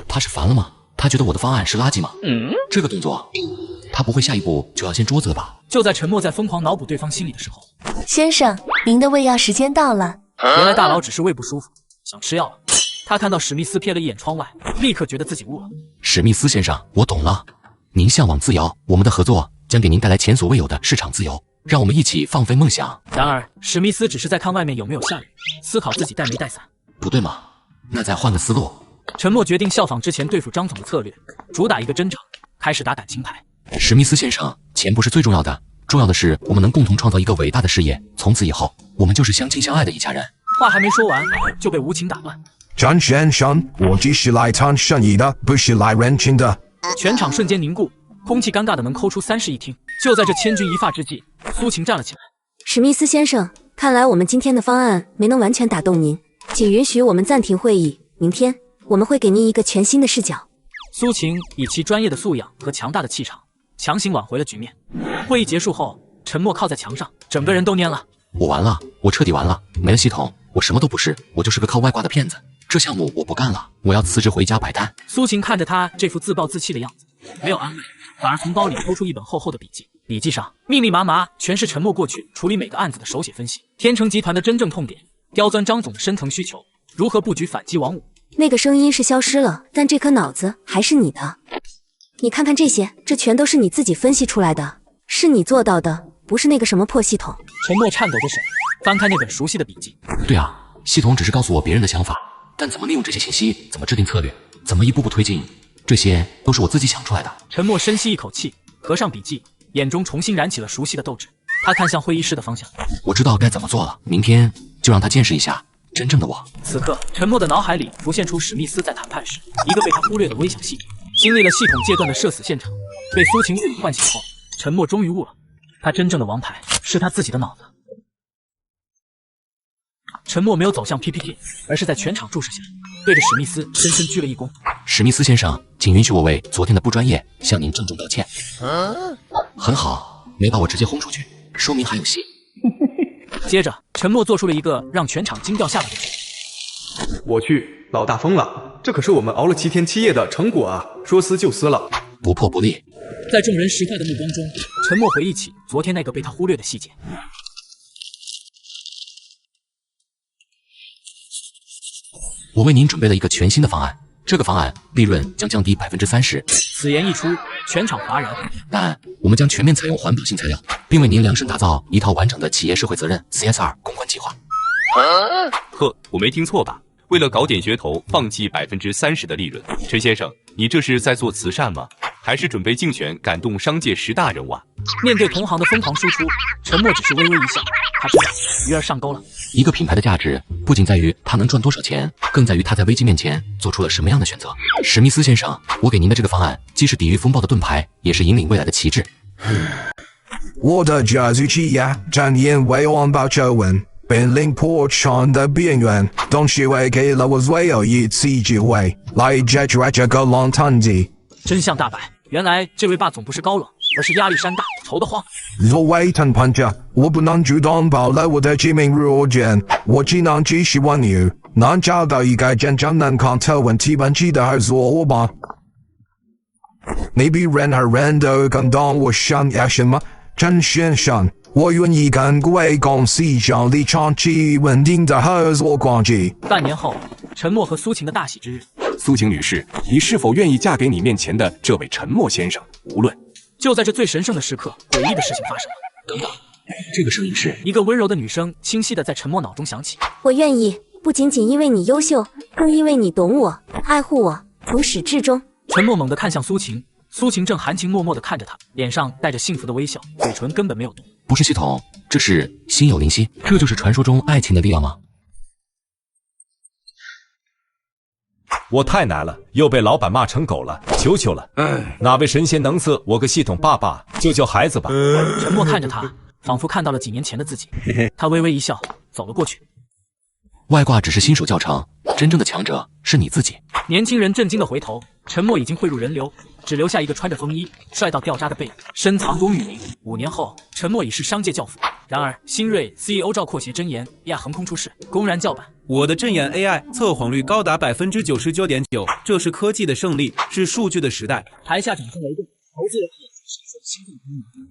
他是烦了吗？他觉得我的方案是垃圾吗？这个动作，他不会下一步就要掀桌子了吧？就在陈默在疯狂脑补对方心里的时候，先生，您的喂药时间到了。原来大佬只是胃不舒服，想吃药了。他看到史密斯瞥了一眼窗外，立刻觉得自己悟了。史密斯先生，我懂了。您向往自由，我们的合作将给您带来前所未有的市场自由，让我们一起放飞梦想。然而，史密斯只是在看外面有没有下雨，思考自己带没带伞。不对吗？那再换个思路。陈默决定效仿之前对付张总的策略，主打一个真诚，开始打感情牌。史密斯先生，钱不是最重要的，重要的是我们能共同创造一个伟大的事业。从此以后，我们就是相亲相爱的一家人。话还没说完，就被无情打断。张先生，我只是来谈生意的，不是来认亲的。全场瞬间凝固，空气尴尬的能抠出3室一厅。就在这千钧一发之际，苏晴站了起来。史密斯先生，看来我们今天的方案没能完全打动您，请允许我们暂停会议。明天我们会给您一个全新的视角。苏晴以其专业的素养和强大的气场，强行挽回了局面。会议结束后，陈默靠在墙上，整个人都蔫了。我完了，我彻底完了，没了系统，我什么都不是，我就是个靠外挂的骗子。这项目我不干了，我要辞职回家摆摊。苏晴看着他这副自暴自弃的样子，没有安慰，反而从包里抽出一本厚厚的笔记。笔记上密密麻麻全是陈默过去处理每个案子的手写分析，天成集团的真正痛点，刁钻张总的深层需求，如何布局反击王五。那个声音是消失了，但这颗脑子还是你的。你看看这些，这全都是你自己分析出来的，是你做到的，不是那个什么破系统。陈默颤抖着手翻开那本熟悉的笔记。对啊，系统只是告诉我别人的想法，但怎么利用这些信息，怎么制定策略，怎么一步步推进，这些都是我自己想出来的。陈默深吸一口气，合上笔记，眼中重新燃起了熟悉的斗志。他看向会议室的方向，我知道该怎么做了，明天就让他见识一下真正的我。此刻，陈默的脑海里浮现出史密斯在谈判时一个被他忽略的微小细节。经历了系统戒断的社死现场，被苏晴唤醒后，陈默终于悟了，他真正的王牌是他自己的脑子。陈默没有走向 PPT， 而是在全场注视下，对着史密斯深深鞠了一躬。史密斯先生，请允许我为昨天的不专业向您郑重道歉。很好，没把我直接轰出去，说明还有戏。接着，陈默做出了一个让全场惊掉下巴的决定。我去，老大疯了，这可是我们熬了7天7夜的成果啊！说撕就撕了，不破不立。在众人石化的目光中，陈默回忆起昨天那个被他忽略的细节。我为您准备了一个全新的方案，这个方案利润将降低30%。此言一出，全场哗然。但我们将全面采用环保性材料，并为您量身打造一套完整的企业社会责任 CSR 公关计划。呵，我没听错吧？为了搞点噱头，放弃30%的利润，陈先生，你这是在做慈善吗？还是准备竞选感动商界10大人物啊？面对同行的疯狂输出，陈默只是微微一笑，他知道鱼儿上钩了。一个品牌的价值不仅在于它能赚多少钱，更在于它在危机面前做出了什么样的选择。史密斯先生，我给您的这个方案，既是抵御风暴的盾牌，也是引领未来的旗帜。我的这句企业正因为环保丑闻濒临破产的边缘，董事会给了我最后一次机会来解决这个烂摊子。真相大白，原来这位霸总不是高冷，而是压力山大，愁得慌。作为谈判者，我不能主动保留我的知名路线，我只能继续挽留，能找到一个真正能看透问题本质的合作伙伴。你比任何人都更懂我想要什么，陈先生，我愿意跟贵公司建立长期稳定的合作关系。半年后，陈默和苏晴的大喜之日。苏晴女士，你是否愿意嫁给你面前的这位陈默先生？无论……就在这最神圣的时刻，诡异的事情发生了。等等，这个声音是……一个温柔的女声清晰的在陈默脑中响起。我愿意，不仅仅因为你优秀，更因为你懂我，爱护我，从始至终。陈默猛地看向苏晴，苏晴正含情脉脉地看着他，脸上带着幸福的微笑，嘴唇根本没有动。不是系统，这是心有灵犀，这就是传说中爱情的力量吗？我太奶了，又被老板骂成狗了，求求了！哪位神仙能赐我个系统爸爸，救救孩子吧！陈默看着他，仿佛看到了几年前的自己。他微微一笑，走了过去。外挂只是新手教程，真正的强者是你自己。年轻人震惊的回头，陈默已经汇入人流，只留下一个穿着风衣、帅到掉渣的背影，深藏功与名。5年后，陈默已是商界教父。然而，新锐 CEO 赵括携真言 AI 横空出世，公然叫板。我的阵眼 AI 测谎率高达99.9%，这是科技的胜利，是数据的时代。台下掌声雷动，投资人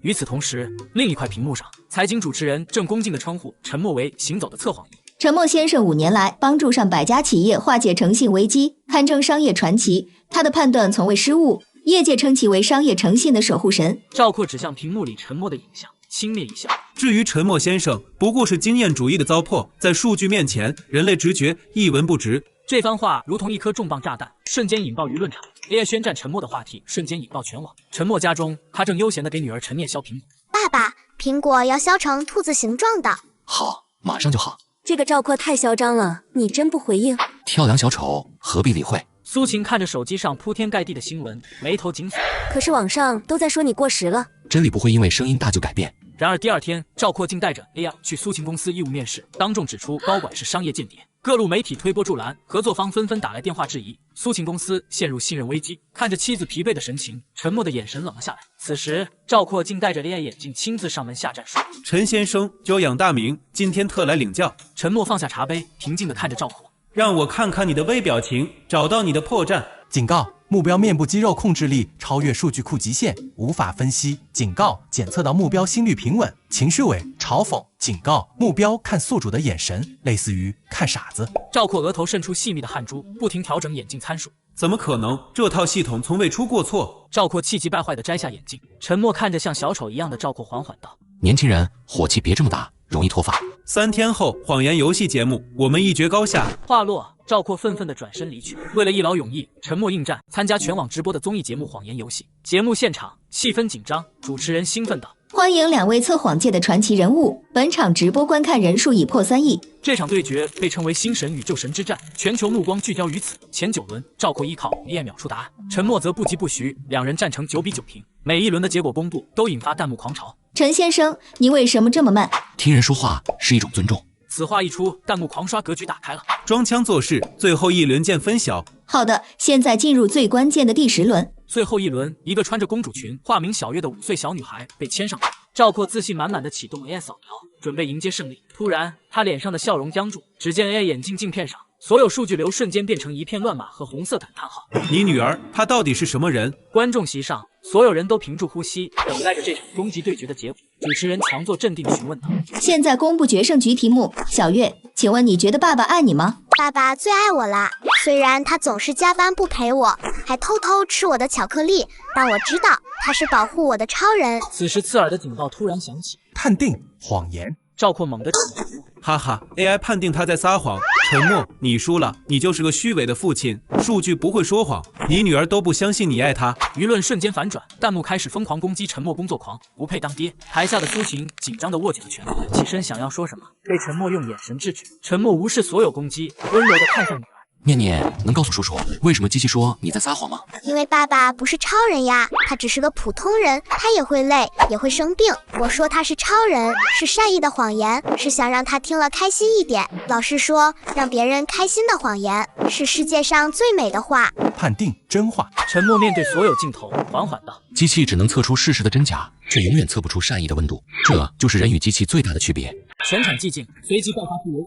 与此同时，另一块屏幕上，财经主持人正恭敬地称呼陈默为行走的测谎仪。陈默先生5年来帮助上百家企业化解诚信危机，堪称商业传奇。他的判断从未失误，业界称其为商业诚信的守护神。赵括指向屏幕里陈默的影像，轻蔑一笑。至于陈默先生，不过是经验主义的糟粕，在数据面前，人类直觉一文不值。这番话如同一颗重磅炸弹，瞬间引爆舆论场。AI 宣战陈默的话题瞬间引爆全网。陈默家中，他正悠闲地给女儿陈念削苹果。爸爸，苹果要削成兔子形状的。好，马上就好。这个赵括太嚣张了，你真不回应？跳梁小丑何必理会？苏晴看着手机上铺天盖地的新闻，眉头紧锁。可是网上都在说你过时了。真理不会因为声音大就改变。然而第二天，赵括竟带着 AI 去苏晴公司义务面试，当众指出高管是商业间谍。各路媒体推波助澜，合作方纷纷打来电话质疑，苏晴公司陷入信任危机。看着妻子疲惫的神情，陈默的眼神冷了下来。此时，赵括竟戴着 AI 眼镜亲自上门下战书：“陈先生久仰大名，今天特来领教。”陈默放下茶杯，平静地看着赵括：“让我看看你的微表情，找到你的破绽。”警告：目标面部肌肉控制力超越数据库极限，无法分析。警告：检测到目标心率平稳。情绪伪嘲讽。警告：目标看宿主的眼神，类似于看傻子。赵括额头渗出细密的汗珠，不停调整眼镜参数。怎么可能？这套系统从未出过错。赵括气急败坏地摘下眼镜。陈默看着像小丑一样的赵括，缓缓道：“年轻人，火气别这么大，容易脱发。3天后，谎言游戏节目，我们一决高下。”话落，赵括愤愤地转身离去。为了一劳永逸，陈默应战，参加全网直播的综艺节目《谎言游戏》。节目现场气氛紧张，主持人兴奋道：“欢迎2位测谎界的传奇人物，本场直播观看人数已破3亿。”这场对决被称为新神与旧神之战，全球目光聚焦于此。前9轮，赵括依靠 AI 秒出答案，陈默则不疾不徐，两人战成9比9平。每一轮的结果公布都引发弹幕狂潮。陈先生，你为什么这么慢？听人说话是一种尊重。此话一出，弹幕狂刷，格局打开了。装腔作势，最后一轮见分晓。好的，现在进入最关键的第10轮。最后一轮，一个穿着公主裙、化名小月的5岁小女孩被牵上台。赵括自信满满的启动 AI 扫描，准备迎接胜利。突然，他脸上的笑容僵住，只见 AI 眼镜镜片上所有数据流瞬间变成一片乱码和红色感叹号。你女儿她到底是什么人？观众席上，所有人都屏住呼吸，等待着这场终极对决的结果。主持人强作镇定询问道：“现在公布决胜局题目，小月，请问你觉得爸爸爱你吗？”爸爸最爱我啦，虽然他总是加班不陪我，还偷偷吃我的巧克力，但我知道他是保护我的超人。此时刺耳的警报突然响起，判定谎言。赵括猛地沉默，哈哈 ，AI 判定他在撒谎。沉默，你输了，你就是个虚伪的父亲。数据不会说谎，你女儿都不相信你爱她。舆论瞬间反转，弹幕开始疯狂攻击陈默工作狂，不配当爹。台下的苏晴紧张地握紧了拳头，起身想要说什么，被陈默用眼神制止。陈默无视所有攻击，温柔地看向女儿。念念，能告诉叔叔为什么机器说你在撒谎吗？因为爸爸不是超人呀，他只是个普通人，他也会累，也会生病。我说他是超人，是善意的谎言，是想让他听了开心一点。老师说，让别人开心的谎言是世界上最美的话。判定真话。陈默面对所有镜头，缓缓道：“机器只能测出事实的真假，却永远测不出善意的温度。这就是人与机器最大的区别。”全场寂静，随即爆发出有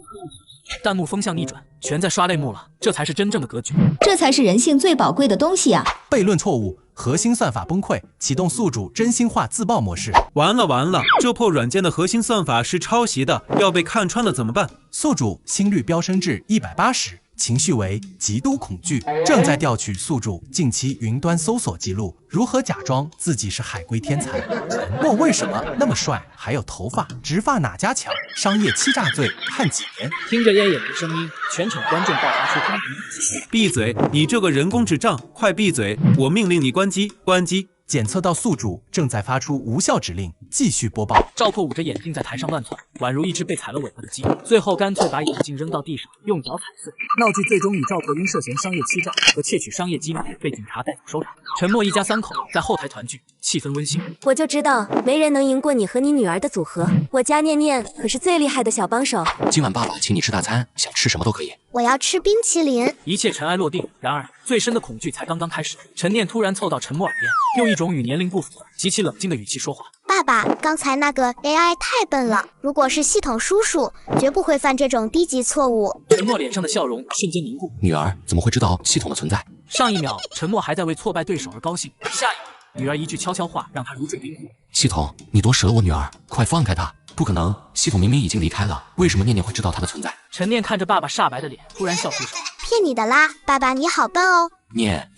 弹幕风向逆转，全在刷泪目了。这才是真正的格局，这才是人性最宝贵的东西啊！悖论错误，核心算法崩溃，启动宿主真心话自爆模式。完了完了，这破软件的核心算法是抄袭的，要被看穿了怎么办？宿主心率飙升至180。情绪为极度恐惧，正在调取宿主近期云端搜索记录。如何假装自己是海归天才？陈默为什么那么帅？还有头发，直发哪家强？商业欺诈罪判几年？听着烟眼的声音，全场观众爆发出公平。闭嘴！你这个人工智障，快闭嘴！我命令你关机，关机！检测到宿主正在发出无效指令，继续播报。赵括捂着眼睛在台上乱窜，宛如一只被踩了尾巴的鸡，最后干脆把眼镜扔到地上，用脚踩碎。闹剧最终以赵括因涉嫌商业欺诈和窃取商业机密被警察带走收场。陈默一家3口在后台团聚，气氛温馨。我就知道没人能赢过你和你女儿的组合，我家念念可是最厉害的小帮手。今晚爸爸请你吃大餐，想吃什么都可以。我要吃冰淇淋。一切尘埃落定，然而最深的恐惧才刚刚开始。陈念突然凑到陈默耳边，用一种与年龄不符、极其冷静的语气说话：“爸爸，刚才那个 AI 太笨了，如果是系统叔叔，绝不会犯这种低级错误。”陈默脸上的笑容瞬间凝固。女儿怎么会知道系统的存在？上一秒，陈默还在为挫败对手而高兴，下一秒，女儿一句悄悄话让他如坠冰窟。系统，你夺舍了我女儿，快放开她！不可能，系统明明已经离开了，为什么念念会知道她的存在？陈念看着爸爸煞白的脸，突然笑出声。骗你的啦，爸爸你好笨哦。念，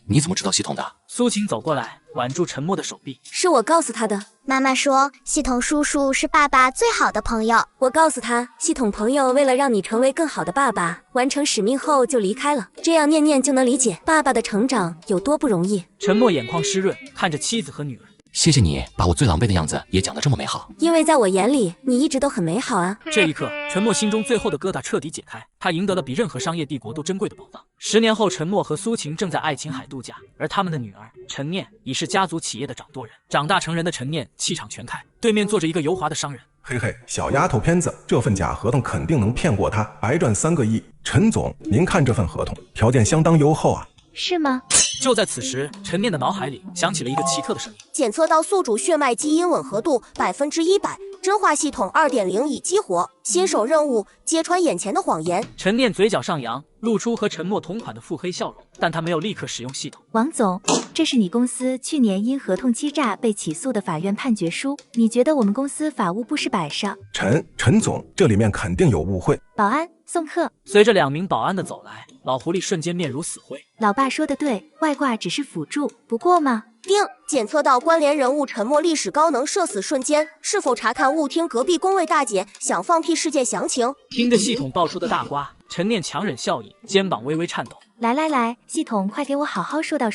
你怎么知道系统的？苏晴走过来，挽住陈默的手臂。是我告诉他的。妈妈说，系统叔叔是爸爸最好的朋友。我告诉他，系统朋友为了让你成为更好的爸爸，完成使命后就离开了。这样念念就能理解爸爸的成长有多不容易。陈默眼眶湿润，看着妻子和女儿。谢谢你把我最狼狈的样子也讲得这么美好。因为在我眼里，你一直都很美好啊。这一刻，陈默心中最后的疙瘩彻底解开，他赢得了比任何商业帝国都珍贵的宝藏。10年后，陈默和苏晴正在爱琴海度假，而他们的女儿陈念已是家族企业的掌舵人。长大成人的陈念气场全开，对面坐着一个油滑的商人。嘿嘿，小丫头片子，这份假合同肯定能骗过他，白赚3个亿。陈总，您看这份合同，条件相当优厚啊。是吗？就在此时，陈念的脑海里响起了一个奇特的声音：检测到宿主血脉基因吻合度100%，真化系统2.0已激活。新手任务：揭穿眼前的谎言。陈念嘴角上扬，露出和陈默同款的腹黑笑容，但他没有立刻使用系统。王总，这是你公司去年因合同欺诈被起诉的法院判决书，你觉得我们公司法务部是摆设？陈总，这里面肯定有误会。保安送客。随着2名保安的走来，老狐狸瞬间面如死灰。老爸说的对，外挂只是辅助，不过嘛。定检测到关联人物陈默历史高能社死瞬间，是否查看误听隔壁工位大姐想放屁事件详情？听着系统爆出的大瓜，陈念强忍笑意，肩膀微微颤抖。来，系统快给我好好说道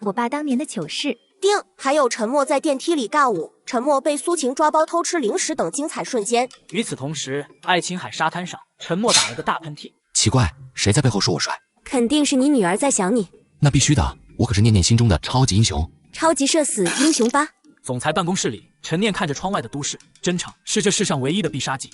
我爸当年的糗事。定还有陈默在电梯里尬舞，陈默被苏晴抓包偷吃零食等精彩瞬间。与此同时，爱琴海沙滩上，陈默打了个大喷嚏。奇怪，谁在背后说我帅？肯定是你女儿在想你。那必须的，我可是念念心中的超级英雄。超级社死英雄吧。总裁办公室里，陈念看着窗外的都市，真诚是这世上唯一的必杀技。